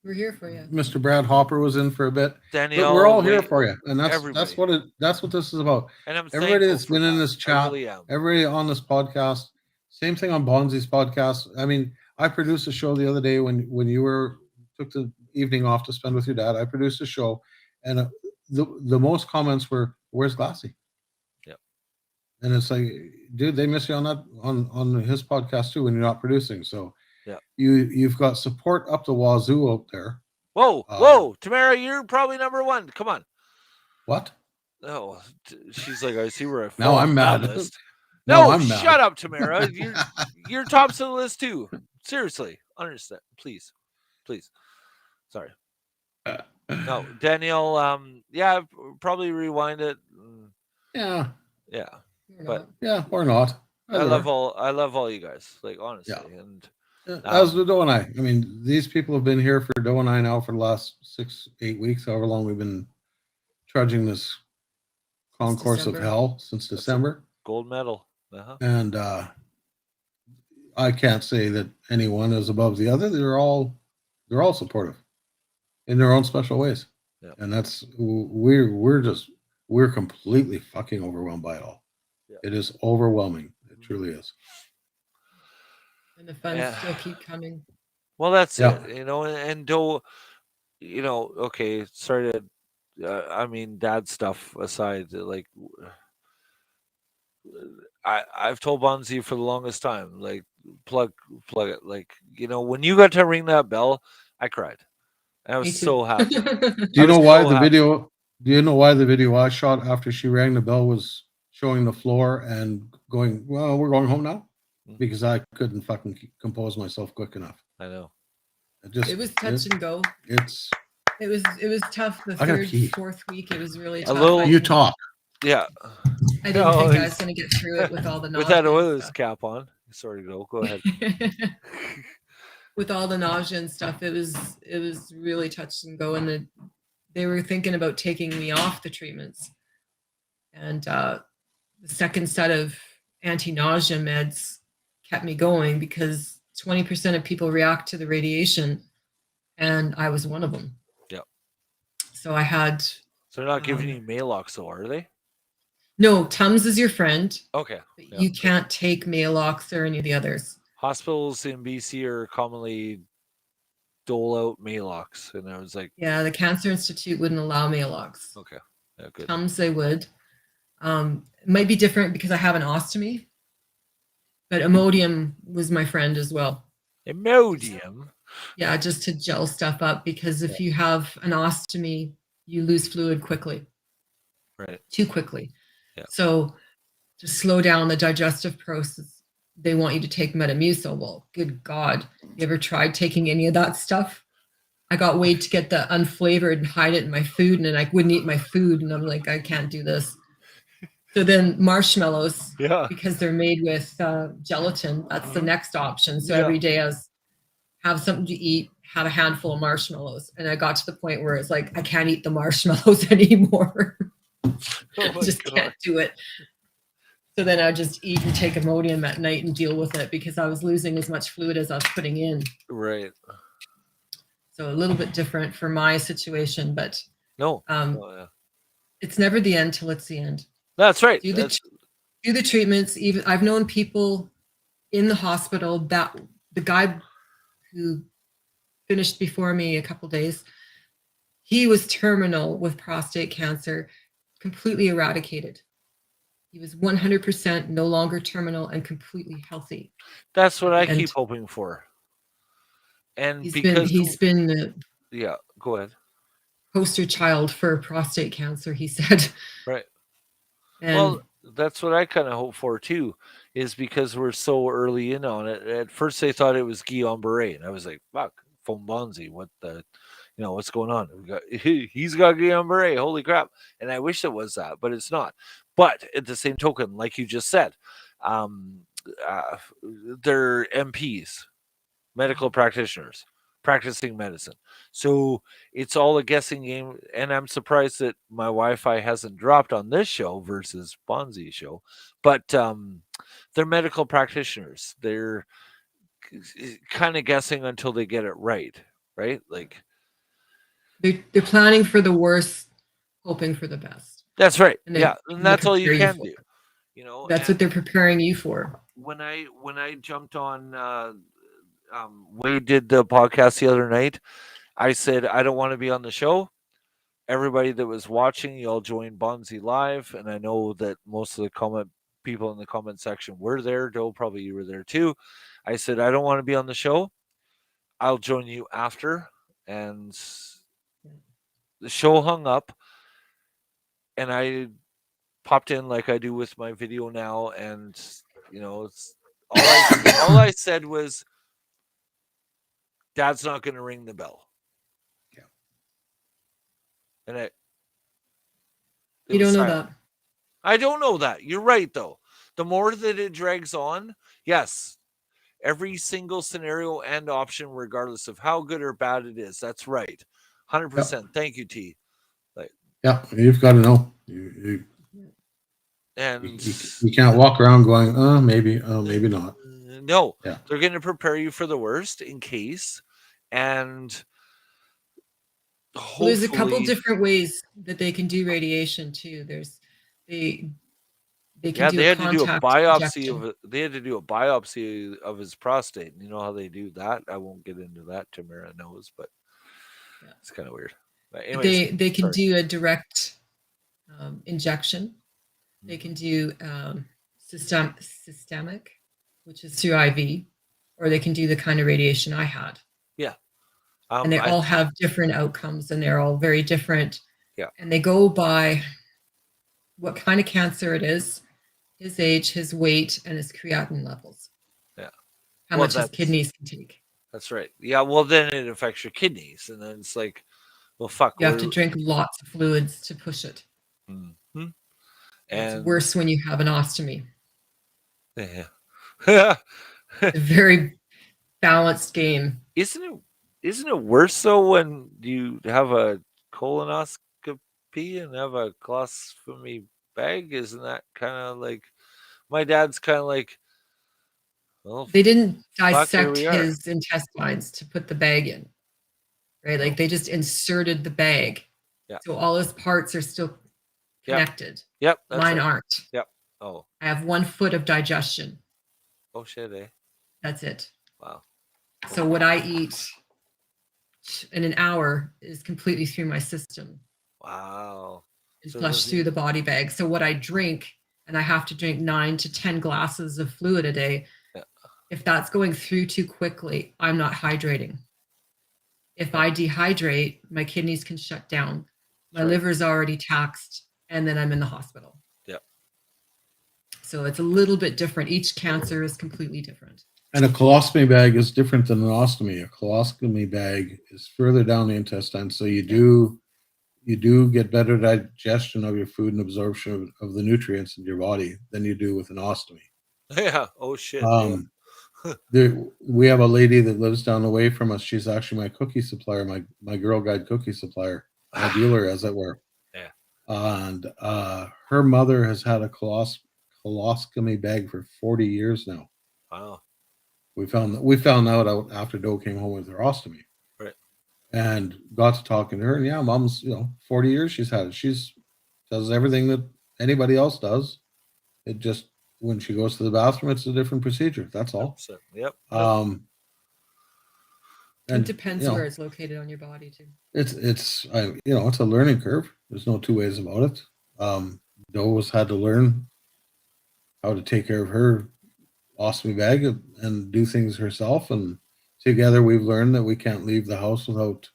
We're here for you. Mr. Brad Hopper was in for a bit. Danielle. But we're all here Wade, for you, and that's everybody. that's what this is about. And I'm Everybody thankful that's for been in that. this I chat, really am. everybody on this podcast, same thing on Bonzi's podcast. I mean, I produced a show the other day when you took the evening off to spend with your dad. I produced a show, and the most comments were, "Where's Glassy?" Yep. And it's like, dude, they miss you on that on his podcast too when you're not producing. So yeah, you've got support up the wazoo out there. Whoa, Tamara, you're probably number one. Come on. What? Oh, she's like, I see where I Now I'm mad. List. No, No, I'm mad. shut up, Tamara. You're tops of the list too. Seriously, understand, please. Sorry. No, Danielle. Yeah, probably rewind it. Yeah. Yeah, But yeah, or not. I love all you guys. Like honestly, and as do Doe and I. I mean, these people have been here for Doe and I now for the last 6-8 weeks, however long we've been trudging this concourse of hell since December. Gold medal. Uh-huh. And I can't say that anyone is above the other. They're all supportive in their own special ways. Yeah. And that's we're completely fucking overwhelmed by it all. Yeah. It is overwhelming. It truly is. And the funds Yeah. still keep coming. Well, that's Yeah. it, and don't, okay, sorry to, I mean, dad stuff aside, like, I've told Bonzi for the longest time, like, plug it. Like, when you got to ring that bell, I cried. I was Me too. so happy. Do I you know was why so the happy. video? Do you know why the video I shot after she rang the bell was showing the floor and going, "Well, we're going home now," Mhm. because I couldn't fucking compose myself quick enough. I know. It was touch and go. It's It was tough. The I gotta pee. 4th week, it was really A tough. little- You talk. Yeah. I didn't No, think I he's- was going to get through it with all the With that nausea and Oilers stuff. cap on. Sorry, go ahead. With all the nausea and stuff, it was really touch and go, and they were thinking about taking me off the treatments, and the second set of anti-nausea meds kept me going because 20% of people react to the radiation, and I was one of them. Yep. So I had So they're not giving you Maalox, though, are they? no. Tums is your friend. Okay. But Yeah. you can't take Maalox or any of the others. Hospitals in BC are commonly dole out Maalox, and I was like, Yeah, the Cancer Institute wouldn't allow Maalox. okay, yeah, good. Tums they would. It might be different because I have an ostomy, but Imodium was my friend as well. Imodium. Yeah, just to gel stuff up, because if you have an ostomy, you lose fluid quickly, Right. too quickly. Yeah. So to slow down the digestive process, they want you to take Metamucil. Well, good God, you ever tried taking any of that stuff? I got weighed to get the unflavored and hide it in my food, and I wouldn't eat my food, and I'm like, I can't do this. So then marshmallows, Yeah. because they're made with gelatin, that's the next option. So Yeah. every day I was have something to eat, had a handful of marshmallows, and I got to the point where it's like I can't eat the marshmallows anymore. Oh I my just God. can't do it. So then I would just eat and take Imodium at night and deal with it because I was losing as much fluid as I was putting in. Right. So a little bit different for my situation, but No. yeah. It's never the end till it's the end. That's right. Do the treatments. Even I've known people in the hospital that the guy who finished before me a couple days, he was terminal with prostate cancer, completely eradicated. He was 100% no longer terminal and completely healthy. That's what I And keep hoping for. And he's because been a yeah, go ahead. poster child for prostate cancer, he said. Right. And Well, that's what I kind of hope for too, is because we're so early in on it. At first, they thought it was Guillain Barre, and I was like, "Fuck, phone Bonzi, what the, what's going on? He's got Guillain Barre, holy crap!" And I wish it was that, but it's not. But at the same token, like you just said, they're MPs, medical practitioners, practicing medicine. So it's all a guessing game, and I'm surprised that my Wi-Fi hasn't dropped on this show versus Bonzi's show. But they're medical practitioners. They're kind of guessing until they get it right? Like they're planning for the worst, hoping for the best. that's right. And Yeah, and that's all you prepare can for do. it. That's what they're preparing you for. When I jumped on, Wade did the podcast the other night. I said I don't want to be on the show. Everybody that was watching, y'all joined Bonzi live, and I know that most of the people in the comment section were there. Joe, probably you were there too. I said I don't want to be on the show. I'll join you after, and the show hung up, and I popped in like I do with my video now, and it's all I said was, Dad's not going to ring the bell. Yeah. And You don't know that. I don't know that. You're right, though. The more that it drags on, yes, every single scenario and option, regardless of how good or bad it is, that's right. 100%. Thank you, T. Yeah, you've got to know. And You can't walk around going, maybe not. no, Yeah. they're going to prepare you for the worst in case. And Well, there's a couple hopefully, different ways that they can do radiation too. They can yeah, do they a had to do a contact biopsy injection. they had to do a biopsy of his prostate. And you know how they do that? I won't get into that. Tamara knows, but Yeah. it's kind of weird. But But anyways, they can sorry. do a direct injection. They can do systemic, which is through IV, or they can do the kind of radiation I had. Yeah. And they all have different outcomes, and they're all very different. Yeah. And they go by what kind of cancer it is, his age, his weight, and his creatinine levels. Yeah. How much his kidneys can take. That's right. Yeah. Well, then it affects your kidneys, and then it's like, well, fuck. You have to drink lots of fluids to push it. Mm-hmm. And it's worse when you have an ostomy. Yeah. It's a very balanced game. Isn't it worse though when you have a colonoscopy and have a colostomy bag? Isn't that kind of like my dad's kind of like, well, they didn't fuck, here dissect we are. his intestines to put the bag in, right? Like they just inserted the bag. Yeah. So all his parts are still connected. Yep. That's Mine right. aren't. Yep. Oh. I have 1 foot of digestion. Oh shit, eh? That's it. Wow. So what I eat in an hour is completely through my system. Wow. And So flushed through the body bag. So what I drink, and I have to drink 9 to 10 glasses of fluid a day. Yeah. If that's going through too quickly, I'm not hydrating. If I dehydrate, my kidneys can shut down. My liver's already taxed, and then I'm in the hospital. Yep. So it's a little bit different. Each cancer is completely different. And a colostomy bag is different than an ostomy. A colostomy bag is further down the intestine, so you do get better digestion of your food and absorption of the nutrients in your body than you do with an ostomy. Yeah. Oh shit. We have a lady that lives down the way from us. She's actually my cookie supplier, my Girl Guide cookie supplier, a dealer, as it were. Yeah. And her mother has had a colostomy bag for 40 years now. Wow. We found out after Doe came home with her ostomy. Right. And got to talking to her, and yeah, mom's 40 years she's had it. She's does everything that anybody else does. It just when she goes to the bathroom, it's a different procedure. That's all. Yep. It depends where it's located on your body too. It's it's a learning curve. There's no two ways about it. Doe has had to learn how to take care of her ostomy bag and do things herself, and together we've learned that we can't leave the house without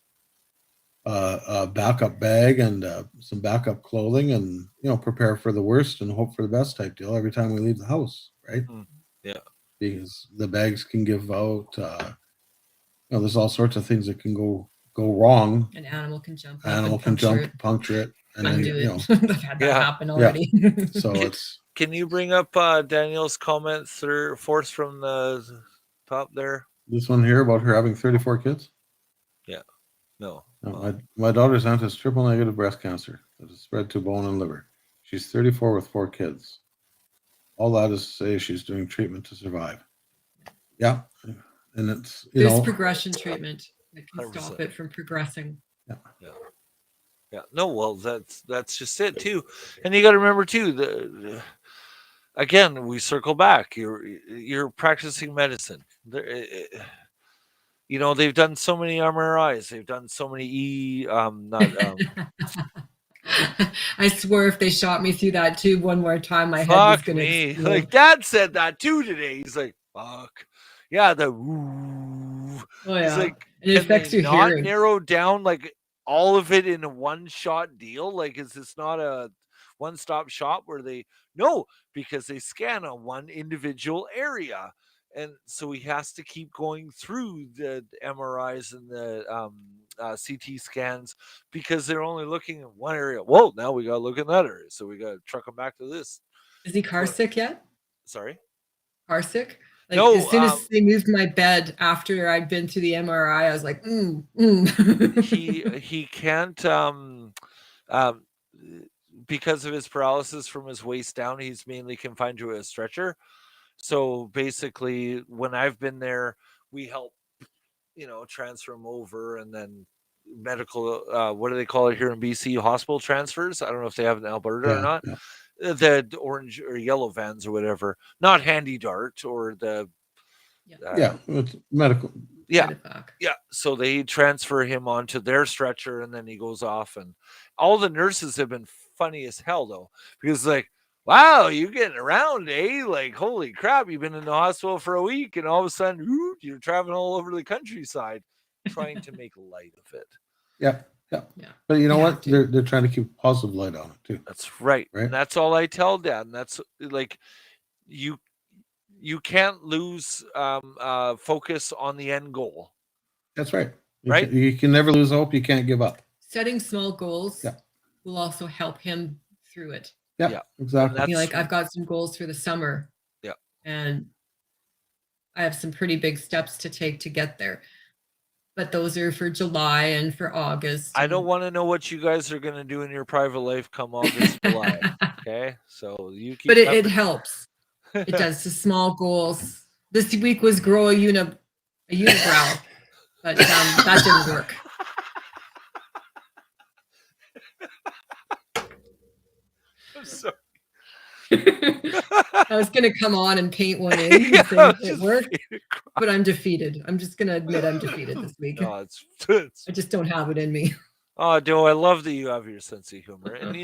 a backup bag and some backup clothing, and prepare for the worst and hope for the best type deal every time we leave the house, right? Yeah. Because the bags can give out there's all sorts of things that can go wrong. An animal can jump puncture it, and undo then it. I've had that happen already. So it's Can you bring up Daniel's comment fourth from the top there? this one here about her having 34 kids. Yeah. No. My daughter's aunt has triple negative breast cancer that is spread to bone and liver. She's 34 with 4 kids. All that is to say she's doing treatment to survive. Yeah. And it's there's progression treatment that can 100%. stop it from progressing. Yeah. No, well, that's just it too. And you got to remember too, again, we circle back. You're practicing medicine. They've done so many MRIs. They've done so many I swear if they shot me through that tube one more time, my head was going to explode. Like Dad said that too today. He's like, fuck. Yeah, the oh yeah. He's like, it affects your not hearing. narrow down like all of it in a one-shot deal. Like, is this not a one-stop shop where because they scan on one individual area, and so he has to keep going through the MRIs and the CT scans because they're only looking in one area. Whoa, now we got to look in that area, so we got to truck him back to this. Is he car sick yet? Sorry, car sick? Like, no. As soon as they moved my bed after I'd been to the MRI, I was like, he can't. because of his paralysis from his waist down, he's mainly confined to a stretcher. So basically, when I've been there, we help, transfer him over, and then medical, what do they call it here in BC? Hospital transfers. I don't know if they have it in Alberta or Yeah, not. yeah. The orange or yellow vans or whatever, not Handy Dart or the Yeah, it's medical. yeah. Medevac. Yeah, so they transfer him onto their stretcher, and then he goes off. And all the nurses have been funny as hell, though, because like, wow, you getting around, eh? Like, holy crap, you've been in the hospital for a week, and all of a sudden, you're traveling all over the countryside, trying to make light of it. Yeah, yeah. Yeah. But you know You have what? to. They're trying to keep a positive light on it too. That's right, Right. and that's all I tell Dad. And that's like, you can't lose focus on the end goal. That's right. Right? You can never lose hope. You can't give up. Setting small goals Yeah. will also help him through it. Yeah, Yeah. exactly. That's- Like I've got some goals for the summer. Yeah. And I have some pretty big steps to take to get there. But those are for July and for August. I don't want to know what you guys are going to do in your private life come August, July. Okay, so you keep. But it that- helps. It does. The small goals. This week was grow a unibrow, but that didn't work. I'm sorry. I was gonna come on and paint one in. And Yeah, say I was it just worked, ready to cry. but I'm defeated. I'm just gonna admit I'm defeated this week. No, it's I just don't have it in me. oh, Joe, I love that you have your sense of humor, and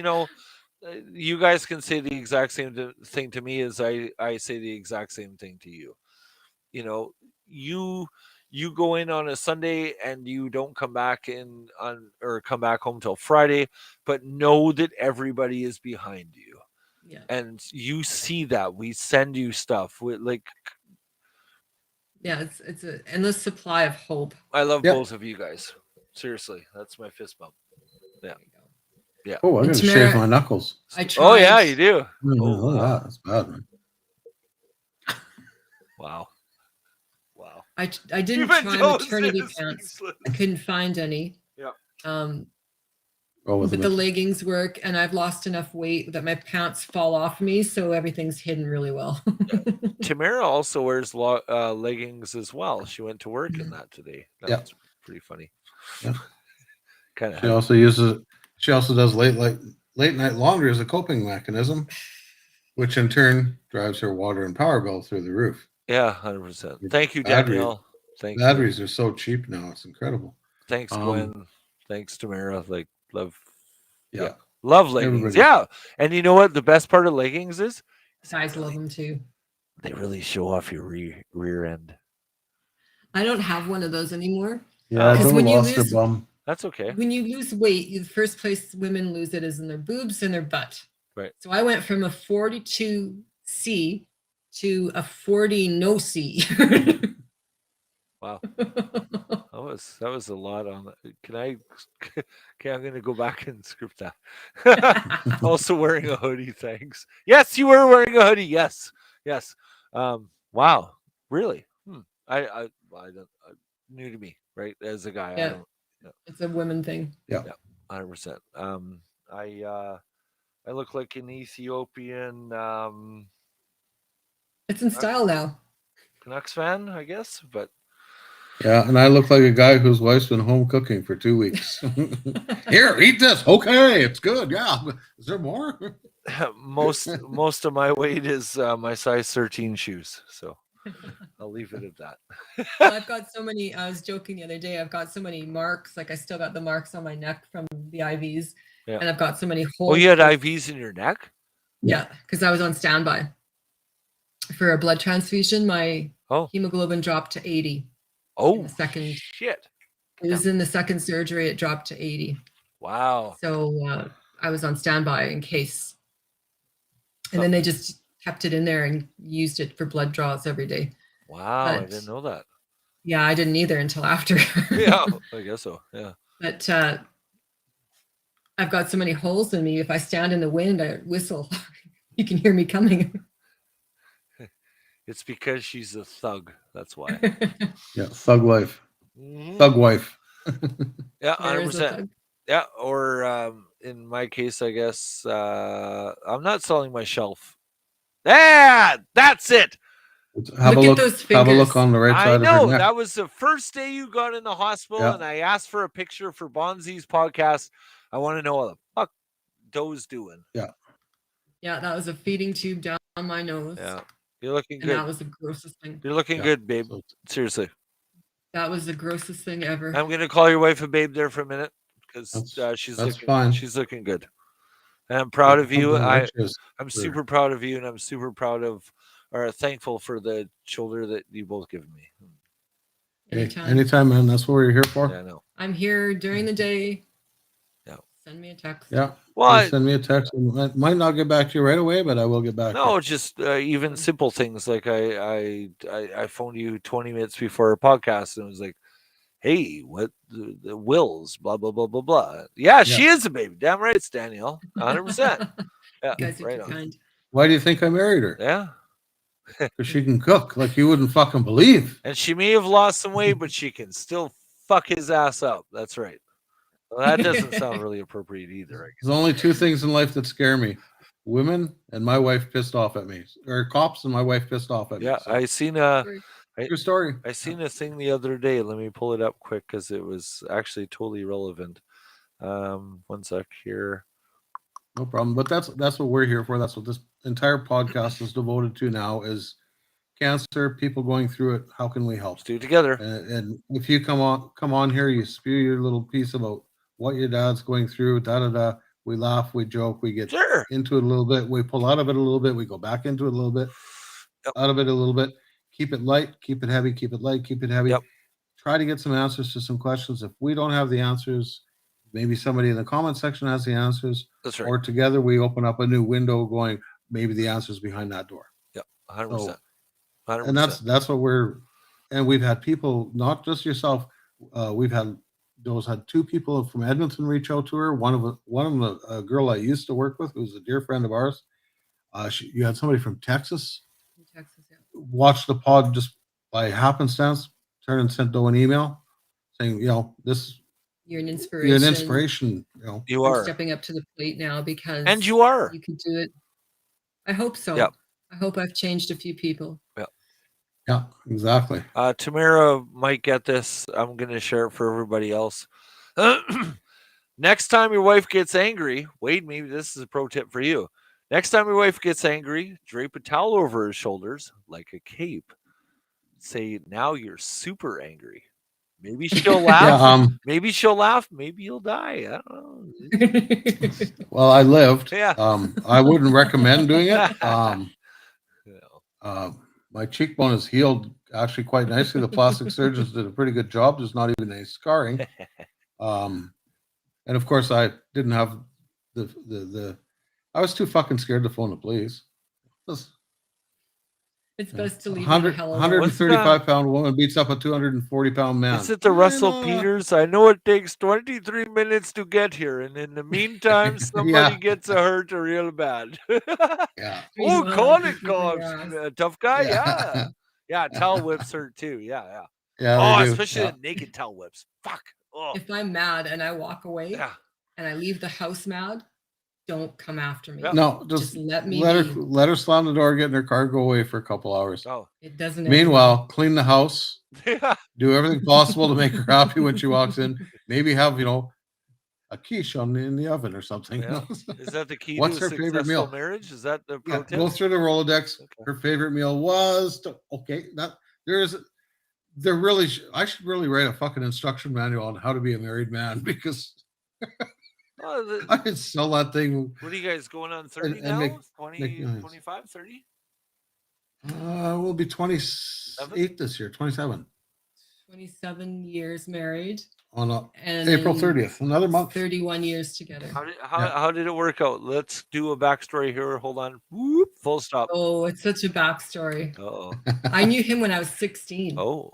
you guys can say the exact same thing to me as I say the exact same thing to you. You go in on a Sunday and you don't come back come back home till Friday, but know that everybody is behind you. Yeah. And you see that we send you stuff with Yeah, it's an endless supply of hope. I love Yep. both of you guys. Seriously, that's my fist bump. There you go. Oh, I'm And gonna shave Tamara- my knuckles. I tried. Oh yeah, you do. Oh, wow. wow, that's bad, man. Wow. I didn't Even try Joe's maternity is pants. useless. I couldn't find any. Yeah. Oh, with But the leggings work, and I've lost enough weight that my pants fall off me, so everything's hidden really well. Tamara also wears leggings as well. She went to work in that today. Yeah. That's pretty funny. Yeah. Kind She of. also does late night laundry as a coping mechanism, which in turn drives her water and power bill through the roof. Yeah, 100%. Thank you, Battery- Danielle. Thank you. Batteries are so cheap now; it's incredible. Thanks, Um, Gwen. Thanks, Tamara. Love. Yeah, Love leggings. Everybody. Yeah. And you know what? The best part of leggings is Guys love them too. they really show off your rear end. I don't have one of those anymore. yeah. Because Don't when you lost her lose- bum. That's okay. When you lose weight, the first place women lose it is in their boobs and their butt. Right. So I went from a 42C to a 40 no C. Wow. That was a lot on that. Okay, I'm gonna go back and script that. Also wearing a hoodie, thanks. Yes, you were wearing a hoodie. Yes. Wow. Really? I don't new to me, right? As a guy, Yeah. It's a women thing. 100%. I look like an Ethiopian It's in style now. Canucks fan, I guess, but Yeah, and I look like a guy whose wife's been home cooking for 2 weeks. Here, eat this. Okay, it's good. Yeah. Is there more? most of my weight is my size 13 shoes, so I'll leave it at that. Well, I've got so many. I was joking the other day. I've got so many marks. Like I still got the marks on my neck from the IVs, Yeah. and I've got so many Oh, holes. you had IVs in your neck? Yeah, because I was on standby for a blood transfusion. My Oh. hemoglobin dropped to 80. Oh, the second- shit! It was in the second surgery. It dropped to 80. Wow. So I was on standby in case. And then they just kept it in there and used it for blood draws every day. Wow, I But- didn't know that. Yeah, I didn't either until after. Yeah, I guess so. Yeah. But I've got so many holes in me. If I stand in the wind, I whistle. You can hear me coming. It's because she's a thug. That's why. Yeah, thug life. Mhm. Thug wife. Yeah, There is a 100%. thug. Yeah, or in my case, I guess I'm not selling my shelf. Yeah, that's it. Have Look a at look. those Have a look fingers. on the right I side of her know neck. that was the first day you got in the hospital, Yeah. and I asked for a picture for Bonzi's podcast. I want to know what the fuck Doe's doing. Yeah, that was a feeding tube down my nose. Yeah, you're looking And that good. was the grossest thing. You're looking Yeah. good, babe. So- Seriously. That was the grossest thing ever. I'm gonna call your wife a babe there for a minute because she's that's looking, fine. she's looking good. And I'm proud of you. Damn right she is. I'm Sure. super proud of you, and I'm super proud of or thankful for the children that you both given me. Hey, Anytime. anytime, man. That's what we're here for. Yeah, I know. I'm here during the day. Yeah. Send me a text. Yeah. Well, Just send me a text. I might not get back to you right away, but I will get back. to you. no, just even simple things like I phoned you 20 minutes before our podcast and was like, "Hey, what the Wills? Blah blah blah blah blah." Yeah, she is a baby. Damn right, it's Danielle. 100%. Yeah, You guys are right too on. kind. Why do you think I married her? Yeah, Because she can cook like you wouldn't fucking believe. and she may have lost some weight, but she can still fuck his ass up. That's right. Well, that doesn't sound really appropriate either. I guess. There's only two things in life that scare me: women and my wife pissed off at me, or cops and my wife pissed off at me. Yeah, So, I seen a true story. I seen a thing the other day. Let me pull it up quick because it was actually totally relevant. One sec here. No problem. But that's what we're here for. That's what this entire podcast is devoted to now: is cancer, people going through it. How can we help? Let's do it together. And if you come on here, you spew your little piece about what your dad's going through. Da da da. We laugh, we joke, we get Sure. into it a little bit. We pull out of it a little bit. We go back into it a little bit. Yep. Out of it a little bit. Keep it light. Keep it heavy. Keep it light. Keep it heavy. Yep. Try to get some answers to some questions. If we don't have the answers, maybe somebody in the comment section has the answers. That's right. Or together we open up a new window, going maybe the answers behind that door. 100%. 100%. And that's what we've had people, not just yourself. We've had those had two people from Edmonton reach out to her. One of them, a girl I used to work with, who's a dear friend of ours. You had somebody from Texas In Texas, yeah. watch the pod just by happenstance, turn and sent Doe an email saying, this You're an inspiration. you're an inspiration. you I'm are. stepping up to the plate now because And you are. you could do it. I hope so. Yep. I hope I've changed a few people. Yeah, exactly. Tamara might get this. I'm going to share it for everybody else. Next time your wife gets angry, Wade, maybe this is a pro tip for you. Next time your wife gets angry, drape a towel over her shoulders like a cape. Say, now you're super angry. Maybe she'll laugh. Yeah. Maybe she'll laugh. Maybe you'll die. I don't know. Well, I lived. Yeah. I wouldn't recommend doing it. Yeah. My cheekbone is healed actually quite nicely. The plastic surgeons did a pretty good job. There's not even any scarring. And of course, I didn't have the. I was too fucking scared to phone the police. It's best to leave the 100, hell alone. 135-pound woman beats up a 240-pound man. Is it the Russell Peters? I know it takes 23 minutes to get here, and in the meantime, somebody gets hurt real bad. Yeah. Oh, Meanwhile, call it, people cops. think Tough guy, Yeah. yeah. Yeah, towel whips hurt too. Yeah. Yeah. Oh, they do. especially Yeah. the naked towel whips. Fuck. Oh, If I'm mad and I walk away yeah. and I leave the house mad, don't come after me. Yeah. No, just let me let be. her slam the door, get in her car, go away for a couple hours. Oh, It doesn't. Meanwhile, clean the house, yeah. do everything possible to make her happy when she walks in. Maybe have a quiche in the oven or something. Yeah. Is that the key What's to a her favorite successful meal? marriage? Is that the pro Yeah, tip? go through the Rolodex. Okay. Her favorite meal was I should really write a fucking instruction manual on how to be a married man, because Oh, I could sell that thing. what are you guys going on 30 and now? make 20, millions. 25, 30? We'll be 28 this year, 27 27 years married on and April in 30th, another month. 31 years together. How did it work out? Let's do a backstory here. Hold on. Whoop, full stop. Oh, it's such a backstory. Uh-oh. I knew him when I was 16. Oh.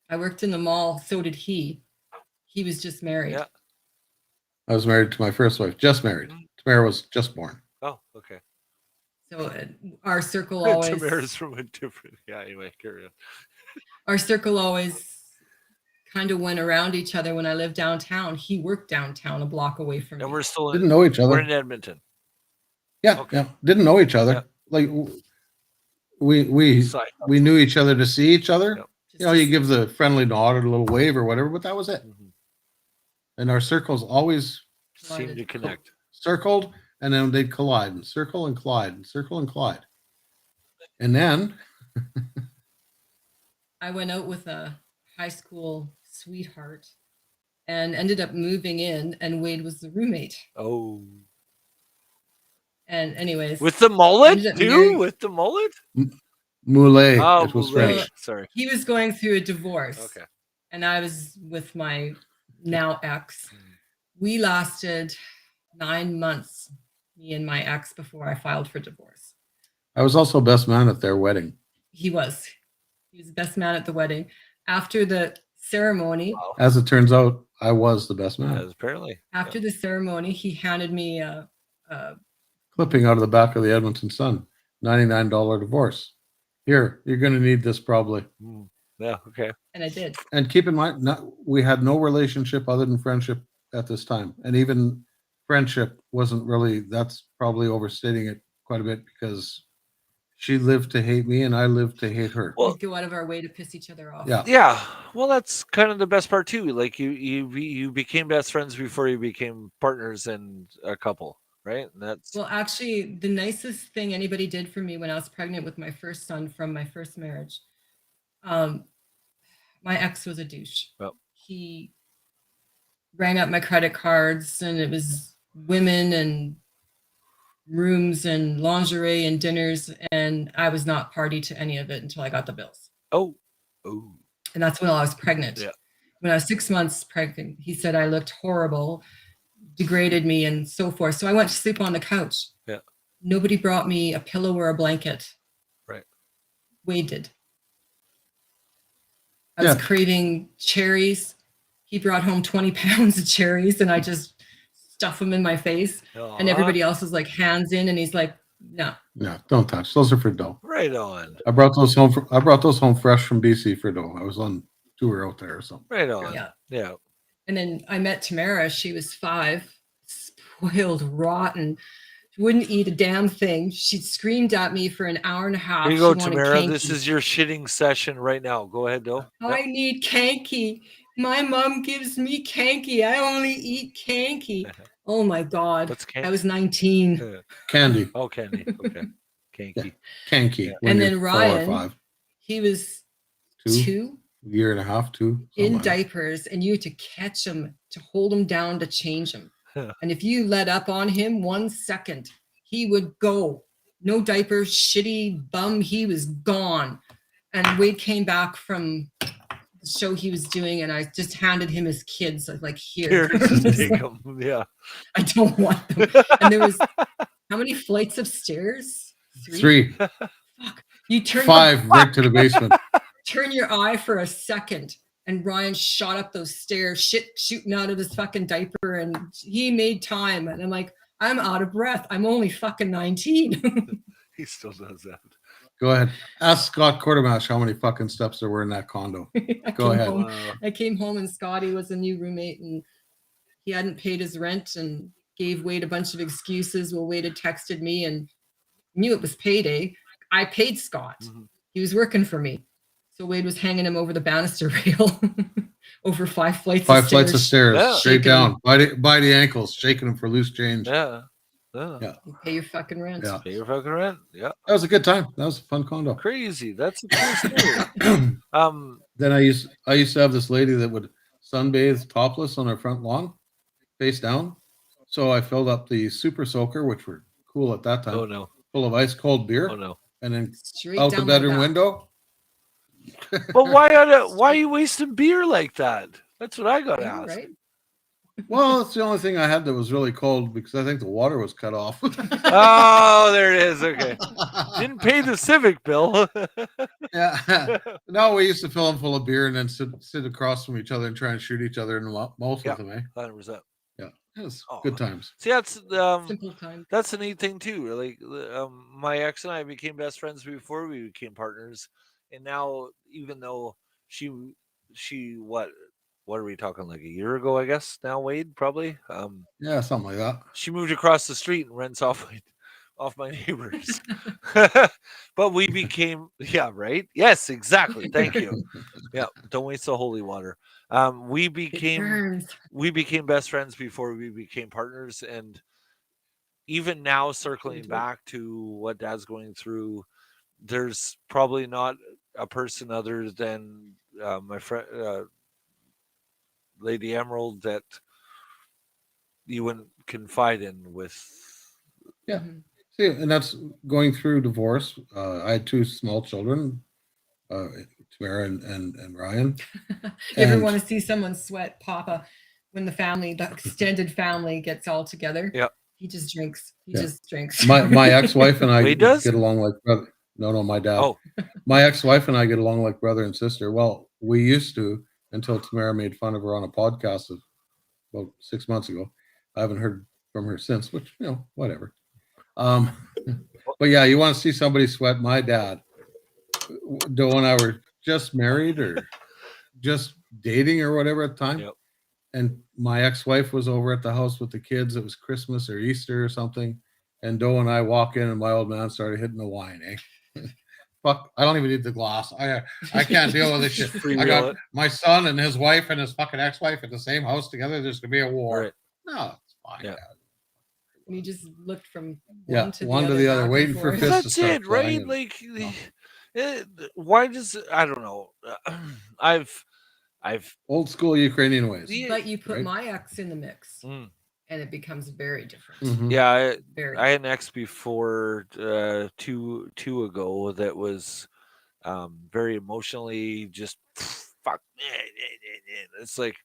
I worked in the mall. So did he. He was just married. Yeah. I was married to my first wife, just married. Tamara was just born. Oh, okay. So our circle always, Tamara's from a different. Yeah, anyway, carry on. our circle always kind of went around each other when I lived downtown. He worked downtown a block away from And me. we're still Didn't know each we're other. in Edmonton. Yeah, Okay. yeah. Didn't know each other. Yeah. Like we Side we knew each other to see each other. Yep. Just You know, to you see- give the friendly nod or a little wave or whatever, but that was it. Mhm. And our circles always Seem to collided. connect. circled, and then they'd collide and circle and collide and circle and collide. And then I went out with a high school sweetheart and ended up moving in, and Wade was the roommate. Oh, And anyways, with the mullet ended up too. marrying- With the mullet. Moulet, Oh, it was Moulet. French. Sorry. he was going through a divorce. Okay. And I was with my now ex. We lasted 9 months, me and my ex, before I filed for divorce. I was also best man at their wedding. He was the best man at the wedding. After the ceremony, Wow. As it turns out, I was the best man. Yes, apparently. after the ceremony, he handed me a Clipping out of the back of the Edmonton Sun, $99 divorce. Here, you're going to need this probably. Mm. Yeah. Okay. and I did. And keep in mind, we had no relationship other than friendship at this time. And even friendship wasn't really, that's probably overstating it quite a bit because she lived to hate me and I lived to hate her. Well, We'd go out of our way to piss each other off. Yeah. yeah. Well, that's kind of the best part too. Like you became best friends before you became partners and a couple, right? And that's Well, actually, the nicest thing anybody did for me when I was pregnant with my first son from my first marriage, my ex was a douche. Yep. He rang up my credit cards, and it was women and rooms and lingerie and dinners, and I was not party to any of it until I got the bills. oh. And that's when I was pregnant. Yeah. When I was 6 months pregnant, he said I looked horrible, degraded me, and so forth. So I went to sleep on the couch. Yeah. Nobody brought me a pillow or a blanket. Right. Wade did. I was Yeah. craving cherries. He brought home 20 pounds of cherries, and I just stuff them in my face. And everybody else was like, hands in, and he's like, no. Yeah, don't touch. Those are for dough. Right on. I brought those home. I brought those home fresh from BC for dough. I was on tour out there or something. Right on. Yeah. Yeah. And then I met Tamara. She was 5, spoiled, rotten. She wouldn't eat a damn thing. She screamed at me for an hour and a half. Here you go, She wanted Tamara. This Kanky. is your shitting session right now. Go ahead, though. I need Kanky. My mom gives me Kanky. I only eat Kanky. Oh my God. What's I was 19. Candy, Oh, candy. Okay. Kanky. Kanky. Yeah. when And you're then 4 or Ryan, 5, He was 2, 2 year and a half, 2. in something like that. diapers, and you had to catch him, to hold him down, to change him. Huh. And if you let up on him 1 second, he would go. No diapers, shitty bum. He was gone. And Wade came back from the show he was doing, and I just handed him his kids. I was like, here. Here, just take 'em. Yeah. I don't want them. And there was how many flights of stairs? 3, You turn 5, right to the basement. turn your eye for a second, and Ryan shot up those stairs, shit shooting out of his fucking diaper, and he made time. And I'm like, I'm out of breath. I'm only fucking 19. He still does that. Go ahead. Ask Scott Quartermash how many fucking steps there were in that condo. I Go came ahead. home- Wow. I came home, and Scotty was a new roommate, and he hadn't paid his rent and gave Wade a bunch of excuses. Well, Wade had texted me and knew it was payday. I paid Scott. Mhm. He was working for me. So Wade was hanging him over the banister rail over 5 flights 5 of flights of stairs. stairs, Yeah. straight Shaking down, by the ankles, shaking them for loose change. Yeah. Yeah. Yeah. You pay your fucking rent. Yeah. Pay your fucking rent. Yeah. That was a good time. That was a fun condo. Crazy. That's a cool story. Then I used to have this lady that would sunbathe topless on her front lawn, face down. So I filled up the super soaker, which were cool at that time, Oh no. full of ice cold beer, Oh no. and then Straight out the down my bedroom back. window. But why are you wasting beer like that? That's what I got to I know, ask. right? Well, it's the only thing I had that was really cold because I think the water was cut off. Oh, there it is. Okay. Didn't pay the civic bill. Yeah. No, we used to fill them full of beer and then sit across from each other and try and shoot each other in the mouth Yeah. with them, eh? 100%. Yeah. It was Oh. good times. See, Simple time. that's the neat thing too. Like my ex and I became best friends before we became partners, and now even though she what what are we talking, like a year ago, I guess now, Wade, probably. Yeah, something like that. She moved across the street and rents off my neighbors. But we became, yeah, right. Yes, exactly. Thank you. Yeah, don't waste the holy water. We It became burns. best friends before we became partners, and even now, circling Into it. back to what Dad's going through, there's probably not a person other than my friend Lady Emerald that you wouldn't confide in with. Yeah. Mhm. See, and that's going through divorce. I had 2 small children, Tamara and Ryan. You ever And- want to see someone sweat, Papa, when the extended family gets all together? Yeah. He just drinks. He Yeah. just drinks. My ex-wife and I Wade does? get along like brother. No, my dad. Oh, My ex-wife and I get along like brother and sister. Well, we used to until Tamara made fun of her on a podcast about 6 months ago. I haven't heard from her since, which, whatever. But yeah, you want to see somebody sweat? My dad, Doe and I were just married or just dating or whatever at the time. Yep. And my ex-wife was over at the house with the kids. It was Christmas or Easter or something. And Doe and I walk in, and my old man started hitting the wine. Fuck! I don't even need the glass. I can't deal with this shit. Freewheel I got it. my son and his wife and his fucking ex-wife at the same house together. There's gonna be a war. Right. No, it's fine. Yeah. Dad. And he just looked from Yeah, one to one the to the other, other, back waiting and for forth. fists to that's start it, right? flying and- Like, No. why does I don't know? I've Old school Ukrainian ways. Yeah. But you put Right. my ex in the mix, mm, and it becomes very different. Mhm. yeah. Very. I had an ex before two ago that was very emotionally just fuck. It's like,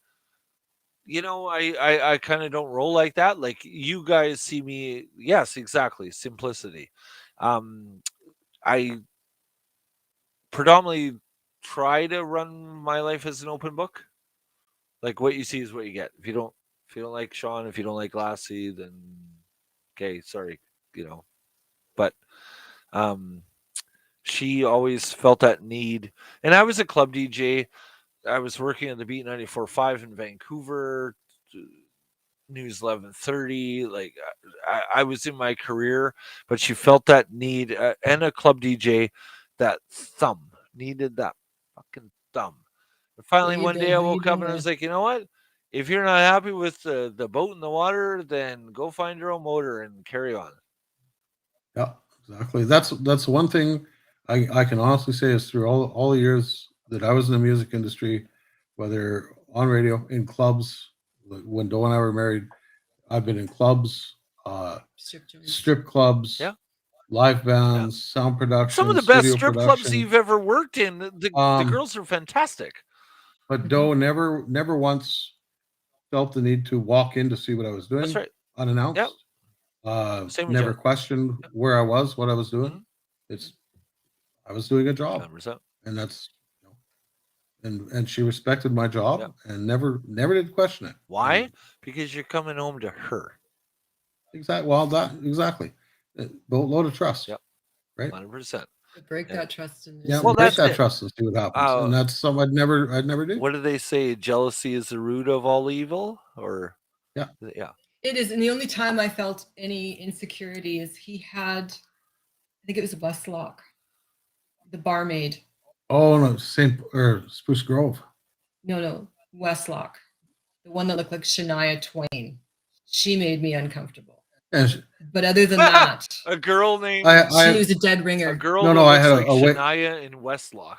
I kind of don't roll like that. Like you guys see me, yes, exactly, simplicity. I predominantly try to run my life as an open book. Like what you see is what you get. If you don't like Sean, if you don't like Lassie, then okay, sorry, But she always felt that need, and I was a club DJ. I was working at the Beat 94.5 in Vancouver, News 1130. Like I was in my career, but she felt that need, and a club DJ, that thumb needed that fucking thumb. And finally, you one day been? I Who you woke up been and I was with? like, you know what? If you're not happy with the boat in the water, then go find your own motor and carry on. Yeah, exactly. That's one thing I can honestly say is through all the years that I was in the music industry, whether on radio, in clubs, like when Doe and I were married, I've been in clubs, Strip joints. strip clubs, Yeah. live bands, sound production, Some of the best studio strip clubs production. you've ever worked in. The Um, girls are fantastic. But Doe never once felt the need to walk in to see what I was doing That's right. unannounced. Yep. Same with Never Jen. questioned where I was, what I was doing. Mhm. It's I was doing a job, 100%. and that's and she respected my job Yep. and never did question it. Why? And Because you're coming home to her. exactly. Well, exactly. Boatload of trust. Yep. Right. 100%. Break Yeah. that trust in Yeah. Well, Break that's that it. trust and see what happens. And that's something I'd never do. What do they say? Jealousy is the root of all evil? Or Yeah. It is, and the only time I felt any insecurity is he had, I think it was a bus lock, the barmaid. Oh no, Spruce Grove. No, Westlock, the one that looked like Shania Twain. She made me uncomfortable. And But other than that, A girl named she was a dead a ringer. girl No, that no, I looks had like a way- Shania in Westlock.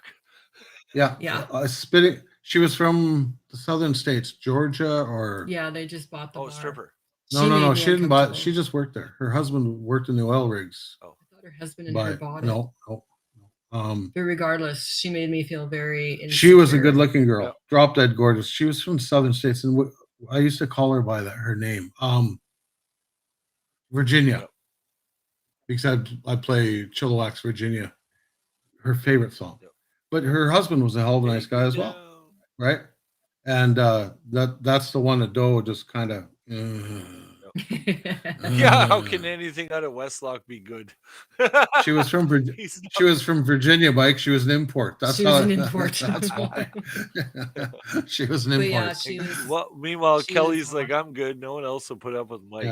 Yeah. Yeah. Spitting. She was from the southern states, Georgia or Yeah, they just bought the Oh, bar. stripper. no, made me she didn't buy it. uncomfortable. She just worked there. Her husband worked in the oil rigs. I thought her husband and her But bought it. no. But regardless, she made me feel very insecure. She was a good looking girl, Yeah. drop dead gorgeous. She was from southern states, and I used to call her by her name, Virginia, Yep. because I play Chilliwack's Virginia, her favorite song. Yep. But her husband was a hell of a nice guy as well, right? And that's the one that Doe just kind of. Yeah, how can anything out of Westlock be good? She was from He's not- She was from Virginia, Mike. She was an import. That's She was how an import. That's why. She was an But yeah, import. she was. Well, meanwhile, she Kelly's was, like, I'm good. No one else will put up with Mike.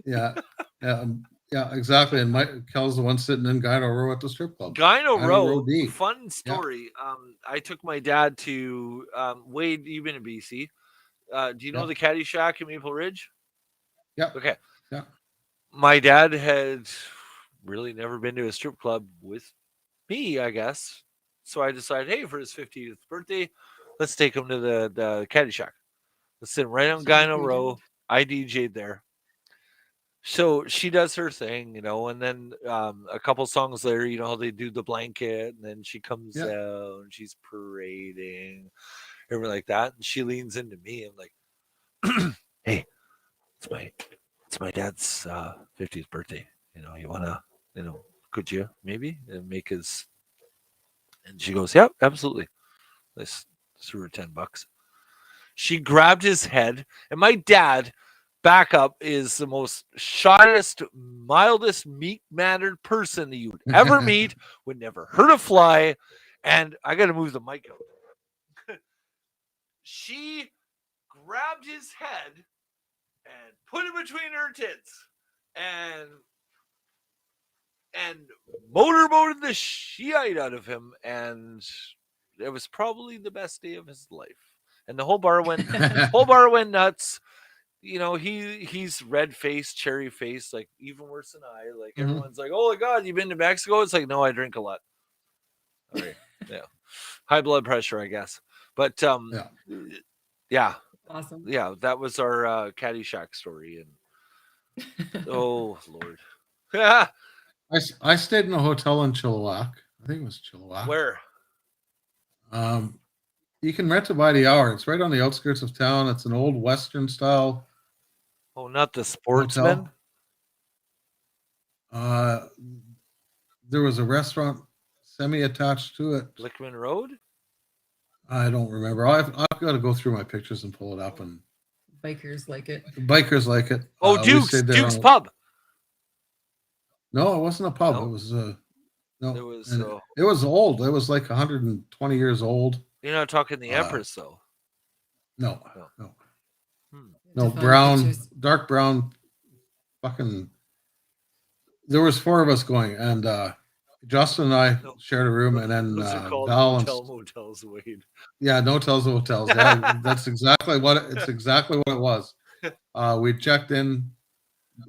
Yeah, yeah, yeah, exactly. And Mike Kel's the one sitting in Gyno Row at the strip club. Gyno Gyno Row, Row D. fun story. I took my dad to Wade. You've been in BC. Do you know Yeah. the Caddy Shack in Maple Ridge? Yeah. Okay. Yeah. My dad had really never been to a strip club with me, I guess. So I decided, hey, for his 50th birthday, let's take him to the Caddy Shack. Let's sit right on Sounds like Gyno we Row. I DJ'd there. So she does her thing, and then a couple songs later, how they do the blanket, and then she comes Yeah. out and she's parading, everything like that. And she leans into me. I'm like, hey, it's my dad's 50th birthday. You wanna, could you maybe make his? And she goes, yeah, absolutely. Let's threw her $10. She grabbed his head, and my dad, back up, is the most shyest, mildest, meek-mannered person that you would ever meet, would never hurt a fly. And I got to move the mic out. She grabbed his head and put it between her tits and motorboated the shit out of him. And it was probably the best day of his life. And the whole bar went nuts. He's red faced, cherry faced, like even worse than I. Like everyone's like, oh my God, you've been to Mexico? It's like, no, I drink a lot. Okay. Yeah. High blood pressure, I guess. But yeah. Awesome. Yeah, that was our Caddy Shack story. And oh Lord. Yeah. I stayed in a hotel in Chilliwack. I think it was Chilliwack. Where? You can rent it by the hour. It's right on the outskirts of town. It's an old Western style Oh, not the Sportsman. hotel. There was a restaurant semi-attached to it. Blickman Road? I don't remember. I've got to go through my pictures and pull it up. And Bikers like it. bikers like it. Oh, We Duke's stayed there Duke's on- Pub. No, it wasn't a pub. No? It was no. It was and it was old. It was like 120 years old. You're not talking the Empress though. No, No. no, You no. have to find Brown, pictures. dark brown. Fucking. There was 4 of us going, and Justin and I No. shared a room, and then Those are called Val and motels, Wade. yeah, no tells hotels. Yeah, that's exactly what it's exactly what it was. We checked in.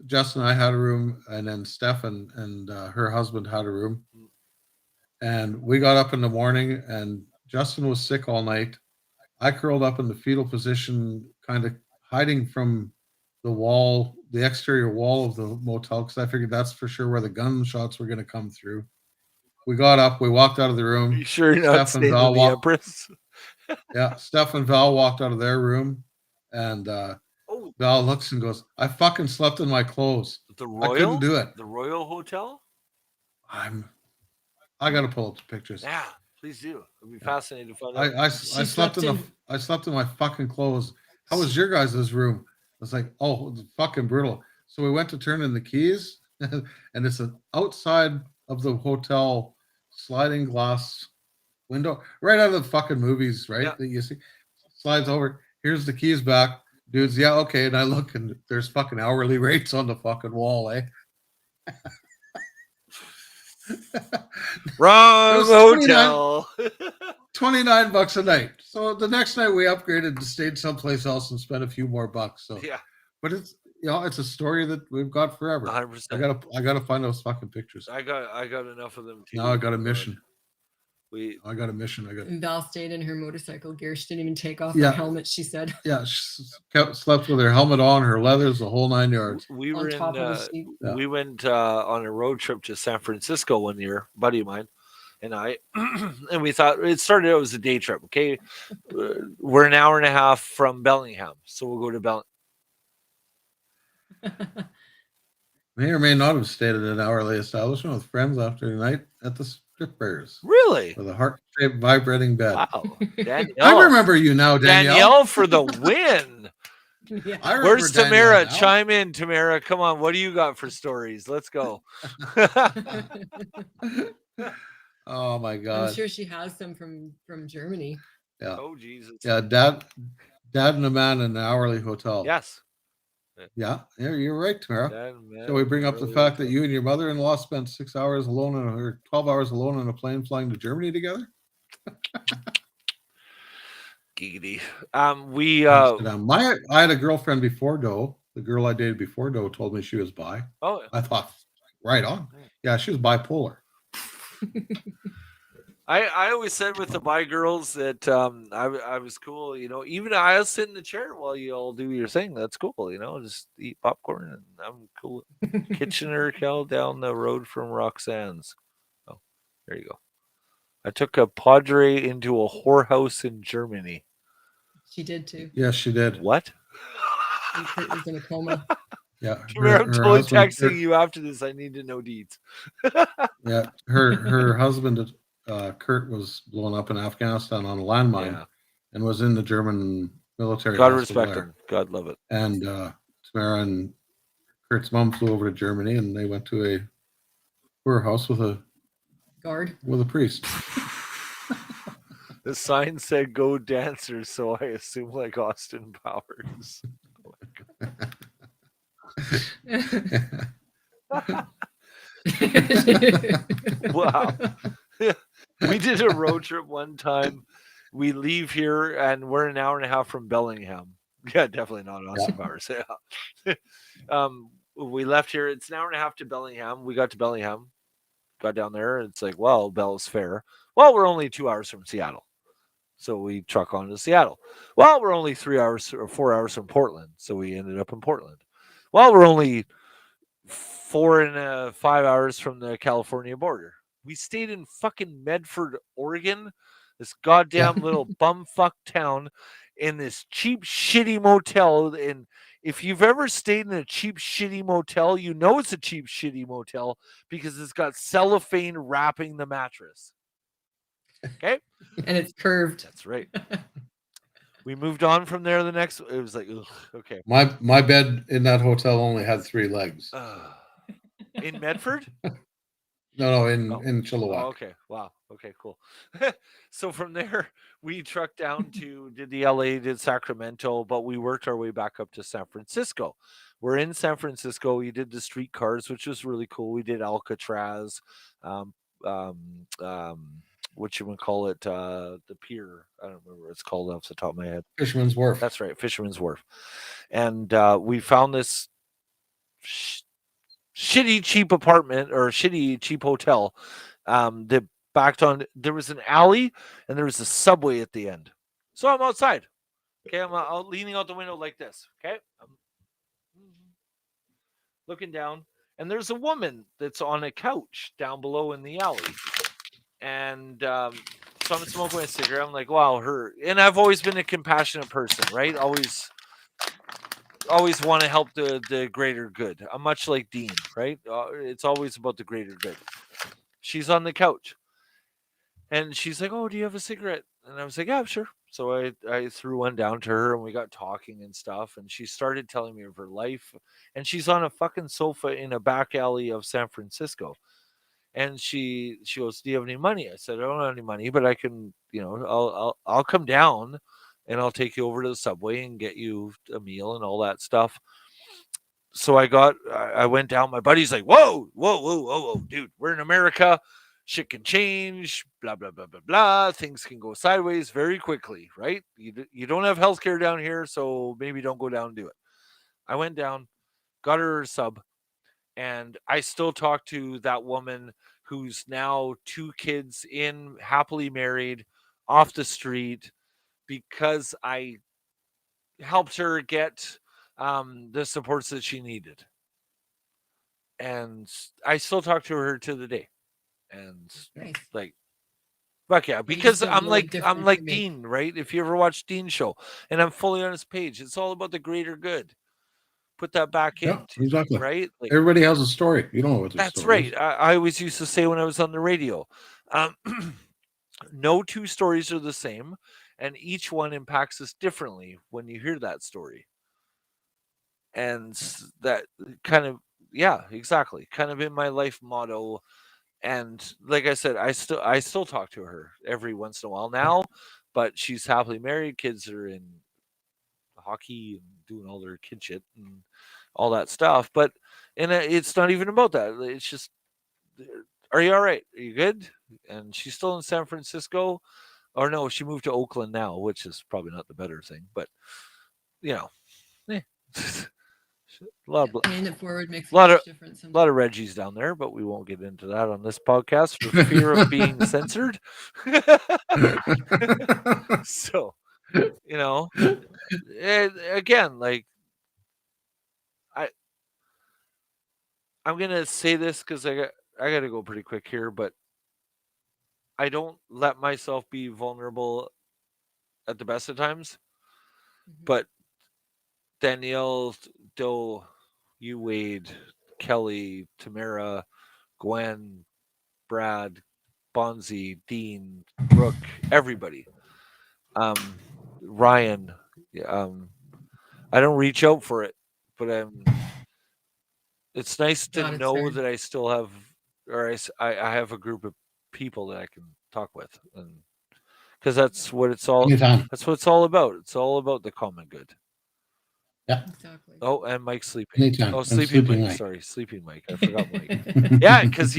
Justin and I had a room, and then Steph and her husband had a room. And we got up in the morning, and Justin was sick all night. I curled up in the fetal position, kind of hiding from the wall, the exterior wall of the motel, because I figured that's for sure where the gunshots were going to come through. We got up, we walked out of the Are room. you sure you're not Steph and staying Val in the walked- Empress? Yeah, Steph and Val walked out of their room, and Oh, Val looks and goes, "I fucking slept in my clothes. the I Royal? couldn't do it. The Royal Hotel? I got to pull up the pictures. Yeah, please do. It'd be fascinating to find out. I She slept slept I slept in my fucking clothes. How was your guys' room? I was like, oh, it's fucking brutal. So we went to turn in the keys, and it's an outside of the hotel sliding glass window, right out of the fucking movies, right? Yeah. That you see, slides over. Here's the keys back, dudes. Yeah, okay. And I look, and there's fucking hourly rates on the fucking wall, eh? Wrong It was hotel. $29 a night. So the next night we upgraded and stayed someplace else and spent a few more bucks. So, Yeah, but it's it's a story that we've got forever. 100%. I gotta find those fucking pictures. I got enough of them too. Now I got a God. mission. We I got a mission. I got And Val stayed in her motorcycle gear. She didn't even take off Yeah. her helmet, she said, she slept with her helmet on, her leathers, the whole 9 yards. we on were top in of the seat. Yeah. we went on a road trip to San Francisco one year, buddy of mine and I, and we thought it started out as a day trip. Okay, we're an hour and a half from Bellingham, so we'll go to Bellingham. May or may not have stayed at an hourly establishment with friends after the night at the strip bars Really? with a heart-shaped vibrating bed. Wow, Danielle. I remember you now, Danielle. Danielle for the win. Yeah. I remember Where's Danielle Tamara? now. Chime in, Tamara. Come on. What do you got for stories? Let's go. Oh my I'm God. sure she has some from Germany. Yeah. Oh, Jesus. Yeah. Dad and a man in an hourly hotel. Yes. Yeah. Yeah. You're right, Tamara. Dad and man Shall we bring up the early fact that hotel. you and your mother-in-law spent 6 hours alone or 12 hours alone on a plane flying to Germany together? Giggity. We Amsterdam. I had a girlfriend before Doe. The girl I dated before Doe told me she was bi. oh I thought, right on. Yeah, she was bipolar. I always said with the bi girls that I was cool, you know. Even I'll sit in the chair while you all do your thing. That's cool, you know. Just eat popcorn and I'm cool. Kitchener Cal down the road from Roxanne's. Oh, there you go. I took a Padre into a whorehouse in Germany. She did too. Yes, she did. What? And Kurt was in a coma. Yeah, Tamara, I'm totally husband, texting you after this. I need to know deeds. yeah, her husband, Kurt, was blown up in Afghanistan on a landmine Yeah. and was in the German military God hospital respect there. him. God love it. And Tamara and Kurt's mom flew over to Germany, and they went to a poorhouse with a Guard. priest. The sign said "Go Dancers," so I assume like Austin Powers. Wow. We did a road trip one time. We leave here and we're an hour and a half from Bellingham. Yeah, definitely not Austin Powers. Yeah. We left here. It's an hour and a half to Bellingham. We got to Bellingham, got down there. It's like, well, Bell's Fair. Well, we're only 2 hours from Seattle. So we truck on to Seattle. Well, we're only 3 hours or 4 hours from Portland. So we ended up in Portland. Well, we're only 4 and 5 hours from the California border. We stayed in fucking Medford, Oregon, this goddamn little bumfuck town, in this cheap, shitty motel. And if you've ever stayed in a cheap, shitty motel, you know it's a cheap, shitty motel because it's got cellophane wrapping the mattress. Okay? And it's curved. That's right. We moved on from there. The next, it was like, ugh, okay. My bed in that hotel only had 3 legs. In Medford? No, in Chilliwack. Oh, okay. Wow. Okay, cool. So from there, we trucked down to did the LA, did Sacramento, but we worked our way back up to San Francisco. We're in San Francisco. We did the streetcars, which was really cool. We did Alcatraz, um, what you would call it, the pier. I don't remember what it's called off the top of my head. Fisherman's Wharf. That's right, Fisherman's Wharf. And we found this shitty cheap apartment or shitty cheap hotel that backed on. There was an alley and there was a subway at the end. So I'm outside. Okay, I'm leaning out the window like this. Okay, I'm looking down, and there's a woman that's on a couch down below in the alley. And so I'm smoking a cigarette. I'm like, wow, her. And I've always been a compassionate person, right? Always want to help the greater good. I'm much like Dean, right? It's always about the greater good. She's on the couch, and she's like, "Oh, do you have a cigarette?" And I was like, "Yeah, sure." So I threw one down to her, and we got talking and stuff. And she started telling me of her life, and she's on a fucking sofa in a back alley of San Francisco. And she goes, "Do you have any money?" I said, "I don't have any money, but I can, you know, I'll come down and I'll take you over to the subway and get you a meal and all that stuff." So I went down. My buddy's like, whoa, dude, we're in America. Shit can change, blah, blah, blah, blah, blah. Things can go sideways very quickly, right? You don't have healthcare down here, so maybe don't go down and do it. I went down, got her a sub, and I still talk to that woman who's now 2 kids in, happily married, off the street, because I helped her get the supports that she needed. And I still talk to her to the day. And Nice. like, fuck yeah, You because just don't I'm know what like difference it makes. Dean, right? If you ever watch Dean's show, and I'm fully on his page, it's all about the greater good. Put that back Yeah, in, exactly. right? Like, Everybody has a story. You don't know what their that's story right. is. I always used to say when I was on the radio, no 2 stories are the same, and each one impacts us differently when you hear that story. and that kind of, yeah, exactly, kind of in my life motto. And like I said, I still talk to her every once in a while now, but she's happily married. Kids are in hockey and doing all their kid shit and all that stuff. But and it's not even about that. It's just, are you all right? Are you good? And she's still in San Francisco, or no, she moved to Oakland now, which is probably not the better thing. But you know, eh. a lot of Paying it forward makes a lot of huge difference. a lot of Reggies down there, but we won't get into that on this podcast for fear of being censored. So, again, like I'm gonna say this because I got to go pretty quick here, but I don't let myself be vulnerable at the best of times. Mhm. But Danielle, Doe, you, Wade, Kelly, Tamara, Gwen, Brad, Bonzi, Dean, Brooke, everybody. Ryan. I don't reach out for it, but it's nice to God, it's know fair. that I still have, or I have a group of people that I can talk with, and because that's what it's all. Anytime. That's what it's all about. It's all about the common good. Exactly. Oh, and Mike's sleeping. Anytime. Oh, And sleeping sleeping Mike. Mike. Sorry, sleeping Mike. I forgot Mike. Yeah, because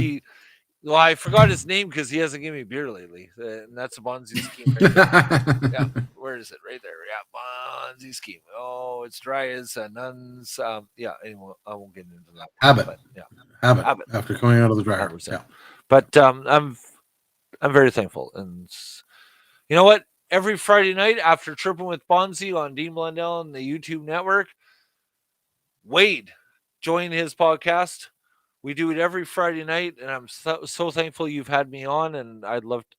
well, I forgot his name because he hasn't given me beer lately, and that's a Bonzi scheme right there. Yeah, where is it? Right there. Yeah, Bonzi scheme. Oh, it's dry as nuns. Yeah. Anyway, I won't get into that. Habit. But yeah, Habit. Habit. After coming out of the dryer. 100%. Yeah. But I'm very thankful, and you know what? Every Friday night after Tripping with Bonzi on Dean Blundell and the YouTube network, Wade join his podcast. We do it every Friday night, and I'm so thankful you've had me on, and I'd love to.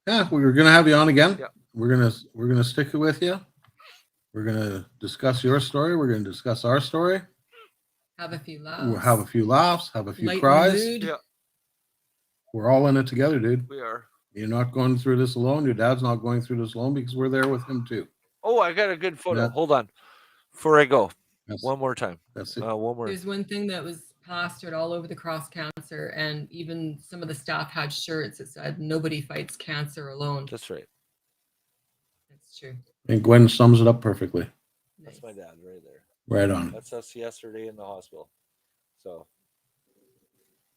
Yeah, we were gonna have you on again. Yeah. We're gonna stick it with you. We're gonna discuss your story. We're gonna discuss our story. Have a few We'll laughs. have a few laughs, have a few Lighten the cries. mood. Yeah, We're all in it together, dude. we are. You're not going through this alone. Your dad's not going through this alone because we're there with him too. Oh, I got a good photo. Yeah. Hold on. Before I go, That's, one more time. that's it. One more. There's one thing that was plastered all over the cross cancer, and even some of the staff had shirts that said "Nobody fights cancer alone." That's right. That's true. And Gwen sums it up perfectly. That's my dad right there. Right on. That's us yesterday in the hospital. So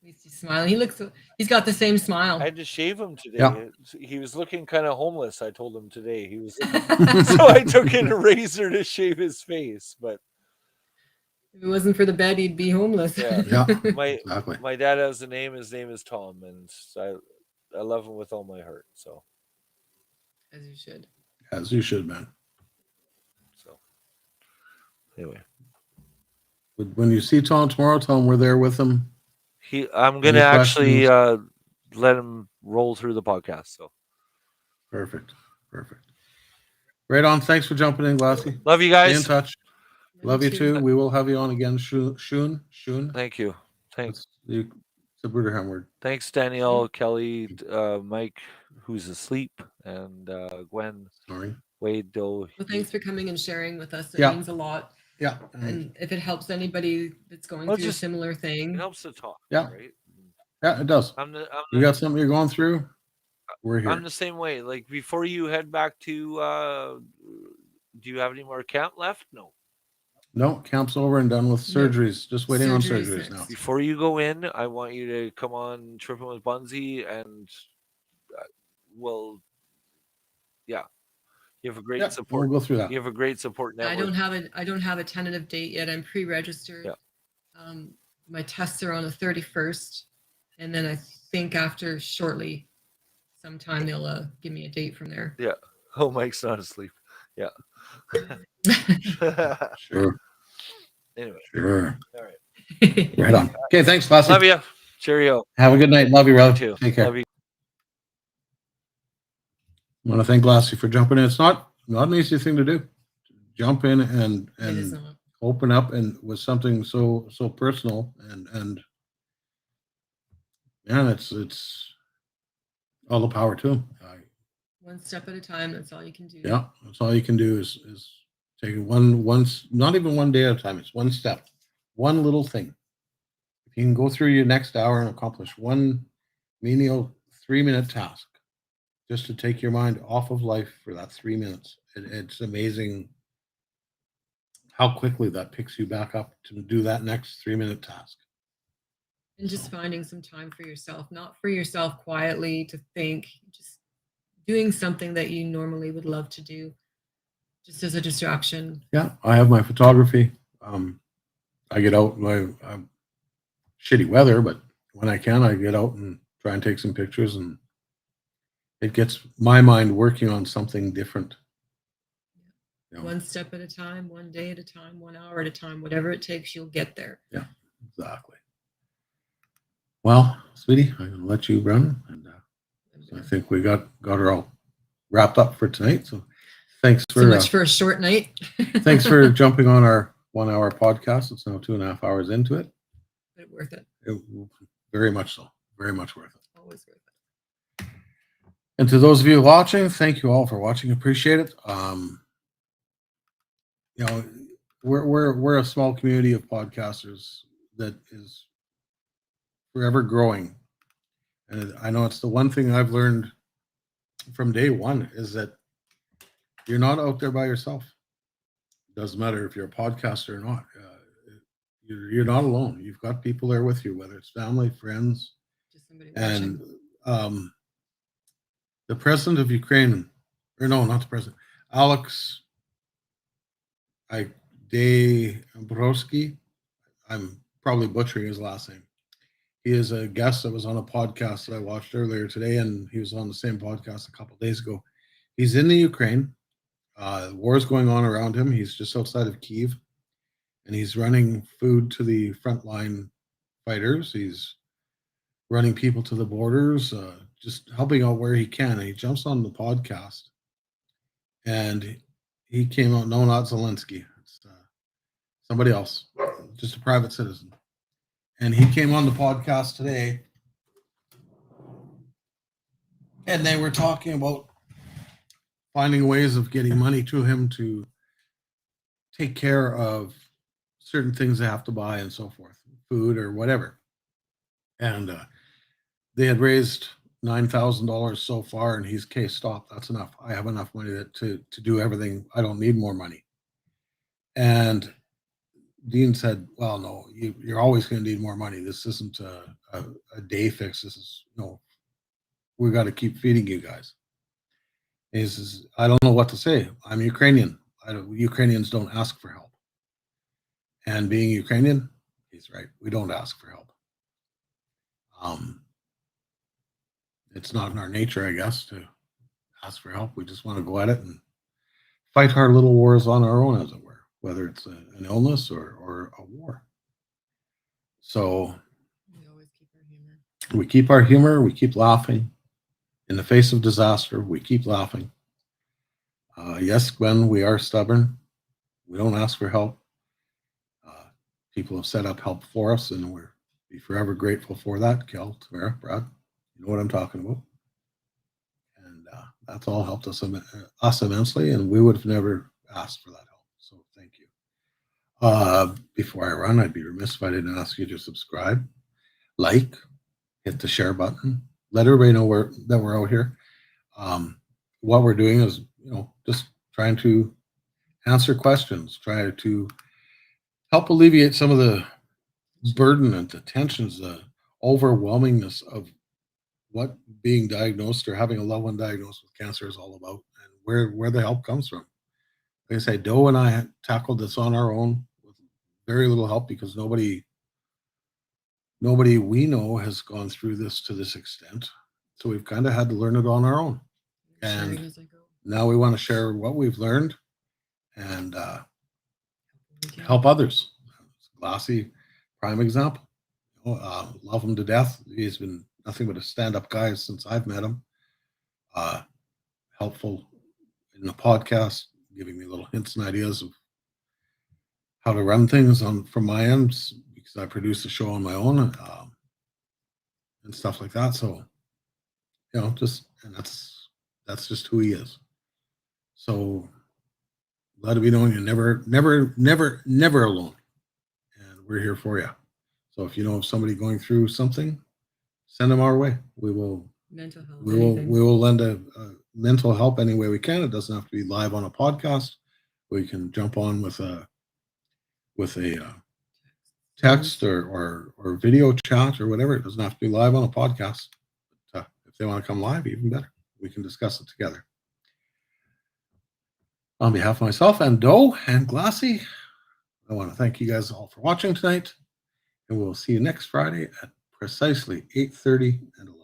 At least he's smiling. He's got the same smile. I had to shave him today. Yeah. He was looking kind of homeless. I told him today he was. So I took in a razor to shave his face. But If it wasn't for the bed, he'd be homeless. Yeah. Yeah, my exactly. my dad has a name. His name is Tom, and I love him with all my heart. So As you should. As you should, man. so anyway, When you see Tom tomorrow, tell him we're there with him. I'm gonna Any actually questions? let him roll through the podcast. So Perfect. Right on. Thanks for jumping in, Glassy. love you Stay in guys. touch. Love you too. We will have you on again. Shun. Thank you. Thanks. It's the Bruderham word. Thanks, Danielle, Kelly, Mike, who's asleep, and Gwen, Sorry. Wade, Doe. Well, thanks for coming and sharing with us. It Yeah. means a lot. Yeah. And if it helps anybody that's going Well, through just- a similar It thing, helps to talk. Yeah. Right. Yeah, it does. You got something you're going through? We're here. I'm the same way. Like before you head back to, do you have any more camp left? No. No, camp's over and done with No. surgeries. Just waiting on Surgery's surgeries next. now. Before you go in, I want you to come on Tripping with Bunzi, and you have a great Yeah, support. we'll go through that. You have a great support network. I don't have a tentative date yet. I'm pre-registered. Yeah. My tests are on the 31st, and then I think after shortly, sometime they'll give me a date from there. Yeah. Oh, Mike's not asleep. Yeah. Sure. Anyway. Sure. All right. Right on. Okay, thanks, Glassy. Love you. Cheerio. Have a good night. Love you, You Rob. too. Take care. Love you. I want to thank Glassy for jumping in. It's not an easy thing to do. Jump in It is and not. open up and with something so personal and it's all the power to him. One step at a time. That's all you can do. Yeah, that's all you can do is take it once, not even one day at a time. It's one step, one little thing. If you can go through your next hour and accomplish one menial 3-minute task, just to take your mind off of life for that 3 minutes, it's amazing how quickly that picks you back up to do that next 3-minute task. And just finding some time for yourself, not for yourself quietly to think, just doing something that you normally would love to do, just as a distraction. Yeah, I have my photography. I get out. I'm shitty weather, but when I can, I get out and try and take some pictures, and it gets my mind working on something different. You know, One step at a time, one day at a time, 1 hour at a time, whatever it takes, you'll get there. yeah, exactly. Well, sweetie, I'm gonna let you run, and I think we got her all wrapped up for tonight. So thanks So for much for a short night. thanks for jumping on our 1-hour podcast. It's now 2.5 hours into it. But worth it. Very much so. Very much worth it. Always worth it. And to those of you watching, thank you all for watching. Appreciate it. You know, we're a small community of podcasters that is forever growing. And I know it's the one thing I've learned from day one is that you're not out there by yourself. It doesn't matter if you're a podcaster or not. You're not alone. You've got people there with you, whether it's family, friends, Just somebody and watching. the president of Ukraine, or no, not the president, Alex Debrovsky. I'm probably butchering his last name. He is a guest that was on a podcast that I watched earlier today, and he was on the same podcast a couple of days ago. He's in the Ukraine. The war is going on around him. He's just outside of Kyiv, and he's running food to the frontline fighters. He's running people to the borders, just helping out where he can. And he jumps on the podcast, and he came out. No, not Zelensky. It's somebody else, just a private citizen. And he came on the podcast today, and they were talking about finding ways of getting money to him to take care of certain things they have to buy and so forth, food or whatever. And they had raised $9,000 so far, and he's, okay, stop. That's enough. I have enough money to do everything. I don't need more money. And Dean said, well, no, you're always going to need more money. This isn't a day fix. This is, no, we got to keep feeding you guys. And he says, I don't know what to say. I'm Ukrainian. Ukrainians don't ask for help. And being Ukrainian, he's right. We don't ask for help. It's not in our nature, I guess, to ask for help. We just want to go at it and fight our little wars on our own, as it were, whether it's an illness or a war. So We always keep our humor. we keep our humor. We keep laughing. In the face of disaster, we keep laughing. Yes, Gwen, we are stubborn. We don't ask for help. People have set up help for us, and we're be forever grateful for that. Kel, Tamara, Brad, you know what I'm talking about. And that's all helped us immensely, and we would have never asked for that help. So thank you. Before I run, I'd be remiss if I didn't ask you to subscribe, like, hit the share button, let everybody know that we're out here. What we're doing is, just trying to answer questions, try to help alleviate some of the burden and the tensions, the overwhelmingness of what being diagnosed or having a loved one diagnosed with cancer is all about, and where the help comes from. Like I say, Doe and I tackled this on our own with very little help, because nobody we know has gone through this to this extent. So we've kind of had to learn it on our own. Sharing And as I go. now we want to share what we've learned and We can. help others. Glassy, prime example. Love him to death. He's been nothing but a stand-up guy since I've met him. Helpful in the podcast, giving me little hints and ideas of how to run things from my end, because I produce a show on my own, and stuff like that. So, and that's That's just who he is. So let it be known you're never alone. And we're here for you. So if you know of somebody going through something, send them our way. We will Mental health. we will anything. we will lend a mental help any way we can. It doesn't have to be live on a podcast. We can jump on with a text or video chat or whatever. It doesn't have to be live on a podcast. But, if they want to come live, even better. We can discuss it together. On behalf of myself and Doe and Glassy, I want to thank you guys all for watching tonight, and we'll see you next Friday at precisely 8:30 and 11.